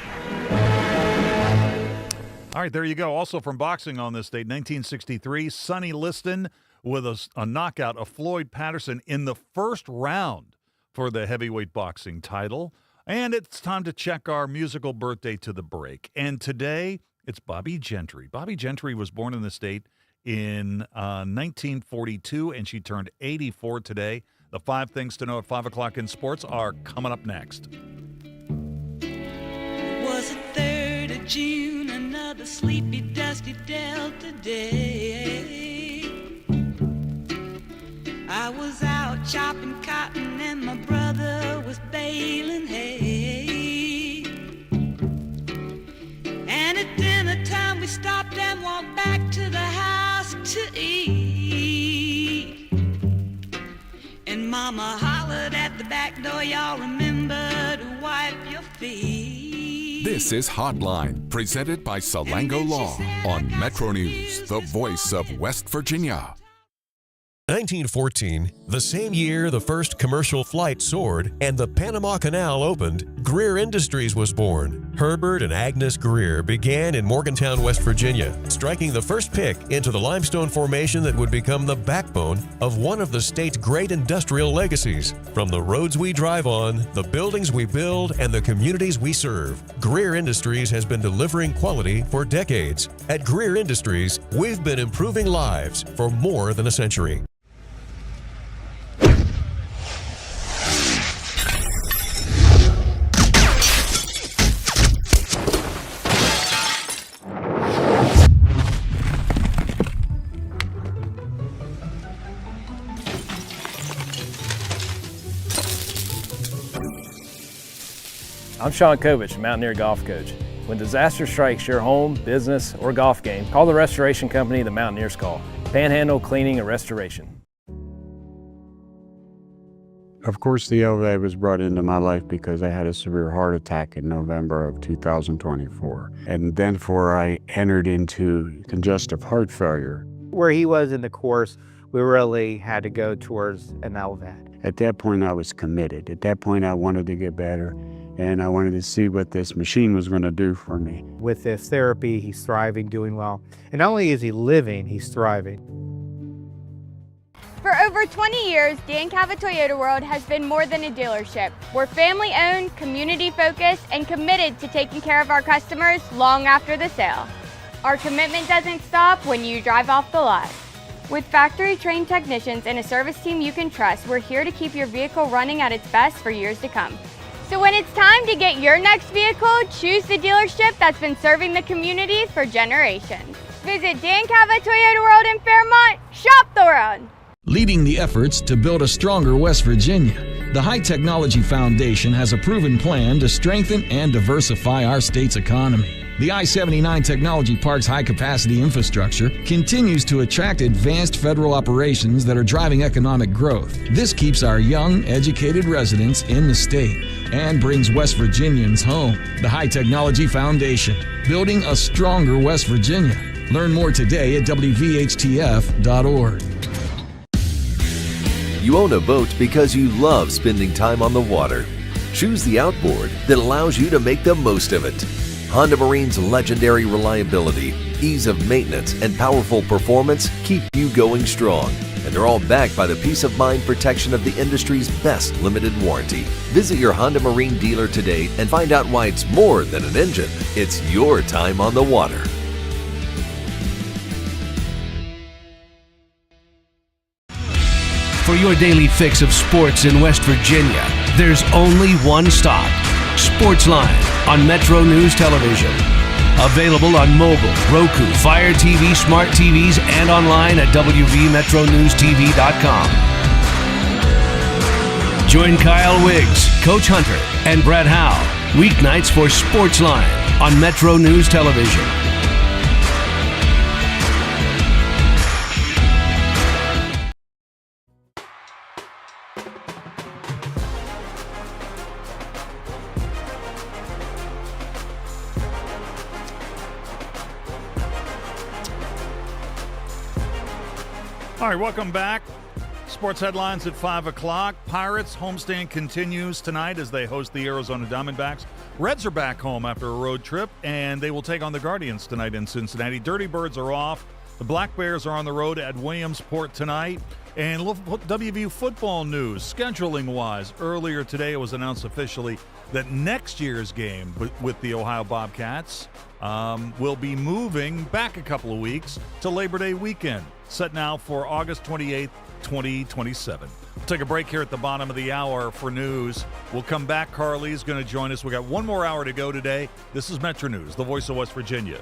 All right, there you go. Also from boxing on this date, 1963, Sonny Liston with a knockout of Floyd Patterson in the first round for the heavyweight boxing title. And it's time to check our musical birthday to the break. And today, it's Bobby Gentry. Bobby Gentry was born in the state in 1942, and she turned 84 today. The 5 things to know at 5 o'clock in sports are coming up next. It was the 3rd of June, another sleepy, dusty Delta day. I was out chopping cotton and my brother was baling hay. And at dinner time we stopped and walked back to the house to eat. And Mama hollered at the back door, y'all remember to wipe your feet. This is Hotline, presented by Salango Law on Metro News, the voice of West Virginia. 1914, the same year the first commercial flight soared and the Panama Canal opened, Greer Industries was born. Herbert and Agnes Greer began in Morgantown, West Virginia, striking the first pick into the limestone formation that would become the backbone of one of the state's great industrial legacies. From the roads we drive on, the buildings we build, and the communities we serve, Greer Industries has been delivering quality for decades. At Greer Industries, we've been improving lives for more than a century. I'm Sean Kovich, Mountaineer Golf Coach. When disaster strikes your home, business, or golf game, call the restoration company the Mountaineers call. Panhandle Cleaning and Restoration. Of course, the LVA was brought into my life because I had a severe heart attack in November of 2024. And then I entered into congestive heart failure. Where he was in the course, we really had to go towards an LVAD. At that point, I was committed. At that point, I wanted to get better, and I wanted to see what this machine was going to do for me. With this therapy, he's thriving, doing well. And not only is he living, he's thriving. For over 20 years, Dan Cava Toyota World has been more than a dealership. We're family-owned, community-focused, and committed to taking care of our customers long after the sale. Our commitment doesn't stop when you drive off the lot. With factory-trained technicians and a service team you can trust, we're here to keep your vehicle running at its best for years to come. So when it's time to get your next vehicle, choose the dealership that's been serving the community for generations. Visit Dan Cava Toyota World in Fairmont. Shop the road. Leading the efforts to build a stronger West Virginia, the High Technology Foundation has a proven plan to strengthen and diversify our state's economy. The I-79 Technology Park's high-capacity infrastructure continues to attract advanced federal operations that are driving economic growth. This keeps our young, educated residents in the state and brings West Virginians home. The High Technology Foundation, building a stronger West Virginia. Learn more today at WVHTF.org. You own a boat because you love spending time on the water. Choose the outboard that allows you to make the most of it. Honda Marine's legendary reliability, ease of maintenance, and powerful performance keep you going strong. And they're all backed by the peace of mind protection of the industry's best limited warranty. Visit your Honda Marine dealer today and find out why it's more than an engine. It's your time on the water. For your daily fix of sports in West Virginia, there's only one stop. Sportsline on Metro News Television. Available on mobile, Roku, Fire TV, smart TVs, and online at WVMetroNewsTV.com. Join Kyle Wiggs, Coach Hunter, and Brett Howe weeknights for Sportsline on Metro News Television. All right, welcome back. Sports headlines at 5 o'clock. Pirates homestand continues tonight as they host the Arizona Diamondbacks. Reds are back home after a road trip, and they will take on the Guardians tonight in Cincinnati. Dirty Birds are off. The Black Bears are on the road at Williamsport tonight. And WVU football news, scheduling-wise, earlier today it was announced officially that next year's game with the Ohio Bobcats will be moving back a couple of weeks to Labor Day weekend, set now for August 28th, 2027. We'll take a break here at the bottom of the hour for news. We'll come back. Carly's going to join us. We got one more hour to go today. This is Metro News, the voice of West Virginia.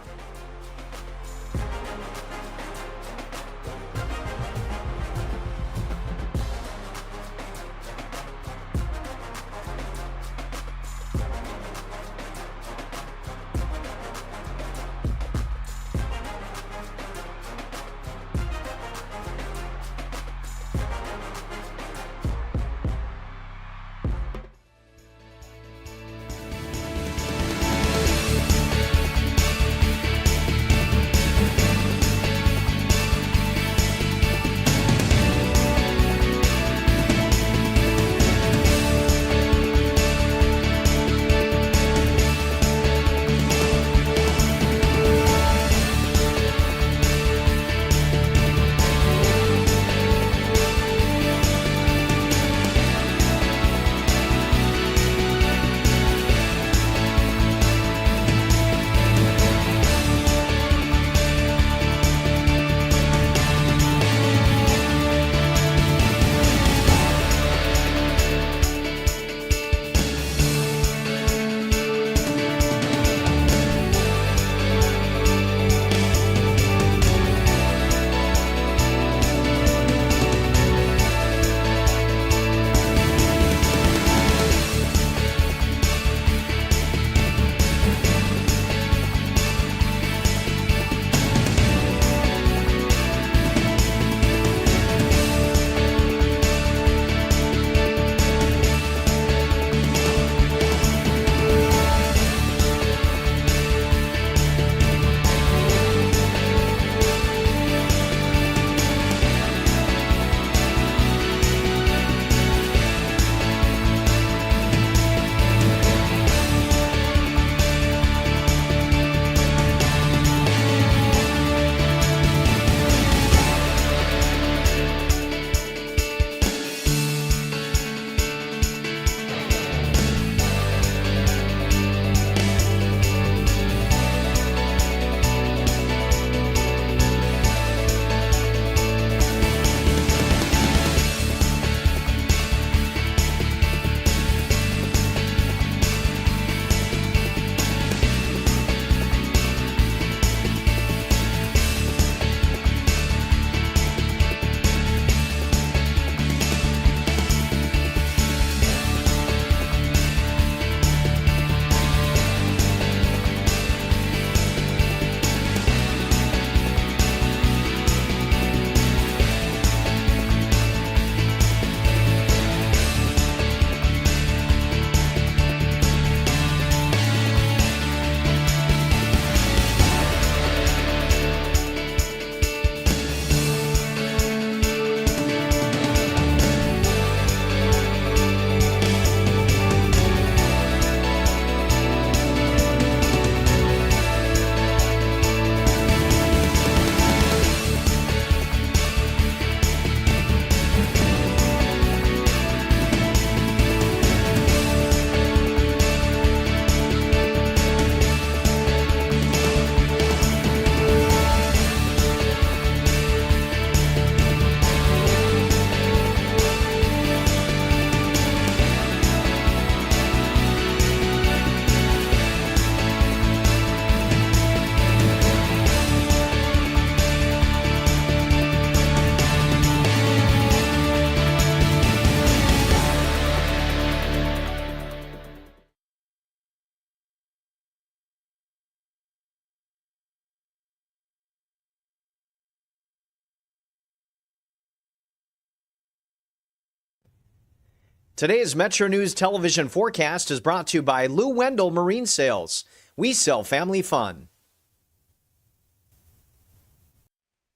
Today's Metro News television forecast is brought to you by Lou Wendell Marine Sales. We sell family fun.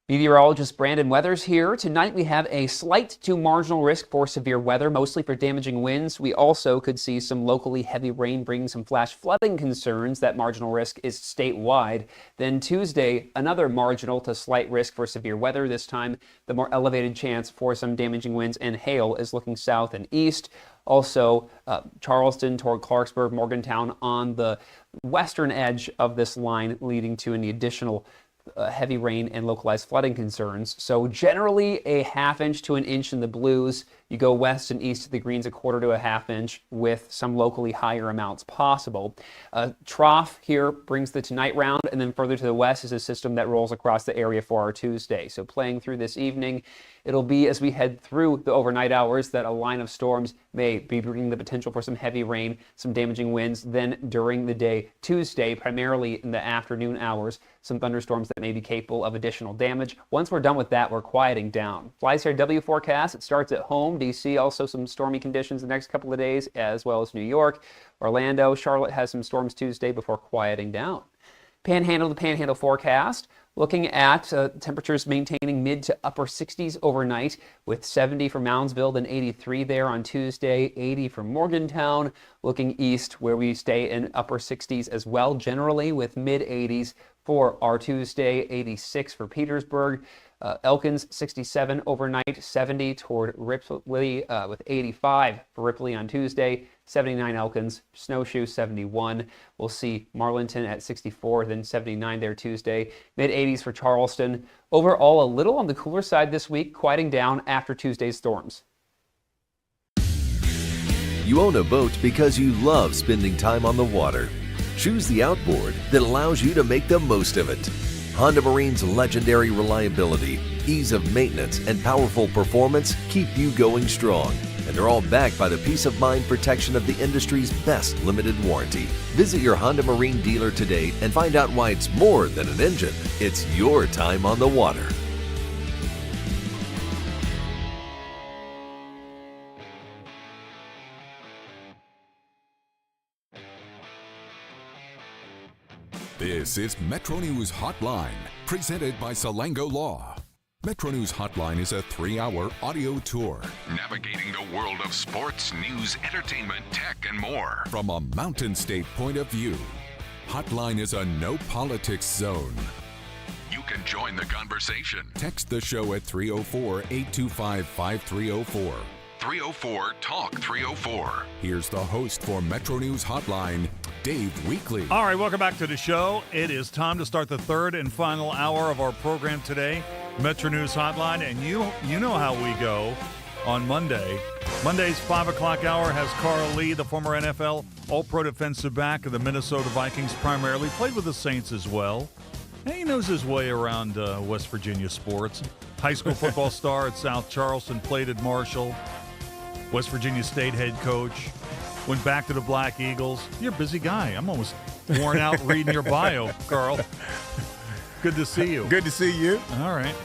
Meteorologist Brandon Weathers here. Tonight we have a slight to marginal risk for severe weather, mostly for damaging winds. We also could see some locally heavy rain bringing some flash flooding concerns. That marginal risk is statewide. Then Tuesday, another marginal to slight risk for severe weather. This time, the more elevated chance for some damaging winds and hail is looking south and east. Also, Charleston toward Clarksburg, Morgantown on the western edge of this line, leading to any additional heavy rain and localized flooding concerns. So generally a ½ inch to an inch in the blues. You go west and east of the greens, 1/4 to a ½ inch with some locally higher amounts possible. Trough here brings the tonight round, and then further to the west is a system that rolls across the area for our Tuesday. So playing through this evening, it'll be as we head through the overnight hours that a line of storms may be bringing the potential for some heavy rain, some damaging winds. Then during the day, Tuesday, primarily in the afternoon hours, some thunderstorms that may be capable of additional damage. Once we're done with that, we're quieting down. FlyCRW forecast, it starts at home. DC, also some stormy conditions the next couple of days, as well as New York. Orlando, Charlotte has some storms Tuesday before quieting down. Panhandle to Panhandle forecast, looking at temperatures maintaining mid to upper 60s overnight, with 70 for Moundsville, then 83 there on Tuesday, 80 for Morgantown. Looking east, where we stay in upper 60s as well, generally with mid 80s for our Tuesday, 86 for Petersburg. Elkins, 67 overnight, 70 toward Ripley, with 85 for Ripley on Tuesday, 79 Elkins, Snowshoe 71. We'll see Marlinton at 64, then 79 there Tuesday, mid-80s for Charleston. Overall, a little on the cooler side this week, quieting down after Tuesday's storms. You own a boat because you love spending time on the water. Choose the outboard that allows you to make the most of it. Honda Marine's legendary reliability, ease of maintenance, and powerful performance keep you going strong, and are all backed by the peace of mind protection of the industry's best limited warranty. Visit your Honda Marine dealer today and find out why it's more than an engine. It's your time on the water. This is Metro News Hotline, presented by Salango Law. Metro News Hotline is a 3-hour audio tour, navigating the world of sports, news, entertainment, tech, and more from a Mountain State point of view. Hotline is a no politics zone. You can join the conversation. Text the show at 304-825-5304. 304-TALK-304. Here's the host for Metro News Hotline, Dave Weekley. All right, welcome back to the show. It is time to start the third and final hour of our program today, Metro News Hotline. And you know how we go on Monday. Monday's 5 o'clock hour has Carl Lee, the former NFL All-Pro defensive back of the Minnesota Vikings primarily, played with the Saints as well. And he knows his way around West Virginia sports. High school football star at South Charleston, played at Marshall. West Virginia State head coach, went back to the Black Eagles. You're a busy guy. I'm almost worn out reading your bio, Carl. Good to see you. Good to see you. All right.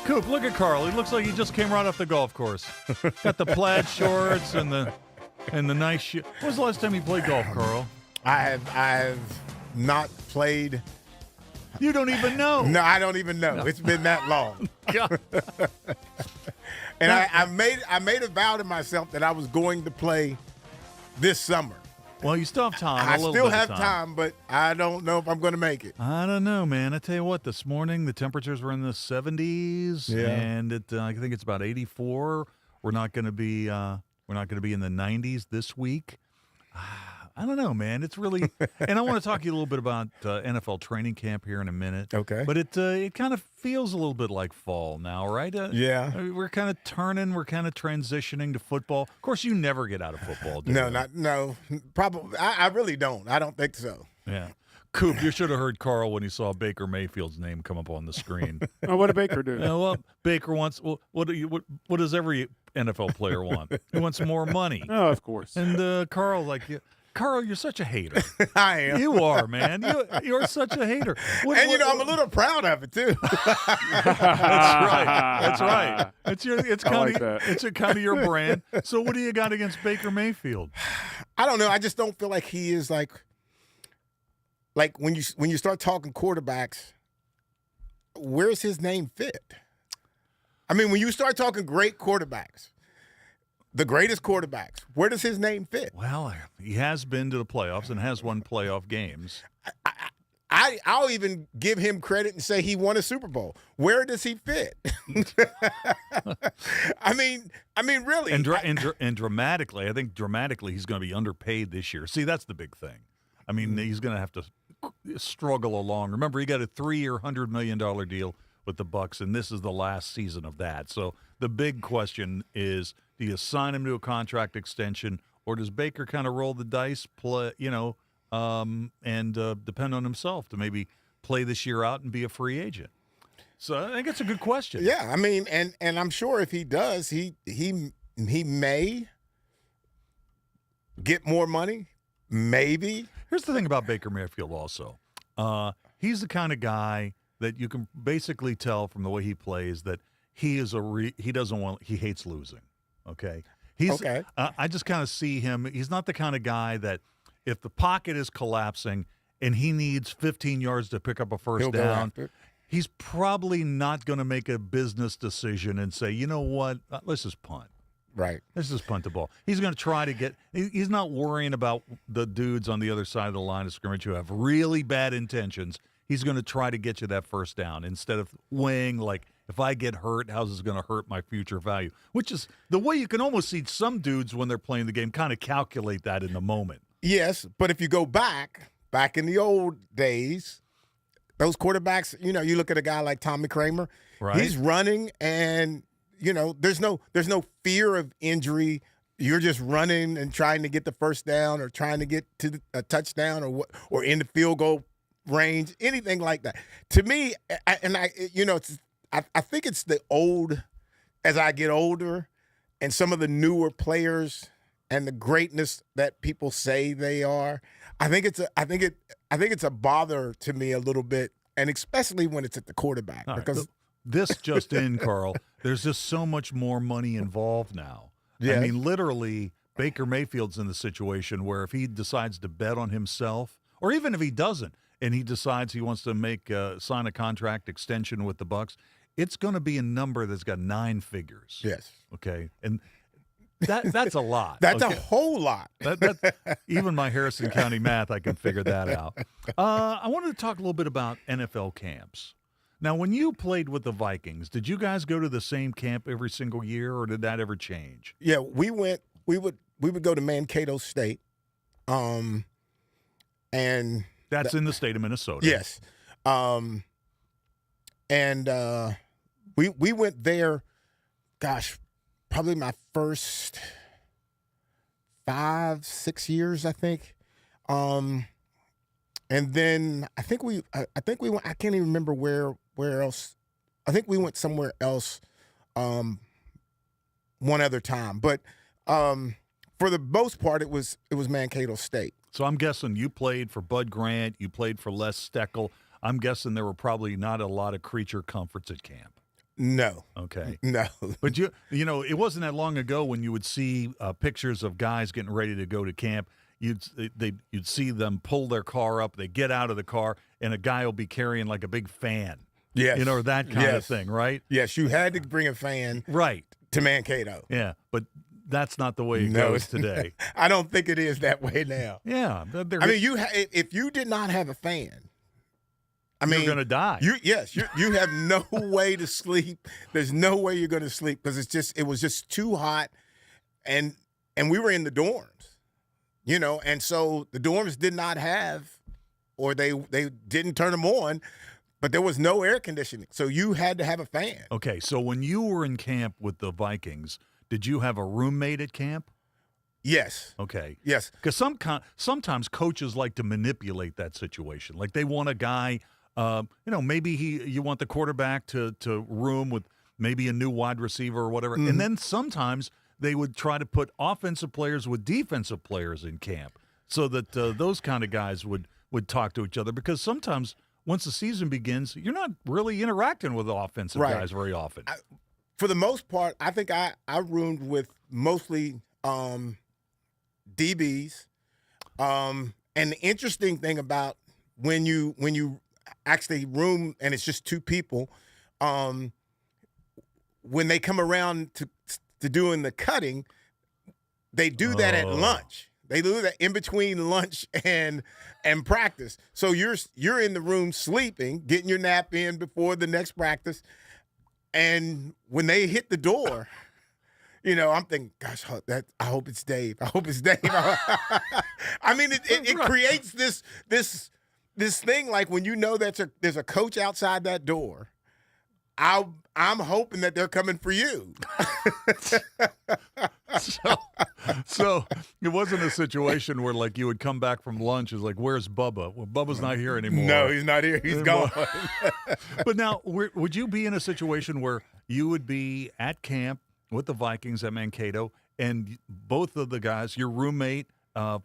Coop, look at Carl. He looks like he just came right off the golf course. Got the plaid shorts and the nice shoe. When was the last time you played golf, Carl? I have not played. You don't even know. No, I don't even know. No. It's been that long. God. And I made a vow to myself that I was going to play this summer. Well, you still have time. I still have time, but I don't know if I'm going to make it. I don't know, man. I tell you what, this morning the temperatures were in the 70s, and I think it's about 84. We're not going to be in the 90s this week. I don't know, man. It's really, and I want to talk to you a little bit about NFL training camp here in a minute. Okay. But it kind of feels a little bit like fall now, right? Yeah. We're kind of turning. We're kind of transitioning to football. Of course, you never get out of football, do you? No. Probably. I really don't. I don't think so. Yeah. Coop, you should have heard Carl when he saw Baker Mayfield's name come up on the screen. Oh, what did Baker do? Well, Baker wants. Well, what does every NFL player want? He wants more money. Oh, of course. And Carl, Carl, you're such a hater. I am. You are, man. You're such a hater. And I'm a little proud of it too. That's right. That's right. It's kind of your brand. So what do you got against Baker Mayfield? I don't know. I just don't feel like he is like when you start talking quarterbacks, where's his name fit? I mean, when you start talking great quarterbacks, the greatest quarterbacks, where does his name fit? Well, he has been to the playoffs and has won playoff games. I'll even give him credit and say he won a Super Bowl. Where does he fit? I mean, really. And dramatically, I think dramatically he's going to be underpaid this year. See, that's the big thing. I mean, he's going to have to struggle along. Remember, he got a 3-year, $100 million deal with the Bucs, and this is the last season of that. So the big question is, do you sign him to a contract extension, or does Baker kind of roll the dice, play, and depend on himself to maybe play this year out and be a free agent? So I think it's a good question. Yeah, I mean, and I'm sure if he does, he may get more money, maybe. Here's the thing about Baker Mayfield also. He's the kind of guy that you can basically tell from the way he plays that he hates losing. Okay. Okay. I just kind of see him. He's not the kind of guy that if the pocket is collapsing and he needs 15 yards to pick up a first down, he's probably not going to make a business decision and say, you know what, let's just punt. Right. Let's just punt the ball. He's going to try to get – he's not worrying about the dudes on the other side of the line of scrimmage who have really bad intentions. He's going to try to get you that first down instead of weighing like, if I get hurt, how's this going to hurt my future value? Which is the way you can almost see some dudes when they're playing the game kind of calculate that in the moment. Yes, but if you go back in the old days, those quarterbacks, you look at a guy like Tommy Kramer, right? He's running and, there's no fear of injury. You're just running and trying to get the first down or trying to get to a touchdown or in the field goal range, anything like that. To me, I think it's the old, as I get older, and some of the newer players and the greatness that people say they are. I think it's a bother to me a little bit, and especially when it's at the quarterback. All right, because this just in, Carl, there's just so much more money involved now. Yes. I mean, literally, Baker Mayfield's in the situation where if he decides to bet on himself, or even if he doesn't, and he decides he wants to sign a contract extension with the Bucs, it's going to be a number that's got 9 figures. Yes. Okay. And that's a lot. That's okay? a whole lot. Even my Harrison County math, I can figure that out. I wanted to talk a little bit about NFL camps. Now, when you played with the Vikings, did you guys go to the same camp every single year, or did that ever change? Yeah, we would go to Mankato State, and that's in the state of Minnesota. Yes, and we went there. Gosh, probably my first 5-6 years, I think. And then I think we went. I can't even remember where else. I think we went somewhere else one other time, but for the most part, it was Mankato State. So I'm guessing you played for Bud Grant, you played for Les Steckel. I'm guessing there were probably not a lot of creature comforts at camp. No. Okay. No. But it wasn't that long ago when you would see pictures of guys getting ready to go to camp. You'd see them pull their car up, they get out of the car, and a guy will be carrying like a big fan. Yes. That kind of thing, right? Yes, you had to bring a fan right to Mankato. Yeah, but that's not the way it goes today. I don't think it is that way now. Yeah. If you did not have a fan, you're going to die. You have no way to sleep. There's no way you're going to sleep because it was just too hot, and we were in the dorms, and so the dorms did not have, or they didn't turn them on, but there was no air conditioning, so you had to have a fan. Okay, so when you were in camp with the Vikings, did you have a roommate at camp? Yes. Okay. Yes. Because sometimes coaches like to manipulate that situation. Like they want a guy, maybe you want the quarterback to room with maybe a new wide receiver or whatever. Mm-hmm. And then sometimes they would try to put offensive players with defensive players in camp. so that those kind of guys would talk to each other, because sometimes once the season begins, you're not really interacting with offensive guys very often. For the most part, I think I roomed with mostly DBs. And the interesting thing about when you actually room and it's just two people, when they come around to doing the cutting, they do that at lunch. They do that in between lunch and practice. So you're in the room sleeping, getting your nap in before the next practice, and when they hit the door, I'm thinking, gosh, I hope it's Dave. I hope it's Dave. I mean, it creates this thing, like when there's a coach outside that door. I'm hoping that they're coming for you. So it wasn't a situation where, like, you would come back from lunch, is like, where's Bubba? Well, Bubba's not here anymore. No, he's not here. He's gone. But now, would you be in a situation where you would be at camp with the Vikings at Mankato, and both of the guys, your roommate,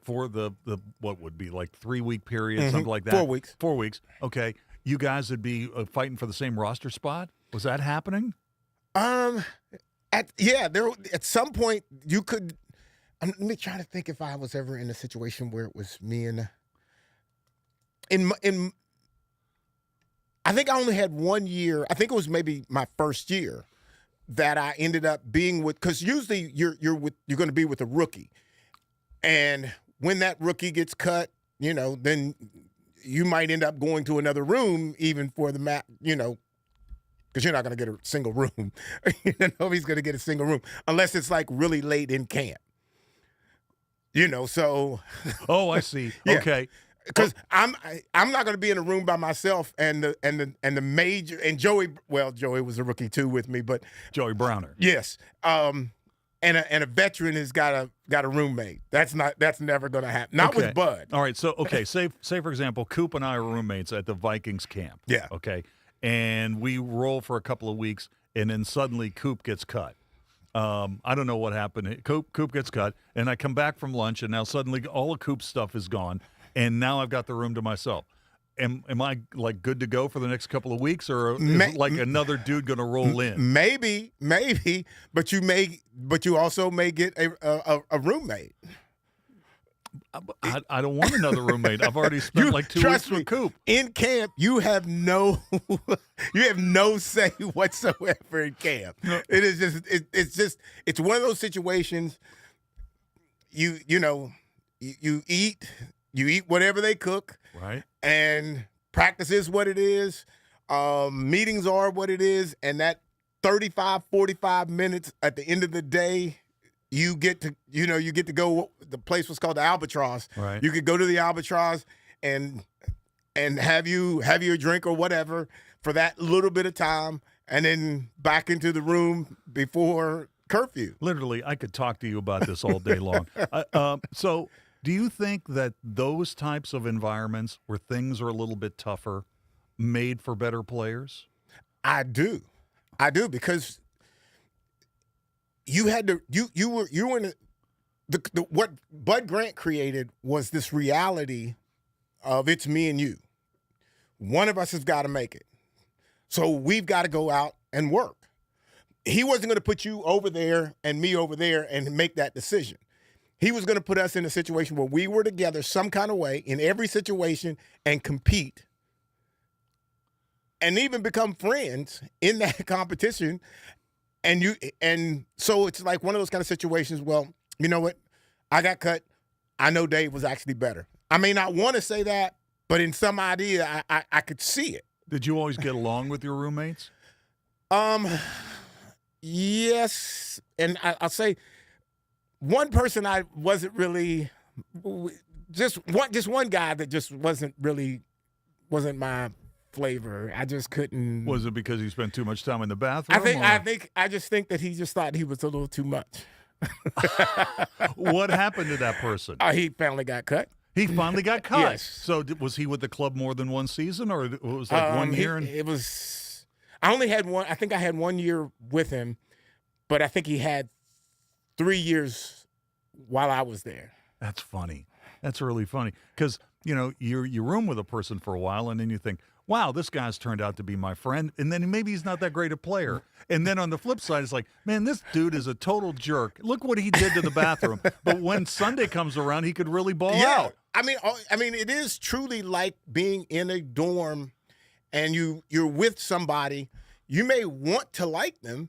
for the what would be like 3-week period, something like that? 4 weeks. 4 weeks. Okay. You guys would be fighting for the same roster spot? Was that happening? At some point you could. Let me try to think if I was ever in a situation where it was me and. I think I only had 1 year. I think it was maybe my first year that I ended up being with, because usually you're going to be with a rookie, and when that rookie gets cut, then you might end up going to another room even for the map, because you're not going to get a single room. Nobody's going to get a single room unless it's like really late in camp. So. Oh, I see. Yeah. Okay. Because I'm not going to be in a room by myself, and the major and Joey. Well, Joey was a rookie too with me, but Joey Browner. Yes. And a veteran has got a roommate. That's never going to happen. Not with Bud. All right. So say for example, Coop and I are roommates at the Vikings camp. Yeah. Okay. And we roll for a couple of weeks, and then suddenly Coop gets cut. I don't know what happened. Coop gets cut, and I come back from lunch, and now suddenly all of Coop's stuff is gone, and now I've got the room to myself. Am I like good to go for the next couple of weeks, or is like another dude going to roll in? Maybe, but you also may get a roommate. I don't want another roommate. I've already spent like 2 weeks with Coop. In camp, you have no say whatsoever in camp. It is it's one of those situations. You eat whatever they cook, right? And practice is what it is. Meetings are what it is, and that 35, 45 minutes at the end of the day, you get to go. The place was called the Albatross. Right. You could go to the Albatross and have your drink or whatever for that little bit of time, and then back into the room before curfew. Literally, I could talk to you about this all day long. So, do you think that those types of environments where things are a little bit tougher made for better players? I do, because you had to you were in the what Bud Grant created was this reality of it's me and you. One of us has got to make it. So we've got to go out and work. He wasn't going to put you over there and me over there and make that decision. He was going to put us in a situation where we were together some kind of way in every situation and compete and even become friends in that competition. And so it's like one of those kind of situations, well, you know what? I got cut. I know Dave was actually better. I may not want to say that, but in some idea, I could see it. Did you always get along with your roommates? Yes. And I'll say one person I wasn't really just one guy that just wasn't my flavor. I just couldn't. Was it because you spent too much time in the bathroom? I just think that he just thought he was a little too much. What happened to that person? He finally got cut. He finally got cut. Yes. So was he with the club more than one season, or it was like 1 year? It was. I only had one. I think I had 1 year with him, but I think he had 3 years while I was there. That's funny. That's really funny because, you room with a person for a while and then you think, wow, this guy's turned out to be my friend. And then maybe he's not that great a player. And then on the flip side, it's like, man, this dude is a total jerk. Look what he did to the bathroom. But when Sunday comes around, he could really ball out. I mean, it is truly like being in a dorm and you're with somebody. You may want to like them,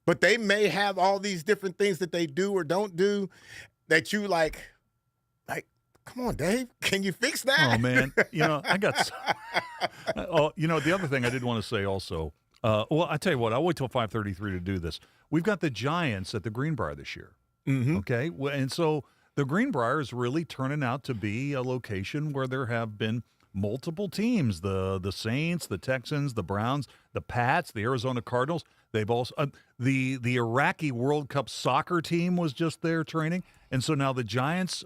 but they may have all these different things that they do or don't do that you like, come on, Dave, can you fix that? Oh, man. I got – the other thing I did want to say also, I tell you what, I'll wait till 5:33 to do this. We've got the Giants at the Greenbrier this year, okay? And so the Greenbrier is really turning out to be a location where there have been multiple teams, the Saints, the Texans, the Browns, the Pats, the Arizona Cardinals. They've also the Iraqi World Cup soccer team was just there training. And so now the Giants,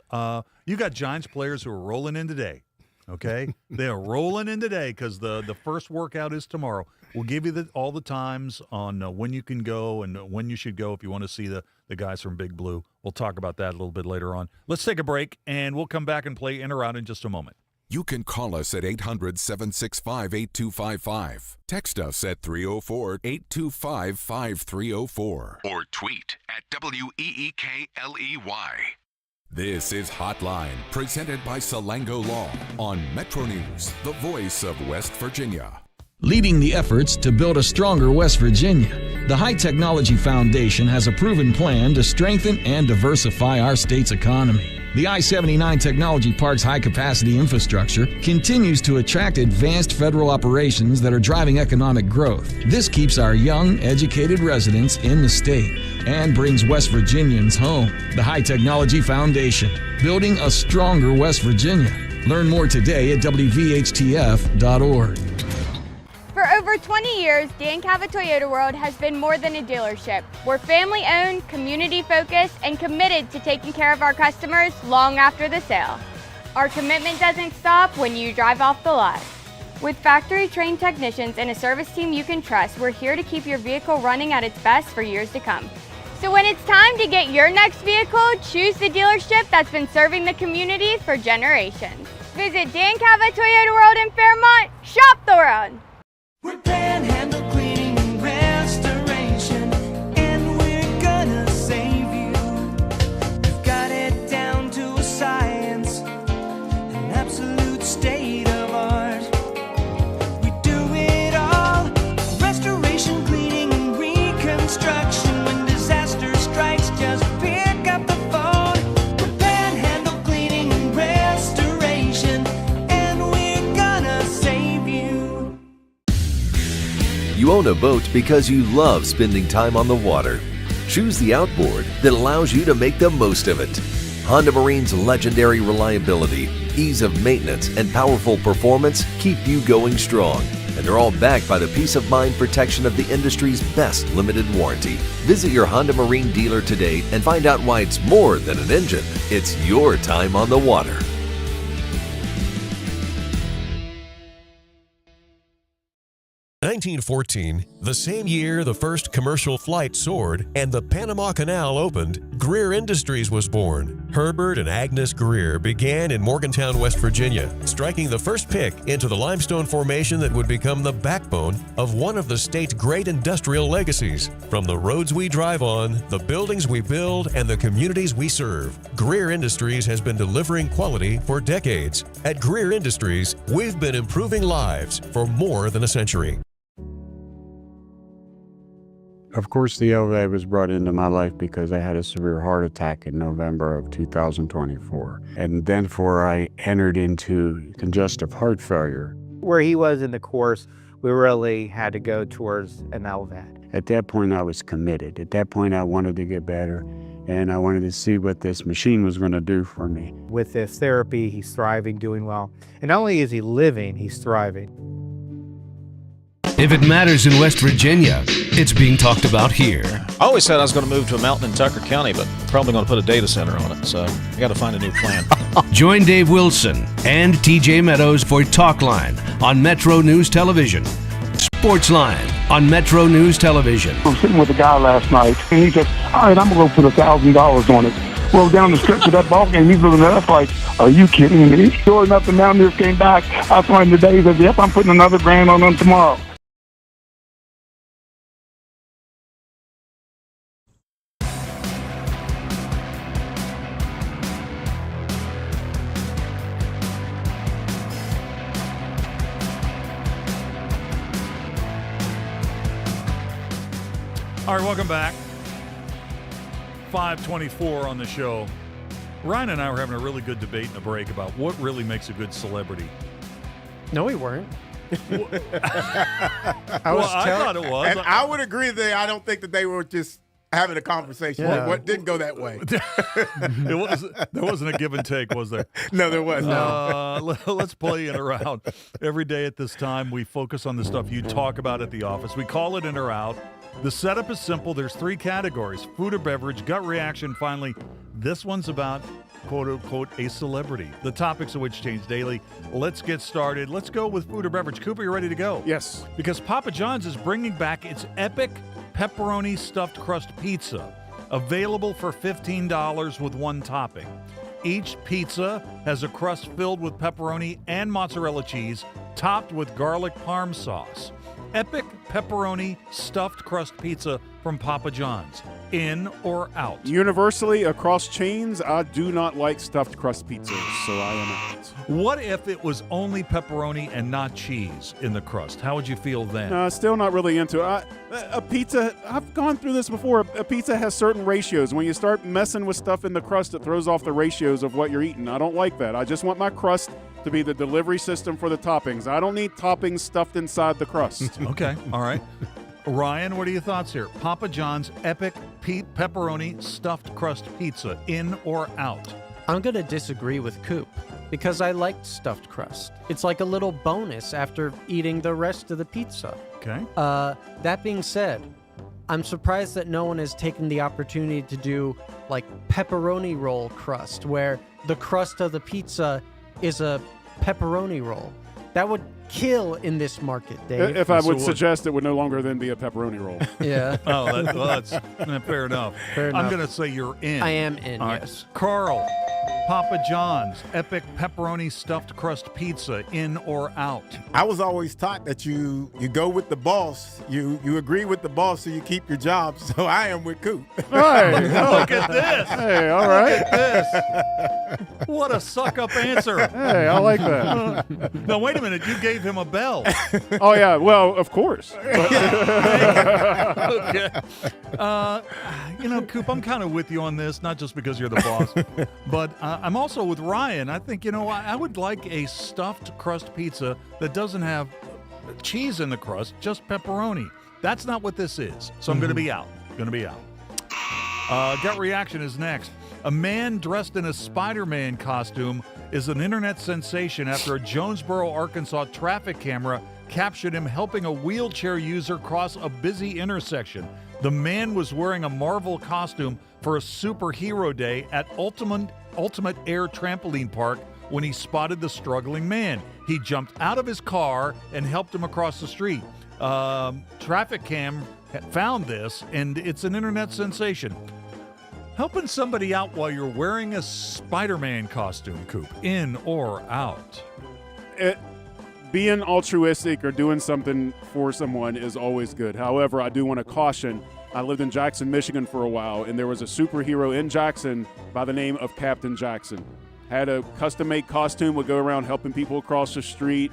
you got Giants players who are rolling in today, okay? They are rolling in today because the first workout is tomorrow. We'll give you all the times on when you can go and when you should go if you want to see the guys from Big Blue. We'll talk about that a little bit later on. Let's take a break, and we'll come back and play in or out in just a moment. You can call us at 800-765-8255. Text us at 304-825-5304. Or tweet at WEEKLEY. This is Hotline, presented by Salango Law on Metro News, the voice of West Virginia. Leading the efforts to build a stronger West Virginia, the High Technology Foundation has a proven plan to strengthen and diversify our state's economy. The I-79 Technology Park's high-capacity infrastructure continues to attract advanced federal operations that are driving economic growth. This keeps our young, educated residents in the state and brings West Virginians home. The High Technology Foundation, building a stronger West Virginia. Learn more today at WVHTF.org. For over 20 years, Dan Cava Toyota World has been more than a dealership. We're family-owned, community-focused, and committed to taking care of our customers long after the sale. Our commitment doesn't stop when you drive off the lot. With factory-trained technicians and a service team you can trust, we're here to keep your vehicle running at its best for years to come. So when it's time to get your next vehicle, choose the dealership that's been serving the community for generations. Visit Dan Cava Toyota World in Fairmont. Shop the world! We're Panhandle Cleaning and Restoration, and we're gonna save you. We've got it down to a science, an absolute state of art. We do it all, restoration, cleaning, and reconstruction. When disaster strikes, just pick up the phone. We're Panhandle Cleaning and Restoration, and we're gonna save you. You own a boat because you love spending time on the water. Choose the outboard that allows you to make the most of it. Honda Marine's legendary reliability, ease of maintenance, and powerful performance keep you going strong. And they're all backed by the peace of mind protection of the industry's best limited warranty. Visit your Honda Marine dealer today and find out why it's more than an engine. It's your time on the water. 1914, the same year the first commercial flight soared and the Panama Canal opened, Greer Industries was born. Herbert and Agnes Greer began in Morgantown, West Virginia, striking the first pick into the limestone formation that would become the backbone of one of the state's great industrial legacies. From the roads we drive on, the buildings we build, and the communities we serve, Greer Industries has been delivering quality for decades. At Greer Industries, we've been improving lives for more than a century. Of course, the LVA was brought into my life because I had a severe heart attack in November of 2024. And then I entered into congestive heart failure. Where he was in the course, we really had to go towards an LVAD. At that point, I was committed. At that point, I wanted to get better, and I wanted to see what this machine was going to do for me. With this therapy, he's thriving, doing well. And not only is he living, he's thriving. If it matters in West Virginia, it's being talked about here. I always said I was going to move to a mountain in Tucker County, but probably going to put a data center on it, so I got to find a new plan. Join Dave Wilson and TJ Meadows for Talk Line on Metro News Television. Sports Line on Metro News Television. I was sitting with a guy last night, and he said, all right, I'm going to go put $1,000 on it. Well, down the stretch of that ball game, he's looking at us like, are you kidding me? Sure enough, the Mountaineers came back. I saw him today. He said, yep, I'm putting another grand on them tomorrow. All right, welcome back. 5:24 on the show. Ryan and I were having a really good debate in the break about what really makes a good celebrity. No, we weren't. I thought it was. And I would agree that I don't think that they were just having a conversation. Yeah. What didn't go that way? There wasn't a give and take, was there? No, there was not. Let's play in or out. Every day at this time, we focus on the stuff you talk about at the office. We call it in or out. The setup is simple. There's 3 categories: food or beverage, gut reaction. Finally, this one's about, quote unquote, a celebrity. The topics of which change daily. Let's get started. Let's go with food or beverage. Cooper, you ready to go? Yes. Because Papa John's is bringing back its epic pepperoni stuffed crust pizza, available for $15 with 1 topping. Each pizza has a crust filled with pepperoni and mozzarella cheese, topped with garlic parm sauce. Epic pepperoni stuffed crust pizza from Papa John's. In or out? Universally, across chains, I do not like stuffed crust pizzas, so I am out. What if it was only pepperoni and not cheese in the crust? How would you feel then? Still not really into it. A pizza, I've gone through this before. A pizza has certain ratios. When you start messing with stuff in the crust, it throws off the ratios of what you're eating. I don't like that. I just want my crust to be the delivery system for the toppings. I don't need toppings stuffed inside the crust. Okay, all right. Ryan, what are your thoughts here? Papa John's epic pepperoni stuffed crust pizza, in or out? I'm going to disagree with Coop because I liked stuffed crust. It's like a little bonus after eating the rest of the pizza. Okay. That being said, I'm surprised that no one has taken the opportunity to do like pepperoni roll crust, where the crust of the pizza is a pepperoni roll. That would kill in this market, Dave. If I would suggest it would no longer then be a pepperoni roll. Yeah. That's fair enough. Fair enough. I'm going to say you're in. I am in, All right. yes. Carl, Papa John's epic pepperoni stuffed crust pizza, in or out? I was always taught that you go with the boss. You agree with the boss, so you keep your job. So I am with Coop. Hey, look at this. Hey, all right. Look at this. What a suck-up answer. Hey, I like that. Now, wait a minute. You gave him a bell. Oh, yeah. Well, of course. Okay. Coop, I'm kind of with you on this, not just because you're the boss, but I'm also with Ryan. I think, I would like a stuffed crust pizza that doesn't have cheese in the crust, just pepperoni. That's not what this is. So I'm going to be out. Gut reaction is next. A man dressed in a Spider-Man costume is an internet sensation after a Jonesboro, Arkansas traffic camera captured him helping a wheelchair user cross a busy intersection. The man was wearing a Marvel costume for a superhero day at Ultimate Air Trampoline Park when he spotted the struggling man. He jumped out of his car and helped him across the street. Traffic cam found this, and it's an internet sensation. Helping somebody out while you're wearing a Spider-Man costume, Coop, in or out? Being altruistic or doing something for someone is always good. However, I do want to caution, I lived in Jackson, Michigan for a while, and there was a superhero in Jackson by the name of Captain Jackson. Had a custom-made costume, would go around helping people across the street,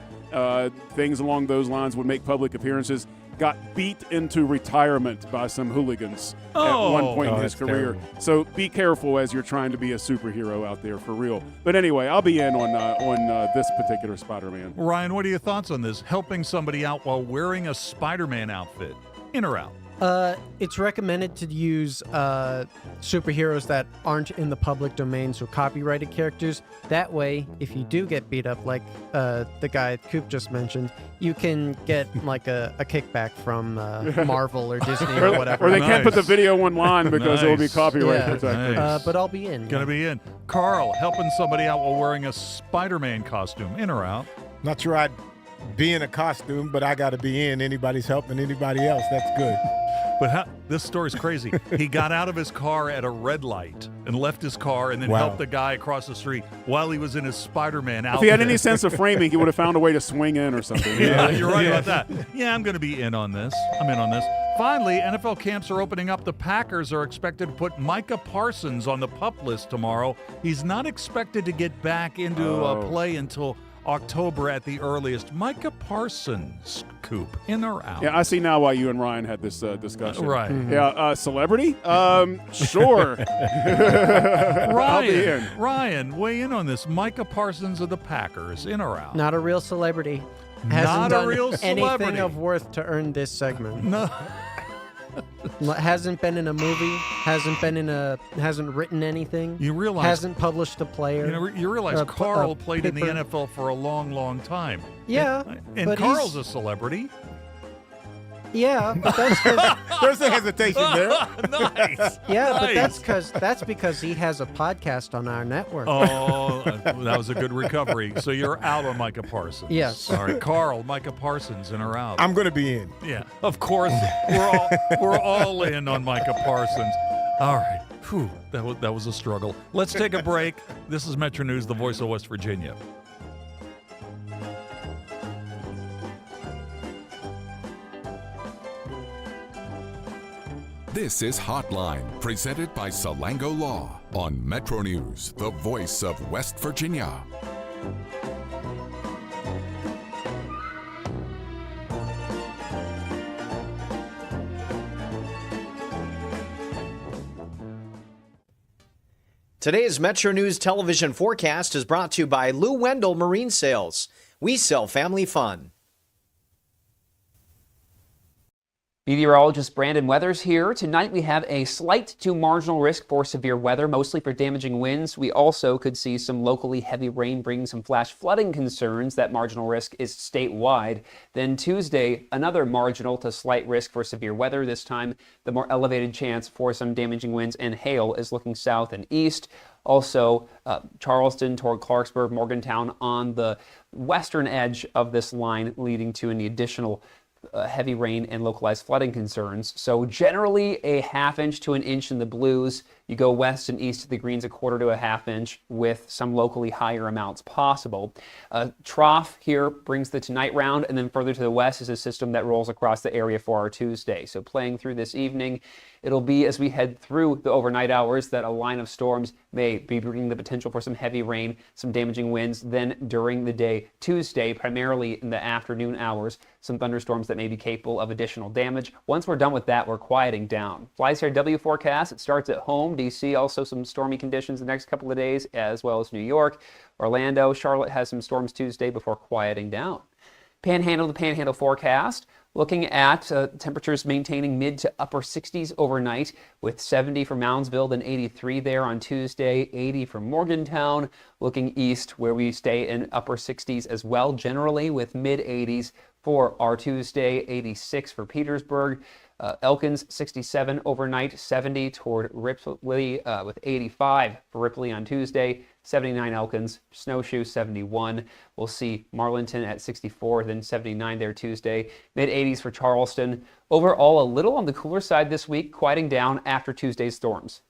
things along those lines, would make public appearances. Got beat into retirement by some hooligans at one point in his career. Terrible. So be careful as you're trying to be a superhero out there, for real. But anyway, I'll be in on this particular Spider-Man. Ryan, what are your thoughts on this? Helping somebody out while wearing a Spider-Man outfit, in or out? It's recommended to use superheroes that aren't in the public domain, so copyrighted characters. That way, if you do get beat up, like the guy Coop just mentioned, you can get like a kickback from Marvel or Disney or whatever. Or they can't put the video online because it will be copyright protected. But I'll be in. Gonna be in. Carl, helping somebody out while wearing a Spider-Man costume, in or out? Not sure I'd be in a costume, but I got to be in. Anybody's helping anybody else. That's good. But this story's crazy. He got out of his car at a red light and left his car and then helped the guy across the street while he was in his Spider-Man outfit. If he had any sense of framing, he would have found a way to swing in or something. Yeah, you're right about that. Yeah, I'm going to be in on this. I'm in on this. Finally, NFL camps are opening up. The Packers are expected to put Micah Parsons on the PUP list tomorrow. He's not expected to get back into play until October at the earliest. Micah Parsons, Coop, in or out? Yeah, I see now why you and Ryan had this discussion. Right. Yeah, celebrity? Sure. I'll be in. Ryan, weigh in on this. Micah Parsons of the Packers, in or out? Not a real celebrity. Not a real anything celebrity. of worth to earn this segment. No. Hasn't been in a movie. Hasn't written anything. You realize hasn't published a player. You realize Carl played in the NFL for a long, long time. Yeah, and but Carl's a celebrity. Yeah, but that's because there's a hesitation there. Nice. Yeah, nice. but that's because he has a podcast on our network. Oh, that was a good recovery. So you're out on Micah Parsons. Yes. All right, Carl, Micah Parsons, in or out? I'm going to be in. Yeah, of course. We're all in on Micah Parsons. All right. Whew, that was a struggle. Let's take a break. This is Metro News, the voice of West Virginia. This is Hotline, presented by Salango Law on Metro News, the voice of West Virginia. Today's Metro News television forecast is brought to you by Lou Wendell Marine Sales. We sell family fun. Meteorologist Brandon Weathers here. Tonight we have a slight to marginal risk for severe weather, mostly for damaging winds. We also could see some locally heavy rain bring some flash flooding concerns. That marginal risk is statewide. Then Tuesday, another marginal to slight risk for severe weather. This time, the more elevated chance for some damaging winds and hail is looking south and east. Also, Charleston toward Clarksburg, Morgantown on the western edge of this line, leading to any additional heavy rain and localized flooding concerns. So generally a ½ inch to 1 inch in the blues. You go west and east of the greens, 1/4 to 1/2 inch with some locally higher amounts possible. Trough here brings the tonight round, and then further to the west is a system that rolls across the area for our Tuesday. So playing through this evening, it'll be as we head through the overnight hours that a line of storms may be bringing the potential for some heavy rain, some damaging winds. Then during the day, Tuesday, primarily in the afternoon hours, some thunderstorms that may be capable of additional damage. Once we're done with that, we're quieting down. FlyCRW forecast, it starts at home. DC, also some stormy conditions the next couple of days, as well as New York. Orlando, Charlotte has some storms Tuesday before quieting down. Panhandle to Panhandle forecast, looking at temperatures maintaining mid to upper 60s overnight, with 70 for Moundsville, then 83 there on Tuesday, 80 for Morgantown. Looking east, where we stay in upper 60s as well, generally with mid 80s for our Tuesday, 86 for Petersburg. Elkins, 67 overnight, 70 toward Ripley, with 85 for Ripley on Tuesday, 79 Elkins, Snowshoe 71. We'll see Marlinton at 64, then 79 there Tuesday, mid-80s for Charleston. Overall, a little on the cooler side this week, quieting down after Tuesday's storms.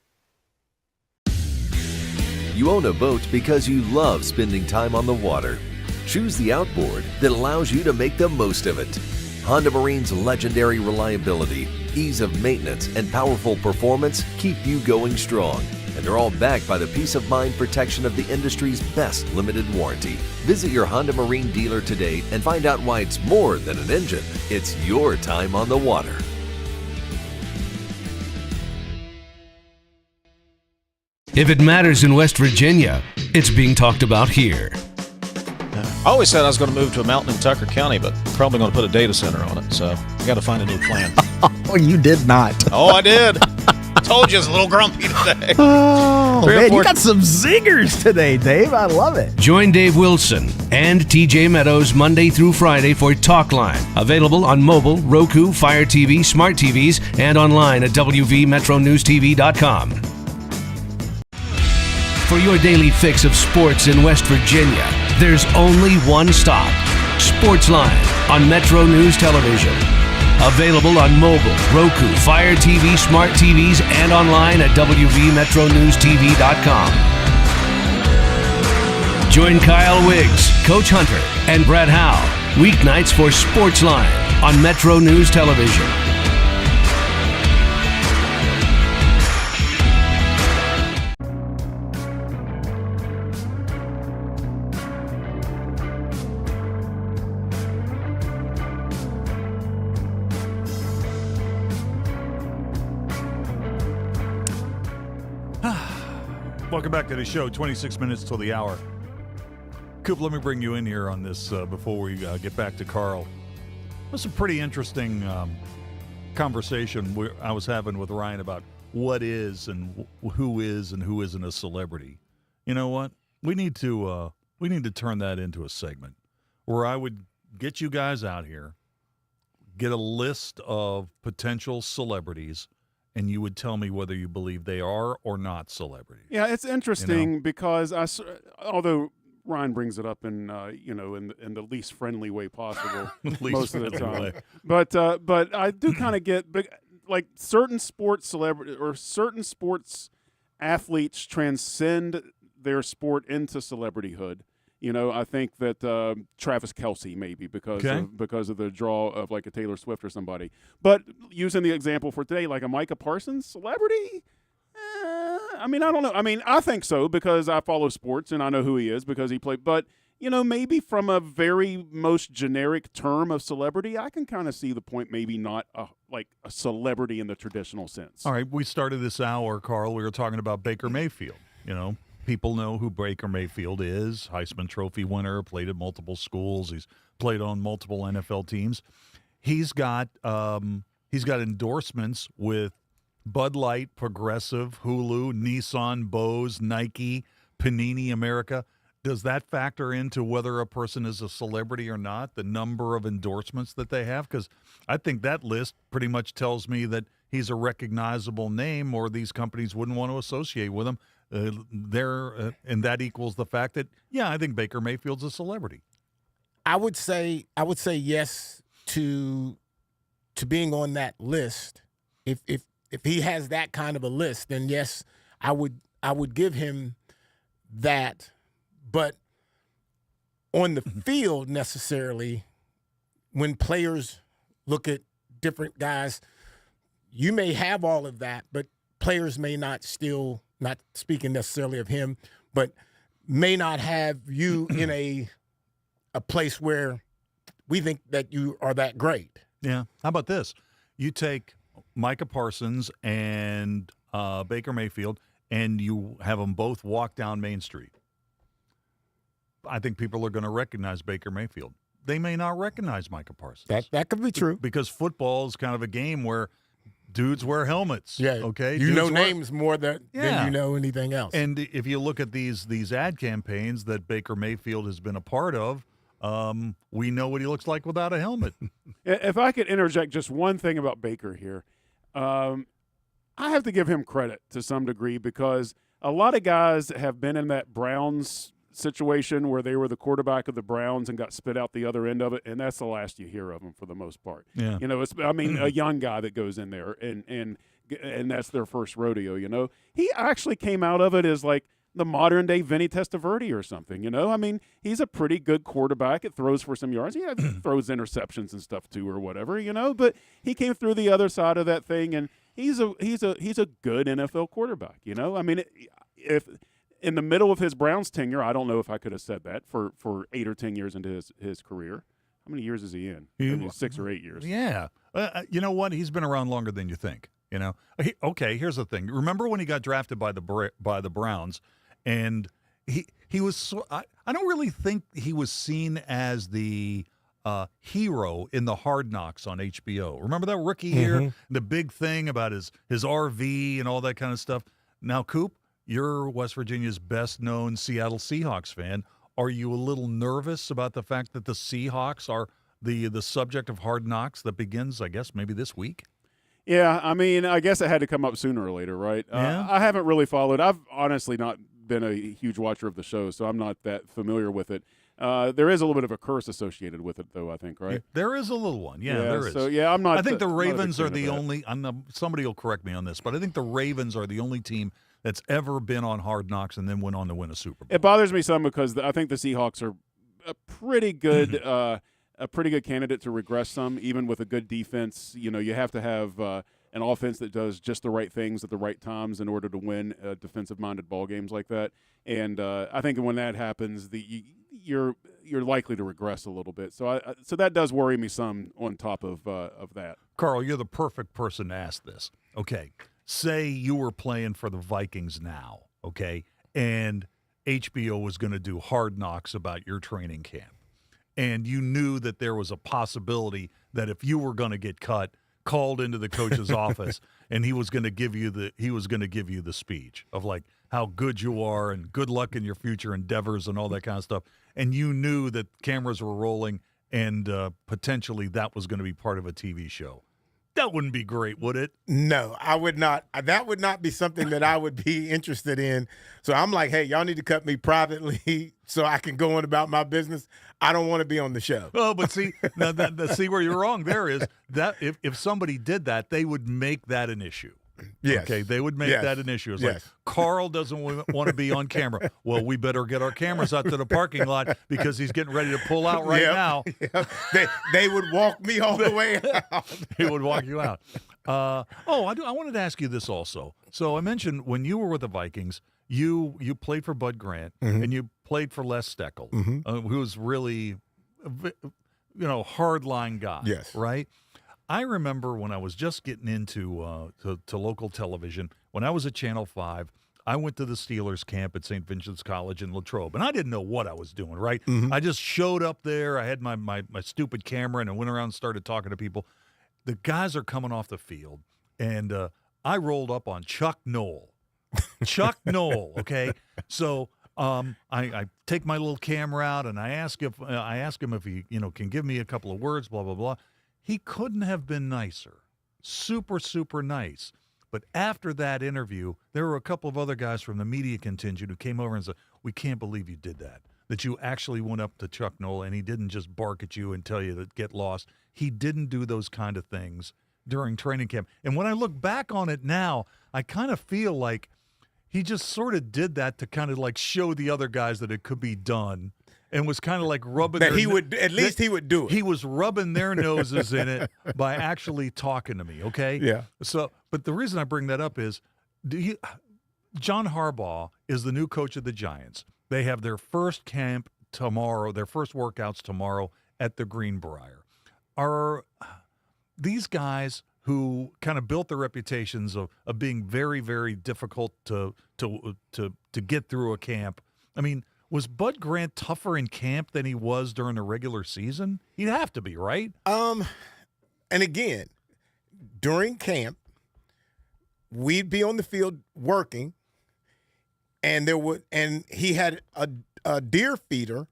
You own a boat because you love spending time on the water. Choose the outboard that allows you to make the most of it. Honda Marine's legendary reliability, ease of maintenance, and powerful performance keep you going strong. And they're all backed by the peace of mind protection of the industry's best limited warranty. Visit your Honda Marine dealer today and find out why it's more than an engine. It's your time on the water. If it matters in West Virginia, it's being talked about here. I always said I was going to move to a mountain in Tucker County, but probably going to put a data center on it, so I got to find a new plan. Oh, you did not. Oh, I did. Told you I was a little grumpy today. Oh, man, you got some zingers today, Dave. I love it. Join Dave Wilson and TJ Meadows Monday through Friday for Talkline. Available on mobile, Roku, Fire TV, smart TVs, and online at WVMetroNewsTV.com. For your daily fix of sports in West Virginia, there's only one stop. Sportsline on Metro News Television. Available on mobile, Roku, Fire TV, smart TVs, and online at WVMetroNewsTV.com. Join Kyle Wiggs, Coach Hunter, and Brett Howe weeknights for Sportsline on Metro News Television. Welcome back to the show. 26 minutes till the hour. Coop, let me bring you in here on this before we get back to Carl. It was a pretty interesting conversation I was having with Ryan about what is and who isn't a celebrity. You know what? We need to turn that into a segment where I would get you guys out here, get a list of potential celebrities, and you would tell me whether you believe they are or not celebrities. Yeah, it's interesting because although Ryan brings it up in in the least friendly way possible most of the time, but I do kind of get like certain sports celebrity or certain sports athletes transcend their sport into celebrityhood. You know, I think that Travis Kelce maybe because of the draw of like a Taylor Swift or somebody. But using the example for today, like a Micah Parsons, celebrity? I mean, I don't know. I mean, I think so because I follow sports and I know who he is because he played. But, you know, maybe from a very most generic term of celebrity, I can kind of see the point, maybe not like a celebrity in the traditional sense. All right, we started this hour, Carl. We were talking about Baker Mayfield, you know. People know who Baker Mayfield is, Heisman Trophy winner, played at multiple schools. He's played on multiple NFL teams. He's got endorsements with Bud Light, Progressive, Hulu, Nissan, Bose, Nike, Panini America. Does that factor into whether a person is a celebrity or not, the number of endorsements that they have? Because I think that list pretty much tells me that he's a recognizable name or these companies wouldn't want to associate with him. And that equals the fact that, yeah, I think Baker Mayfield's a celebrity. I would say yes to being on that list. If he has that kind of a list, then yes, I would give him that. But on the field, necessarily, when players look at different guys, you may have all of that, but players may not still. Not speaking necessarily of him, but may not have you in a place where we think that you are that great. Yeah. How about this? You take Micah Parsons and Baker Mayfield, and you have them both walk down Main Street. I think people are going to recognize Baker Mayfield. They may not recognize Micah Parsons. That could be true. Because football is kind of a game where dudes wear helmets. Yeah. Okay. You know names more than you know anything else. And if you look at these ad campaigns that Baker Mayfield has been a part of, we know what he looks like without a helmet. If I could interject just one thing about Baker here, I have to give him credit to some degree because a lot of guys have been in that Browns situation where they were the quarterback of the Browns and got spit out the other end of it, and that's the last you hear of them for the most part. Yeah. You know, a young guy that goes in there and that's their first rodeo, you know. He actually came out of it as like the modern day Vinny Testaverde or something, you know. I mean, he's a pretty good quarterback. It throws for some yards. Yeah, he throws interceptions and stuff too or whatever, you know, but he came through the other side of that thing and he's a good NFL quarterback, you know. I mean, if in the middle of his Browns tenure, I don't know if I could have said that for 8 or 10 years into his career. How many years is he in? Maybe 6 or 8 years. Yeah. You know what? He's been around longer than you think. You know. Okay. Here's the thing. Remember when he got drafted by the Browns, and he was. I don't really think he was seen as the hero in the Hard Knocks on HBO. Remember that rookie year? The big thing about his RV and all that kind of stuff. Now, Coop, you're West Virginia's best-known Seattle Seahawks fan. Are you a little nervous about the fact that the Seahawks are the subject of Hard Knocks that begins, I guess, maybe this week? Yeah, I mean, I guess it had to come up sooner or later, right? Yeah. I haven't really followed. I've honestly not been a huge watcher of the show, so I'm not that familiar with it. There is a little bit of a curse associated with it, though, I think, right? There is a little one. Yeah, there is. So, yeah, I'm not. I think the Ravens are not a big the fan of only. somebody will correct me on this, but I think the Ravens are the only team that's ever been on Hard Knocks and then went on to win a Super Bowl. It bothers me some because I think the Seahawks are a pretty good candidate to regress some, even with a good defense. You know, you have to have an offense that does just the right things at the right times in order to win defensive-minded ball games like that. And I think when that happens, you're likely to regress a little bit. So so that does worry me some. On top of that, Carl, you're the perfect person to ask this. Okay, say you were playing for the Vikings now, okay, and HBO was going to do Hard Knocks about your training camp, and you knew that there was a possibility that if you were going to get cut, called into the coach's office, and he was going to give you the speech of like how good you are and good luck in your future endeavors and all that kind of stuff, and you knew that cameras were rolling and potentially that was going to be part of a TV show. That wouldn't be great, would it? No, I would not. That would not be something that I would be interested in. So I'm like, hey, y'all need to cut me privately so I can go on about my business. I don't want to be on the show. Oh, but see, see where you're wrong there is that if somebody did that, they would make that an issue. Yes. Okay, they would make that an issue. It's like, Carl doesn't want to be on camera. Well, we better get our cameras out to the parking lot because he's getting ready to pull out now. Yep. They would walk me all the way out. They would walk you out. I wanted to ask you this also. So I mentioned when you were with the Vikings, you played for Bud Grant and you played for Les Steckel, who was really, hardline guy. Yes. Right? I remember when I was just getting into to local television, when I was at Channel 5, I went to the Steelers camp at St. Vincent's College in Latrobe, and I didn't know what I was doing, right? I just showed up there. I had my stupid camera, and I went around and started talking to people. The guys are coming off the field, and I rolled up on Chuck Noll. Chuck Noll, okay? So I take my little camera out, and I ask him if he can give me a couple of words, blah, blah, blah. He couldn't have been nicer. Super, super nice. But after that interview, there were a couple of other guys from the media contingent who came over and said, we can't believe you did that you actually went up to Chuck Noll and he didn't just bark at you and tell you to get lost. He didn't do those kind of things during training camp. And when I look back on it now, I kind of feel like he just sort of did that to kind of like show the other guys that it could be done. And was kind of like rubbing that he would do it. He was rubbing their noses in it by actually talking to me. Okay. Yeah. So, but the reason I bring that up is, John Harbaugh is the new coach of the Giants. They have their first camp tomorrow. Their first workouts tomorrow at the Greenbrier. Are these guys who kind of built their reputations of being very, very difficult to get through a camp? I mean, was Bud Grant tougher in camp than he was during the regular season? He'd have to be, right? And again, during camp, we'd be on the field working, and he had a deer feeder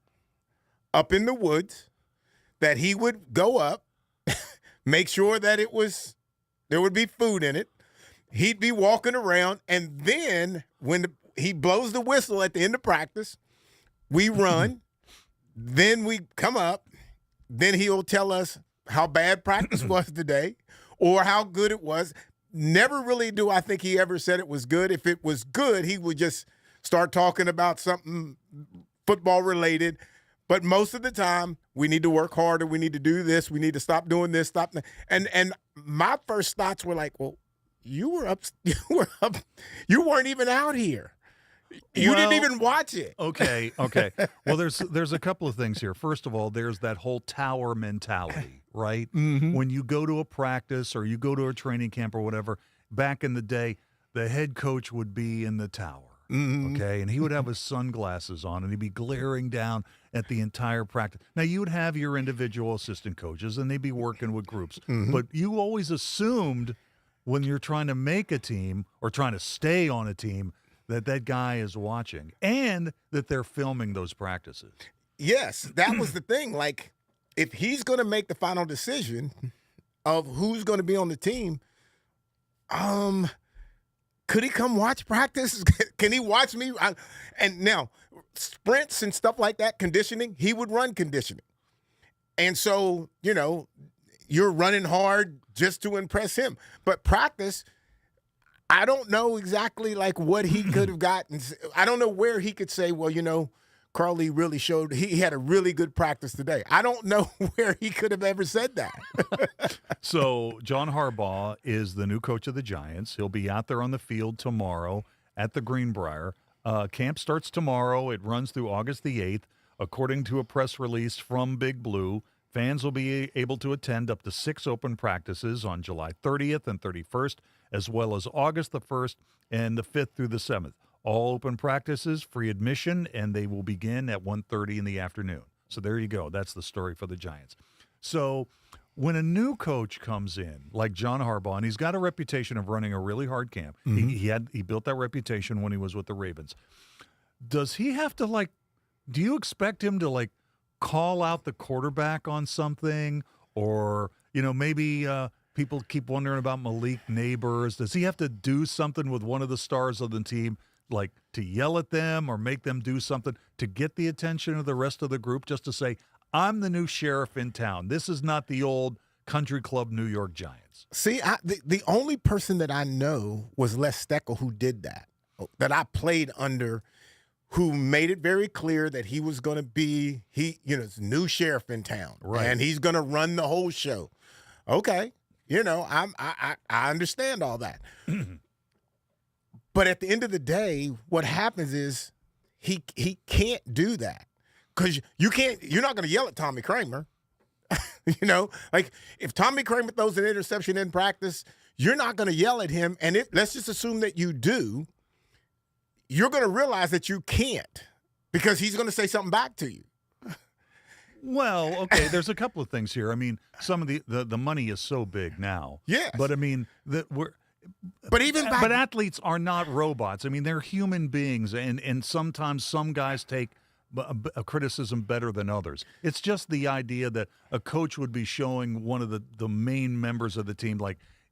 up in the woods that he would go up, make sure that there would be food in it. He'd be walking around, and then when he blows the whistle at the end of practice, we run, then we come up, then he'll tell us how bad practice was today or how good it was. Never really do I think he ever said it was good. If it was good, he would just start talking about something football related. But most of the time, we need to work harder. We need to do this. We need to stop doing this, stop that. And my first thoughts were like, well, you were up. You weren't even out here. You didn't even watch it. Okay. Well, there's a couple of things here. First of all, there's that whole tower mentality, right? When you go to a practice or you go to a training camp or whatever, back in the day, the head coach would be in the tower, okay? And he would have his sunglasses on, and he'd be glaring down at the entire practice. Now, you would have your individual assistant coaches, and they'd be working with groups. But you always assumed when you're trying to make a team or trying to stay on a team that guy is watching and that they're filming those practices. Yes, that was the thing. Like, if he's going to make the final decision of who's going to be on the team, could he come watch practice? Can he watch me? And now, sprints and stuff like that, conditioning, he would run conditioning. And so, you're running hard just to impress him. But practice, I don't know exactly like what he could have gotten. I don't know where he could say, well, Carly really showed he had a really good practice today. I don't know where he could have ever said that. So John Harbaugh is the new coach of the Giants. He'll be out there on the field tomorrow at the Greenbrier. Camp starts tomorrow. It runs through August the 8th. According to a press release from Big Blue, fans will be able to attend up to 6 open practices on July 30th and 31st, as well as August the 1st and the 5th through the 7th. All open practices, free admission, and they will begin at 1:30 in the afternoon. So there you go. That's the story for the Giants. So when a new coach comes in, like John Harbaugh, and he's got a reputation of running a really hard camp. Mm-hmm. He built that reputation when he was with the Ravens. Does he have to, do you expect him to, call out the quarterback on something? Or, maybe people keep wondering about Malik Neighbors. Does he have to do something with one of the stars of the team, to yell at them or make them do something to get the attention of the rest of the group, just to say, I'm the new sheriff in town. This is not the old country club New York Giants. See, the only person that I know was Les Steckel who did that I played under, who made it very clear that he was going to be, new sheriff in town. Right. And he's going to run the whole show. Okay. I understand all that. But at the end of the day, what happens is he can't do that, because you're not going to yell at Tommy Kramer. If Tommy Kramer throws an interception in practice, you're not going to yell at him. And let's just assume that you do. You're going to realize that you can't, because he's going to say something back to you. Well, okay, there's a couple of things here. I mean, some of the money is so big now. Yes. But I mean, But athletes are not robots. I mean, they're human beings, and sometimes some guys take a criticism better than others. It's just the idea that a coach would be showing one of the main members of the team,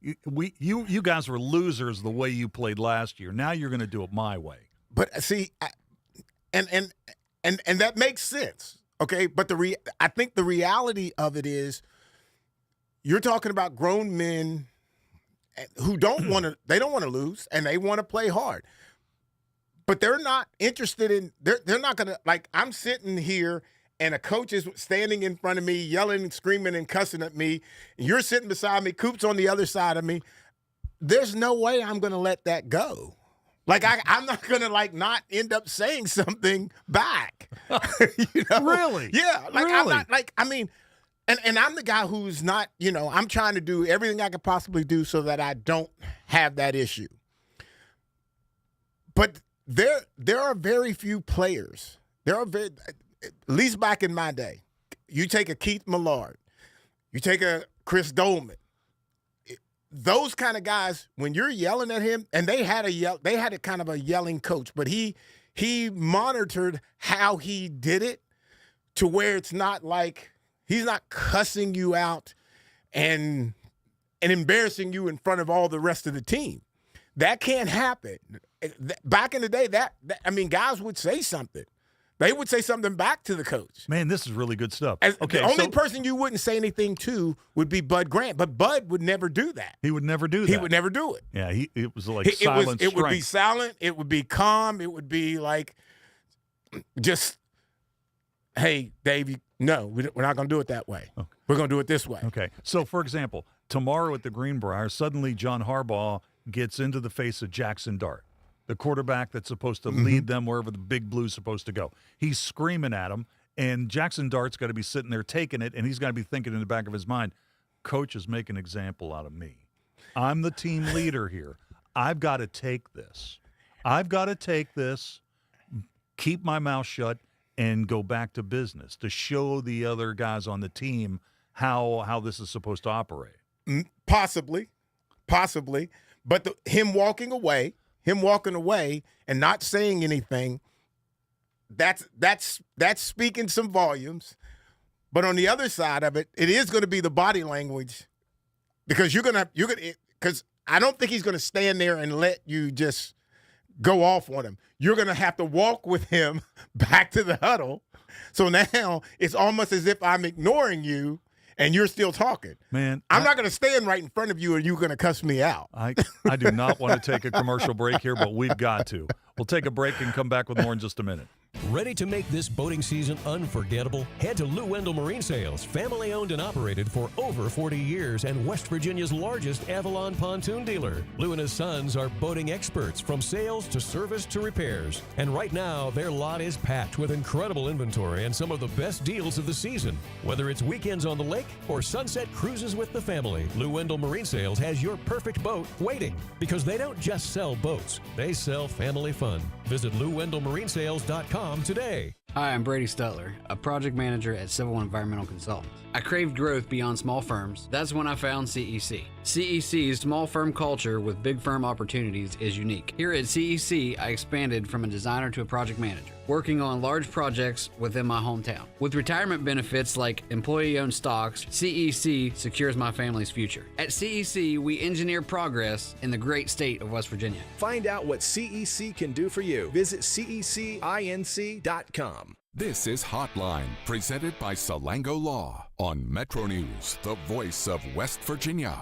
you guys were losers the way you played last year. Now you're going to do it my way. But see, and that makes sense, okay? But I think the reality of it is, you're talking about grown men who don't want to lose, and they want to play hard. But they're not interested in, they're not going to, I'm sitting here and a coach is standing in front of me, yelling and screaming and cussing at me. And you're sitting beside me, Coop's on the other side of me. There's no way I'm going to let that go. I'm not going to not end up saying something back. Really? Yeah. Really? I'm not And I'm the guy who's not, I'm trying to do everything I could possibly do so that I don't have that issue. But there are very few players. At least back in my day, you take a Keith Millard, you take a Chris Dolman. Those kind of guys, when you're yelling at him, and they had a kind of a yelling coach, but he monitored how he did it to where it's not he's not cussing you out and embarrassing you in front of all the rest of the team. That can't happen. Back in the day, guys would say something. They would say something back to the coach. Man, this is really good stuff. The only person you wouldn't say anything to would be Bud Grant, but Bud would never do that. He would never do that. He would never do it. Yeah, it was silent It would be silent. It would be calm. It would be just, hey, Dave, no, we're not going to do it that way. Okay. We're going to do it this way. Okay. So, for example, tomorrow at the Greenbrier, suddenly John Harbaugh gets into the face of Jackson Dart, the quarterback that's supposed to lead them wherever the Big Blue's supposed to go. He's screaming at him, and Jackson Dart's got to be sitting there taking it, and he's got to be thinking in the back of his mind, Coach is making an example out of me. I'm the team leader here. I've got to take this. Keep my mouth shut, and go back to business to show the other guys on the team how this is supposed to operate. Possibly. But him walking away and not saying anything, that's speaking some volumes. But on the other side of it, it is going to be the body language, because because I don't think he's going to stand there and let you just go off on him. You're going to have to walk with him back to the huddle. So now it's almost as if I'm ignoring you and you're still talking. Man, I'm not going to stand right in front of you and you're going to cuss me out. I do not want to take a commercial break here, but we've got to. We'll take a break and come back with more in just a minute. Ready to make this boating season unforgettable? Head to Lou Wendell Marine Sales, family owned and operated for over 40 years and West Virginia's largest Avalon pontoon dealer. Lou and his sons are boating experts from sales to service to repairs. And right now, their lot is packed with incredible inventory and some of the best deals of the season. Whether it's weekends on the lake or sunset cruises with the family, Lou Wendell Marine Sales has your perfect boat waiting. Because they don't just sell boats, they sell family fun. Visit LouWendellMarineSales.com today. Hi, I'm Brady Stutler, a project manager at Civil and Environmental Consultants. I craved growth beyond small firms. That's when I found CEC. CEC's small firm culture with big firm opportunities is unique. Here at CEC, I expanded from a designer to a project manager, working on large projects within my hometown. With retirement benefits like employee-owned stocks, CEC secures my family's future. At CEC, we engineer progress in the great state of West Virginia. Find out what CEC can do for you. Visit cecinc.com. This is Hotline, presented by Salango Law on Metro News, the voice of West Virginia.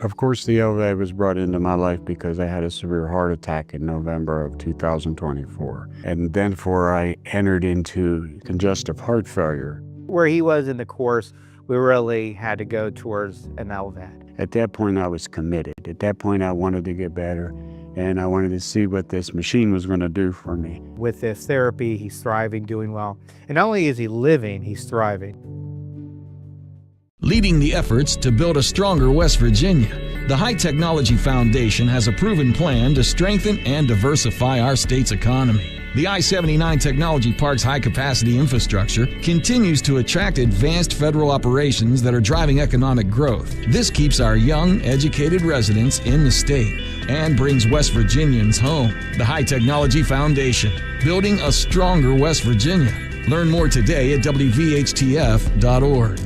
Of course, the LVA was brought into my life because I had a severe heart attack in November of 2024. And then I entered into congestive heart failure. Where he was in the course, we really had to go towards an LVAD. At that point, I was committed. At that point, I wanted to get better. And I wanted to see what this machine was going to do for me. With this therapy, he's thriving, doing well. And not only is he living, he's thriving. Leading the efforts to build a stronger West Virginia, the High Technology Foundation has a proven plan to strengthen and diversify our state's economy. The I-79 Technology Park's high-capacity infrastructure continues to attract advanced federal operations that are driving economic growth. This keeps our young, educated residents in the state and brings West Virginians home. The High Technology Foundation, building a stronger West Virginia. Learn more today at WVHTF.org.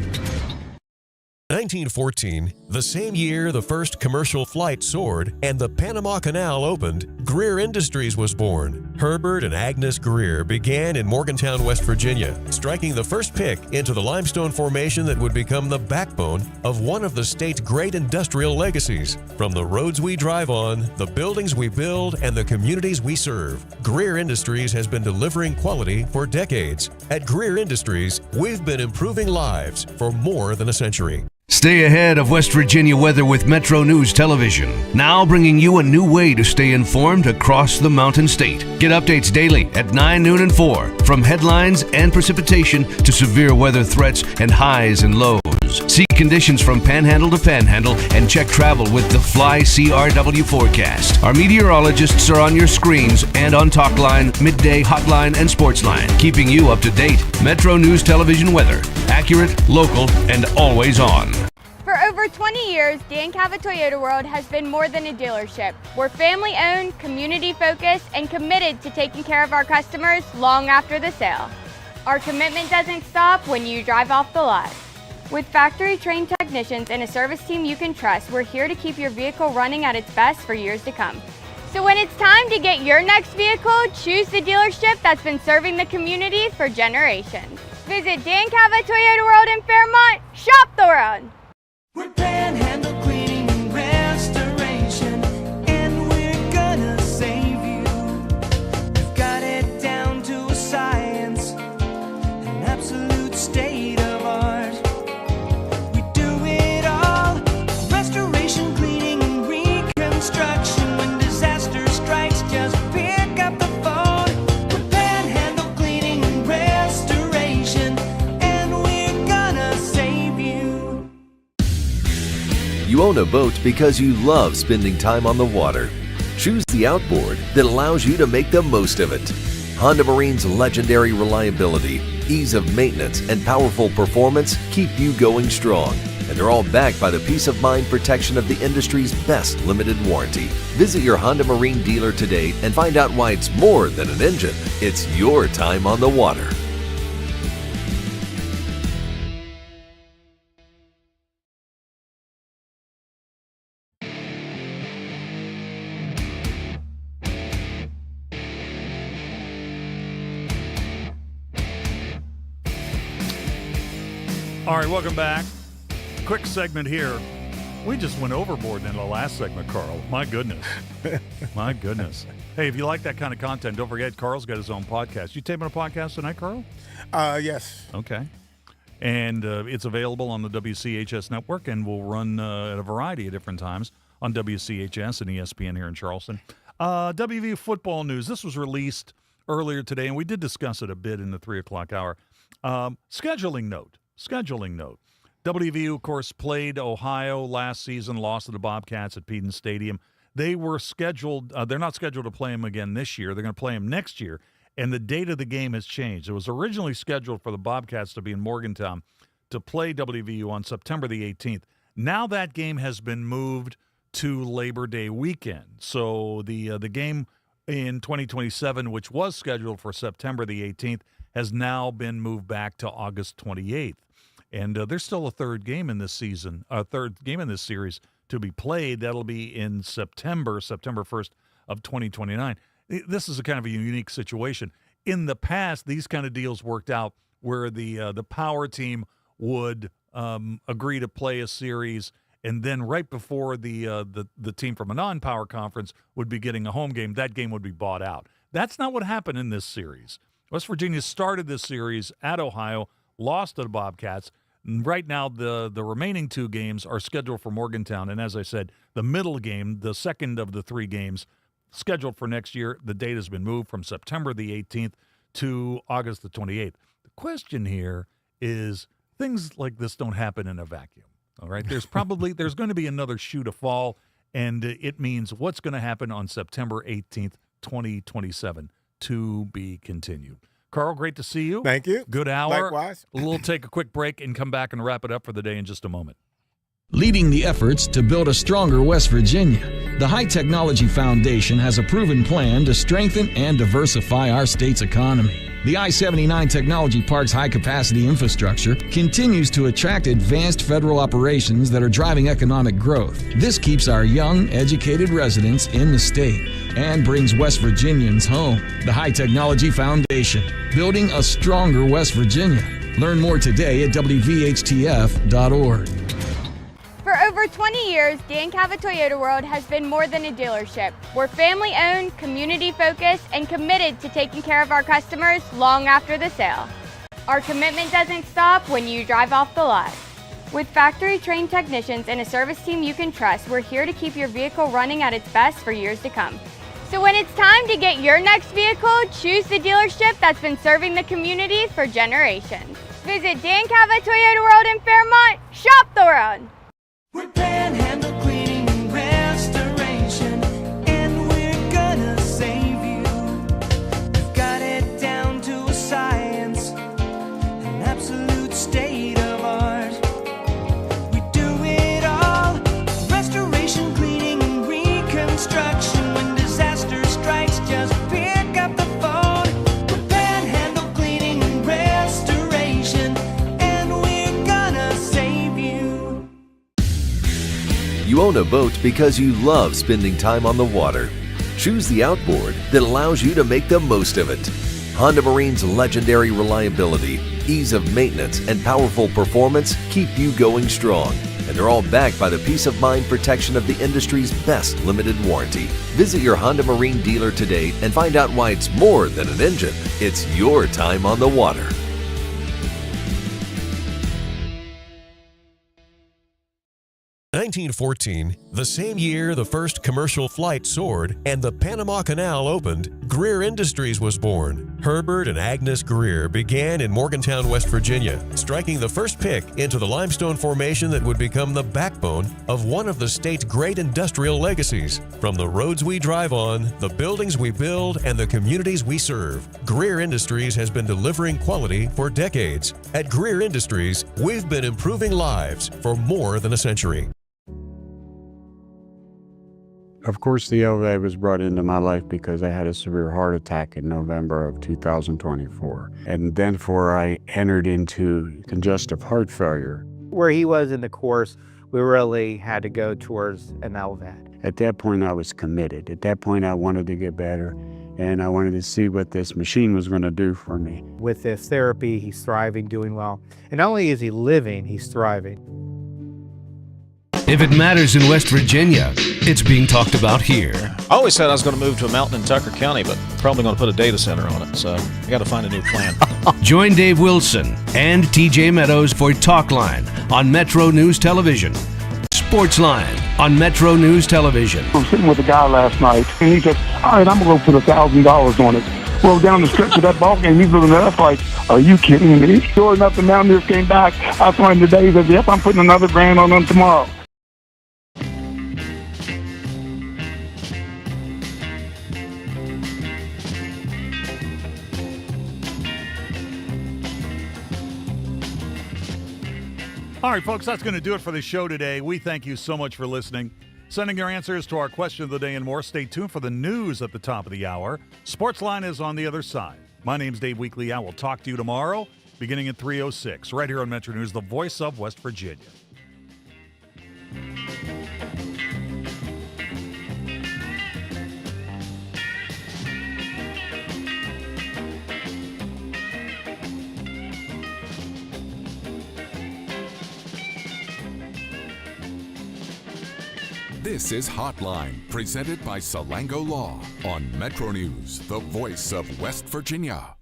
1914, the same year the first commercial flight soared and the Panama Canal opened, Greer Industries was born. Herbert and Agnes Greer began in Morgantown, West Virginia, striking the first pick into the limestone formation that would become the backbone of one of the state's great industrial legacies. From the roads we drive on, the buildings we build, and the communities we serve, Greer Industries has been delivering quality for decades. At Greer Industries, we've been improving lives for more than a century. Stay ahead of West Virginia weather with Metro News Television. Now bringing you a new way to stay informed across the Mountain State. Get updates daily at 9, noon, and 4. From headlines and precipitation to severe weather threats and highs and lows. See conditions from panhandle to panhandle and check travel with the Fly CRW forecast. Our meteorologists are on your screens and on Talkline, Midday, Hotline, and Sportsline, keeping you up to date. Metro News Television weather. Accurate, local, and always on. For over 20 years, Dan Cava Toyota World has been more than a dealership. We're family-owned, community-focused, and committed to taking care of our customers long after the sale. Our commitment doesn't stop when you drive off the lot. With factory-trained technicians and a service team you can trust, we're here to keep your vehicle running at its best for years to come. So when it's time to get your next vehicle, choose the dealership that's been serving the community for generations. Visit Dan Cava Toyota World in Fairmont. Shop the world! We're Panhandle Cleaning and Restoration, and we're gonna save you. We've got it down to a science, an absolute state of art. We do it all, restoration, cleaning, and reconstruction. When disaster strikes, just pick up the phone. We're Panhandle Cleaning and Restoration, and we're gonna save you. You own a boat because you love spending time on the water. Choose the outboard that allows you to make the most of it. Honda Marine's legendary reliability, ease of maintenance, and powerful performance keep you going strong. And they're all backed by the peace of mind protection of the industry's best limited warranty. Visit your Honda Marine dealer today and find out why it's more than an engine. It's your time on the water. All right, welcome back. Quick segment here. We just went overboard in the last segment, Carl. My goodness. My goodness. Hey, if you like that kind of content, don't forget Carl's got his own podcast. You taping a podcast tonight, Carl? Yes. Okay. And it's available on the WCHS network and will run at a variety of different times on WCHS and ESPN here in Charleston. WVU football news. This was released earlier today, and we did discuss it a bit in the 3 o'clock hour. Scheduling note. WVU, of course, played Ohio last season, lost to the Bobcats at Peden Stadium. They were scheduled, they're not scheduled to play them again this year. They're going to play them next year, and the date of the game has changed. It was originally scheduled for the Bobcats to be in Morgantown to play WVU on September the 18th. Now that game has been moved to Labor Day weekend. So the game in 2027, which was scheduled for September the 18th, has now been moved back to August 28th. And there's still a third game in this season, a third game in this series to be played. That'll be in September 1st of 2029. This is a kind of a unique situation. In the past, these kind of deals worked out where the power team would agree to play a series, and then right before the team from a non-power conference would be getting a home game, that game would be bought out. That's not what happened in this series. West Virginia started this series at Ohio, lost to the Bobcats. Right now, the remaining 2 games are scheduled for Morgantown. And as I said, the middle game, the second of the 3 games, scheduled for next year, the date has been moved from September the 18th to August the 28th. The question here is things like this don't happen in a vacuum. All right, there's going to be another shoe to fall, and it means what's going to happen on September 18th, 2027. To be continued. Carl, great to see you. Thank you. Good hour. Likewise. We'll take a quick break and come back and wrap it up for the day in just a moment. Leading the efforts to build a stronger West Virginia, the High Technology Foundation has a proven plan to strengthen and diversify our state's economy. The I-79 Technology Park's high-capacity infrastructure continues to attract advanced federal operations that are driving economic growth. This keeps our young, educated residents in the state and brings West Virginians home. The High Technology Foundation, building a stronger West Virginia. Learn more today at WVHTF.org. For over 20 years, Dan Cava Toyota World has been more than a dealership. We're family-owned, community-focused, and committed to taking care of our customers long after the sale. Our commitment doesn't stop when you drive off the lot. With factory-trained technicians and a service team you can trust, we're here to keep your vehicle running at its best for years to come. So when it's time to get your next vehicle, choose the dealership that's been serving the community for generations. Visit Dan Cava Toyota World in Fairmont. Shop the world! We're Panhandle Cleaning and Restoration, and we're gonna save you. We've got it down to a science, an absolute state of art. We do it all, restoration, cleaning, and reconstruction. When disaster strikes, just pick up the phone. We're Panhandle Cleaning and Restoration, and we're gonna save you. You own a boat because you love spending time on the water. Choose the outboard that allows you to make the most of it. Honda Marine's legendary reliability, ease of maintenance, and powerful performance keep you going strong. And they're all backed by the peace of mind protection of the industry's best limited warranty. Visit your Honda Marine dealer today and find out why it's more than an engine. It's your time on the water. 1914, the same year the first commercial flight soared and the Panama Canal opened, Greer Industries was born. Herbert and Agnes Greer began in Morgantown, West Virginia, striking the first pick into the limestone formation that would become the backbone of one of the state's great industrial legacies. From the roads we drive on, the buildings we build, and the communities we serve, Greer Industries has been delivering quality for decades. At Greer Industries, we've been improving lives for more than a century. Of course, the LVA was brought into my life because I had a severe heart attack in November of 2024. And then I entered into congestive heart failure. Where he was in the course, we really had to go towards an LVAD. At that point, I was committed. At that point, I wanted to get better. and I wanted to see what this machine was going to do for me. With this therapy, he's thriving, doing well. And not only is he living, he's thriving. If it matters in West Virginia, it's being talked about here. I always said I was going to move to a mountain in Tucker County, but probably going to put a data center on it, so I got to find a new plan. Join Dave Wilson and TJ Meadows for Talk Line on Metro News Television. Sports Line on Metro News Television. I was sitting with a guy last night, and he said, all right, I'm going to go put $1,000 on it. Well, down the stretch of that ball game, he's looking at us like, are you kidding me? Sure enough, the Mountaineers came back. I saw him today. He said, yep, I'm putting another $1,000 on them tomorrow. All right, folks, that's going to do it for the show today. We thank you so much for listening. Sending your answers to our question of the day and more. Stay tuned for the news at the top of the hour. Sportsline is on the other side. My name's Dave Weekley. I will talk to you tomorrow, beginning at 3:06, right here on Metro News, the voice of West Virginia. This is Hotline, presented by Salango Law on Metro News, the voice of West Virginia.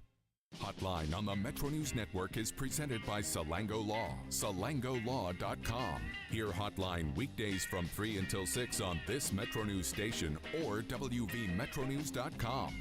Hotline on the Metro News Network is presented by Salango Law, salangolaw.com. Hear Hotline weekdays from 3 until 6 on this Metro News station or WVMetronews.com.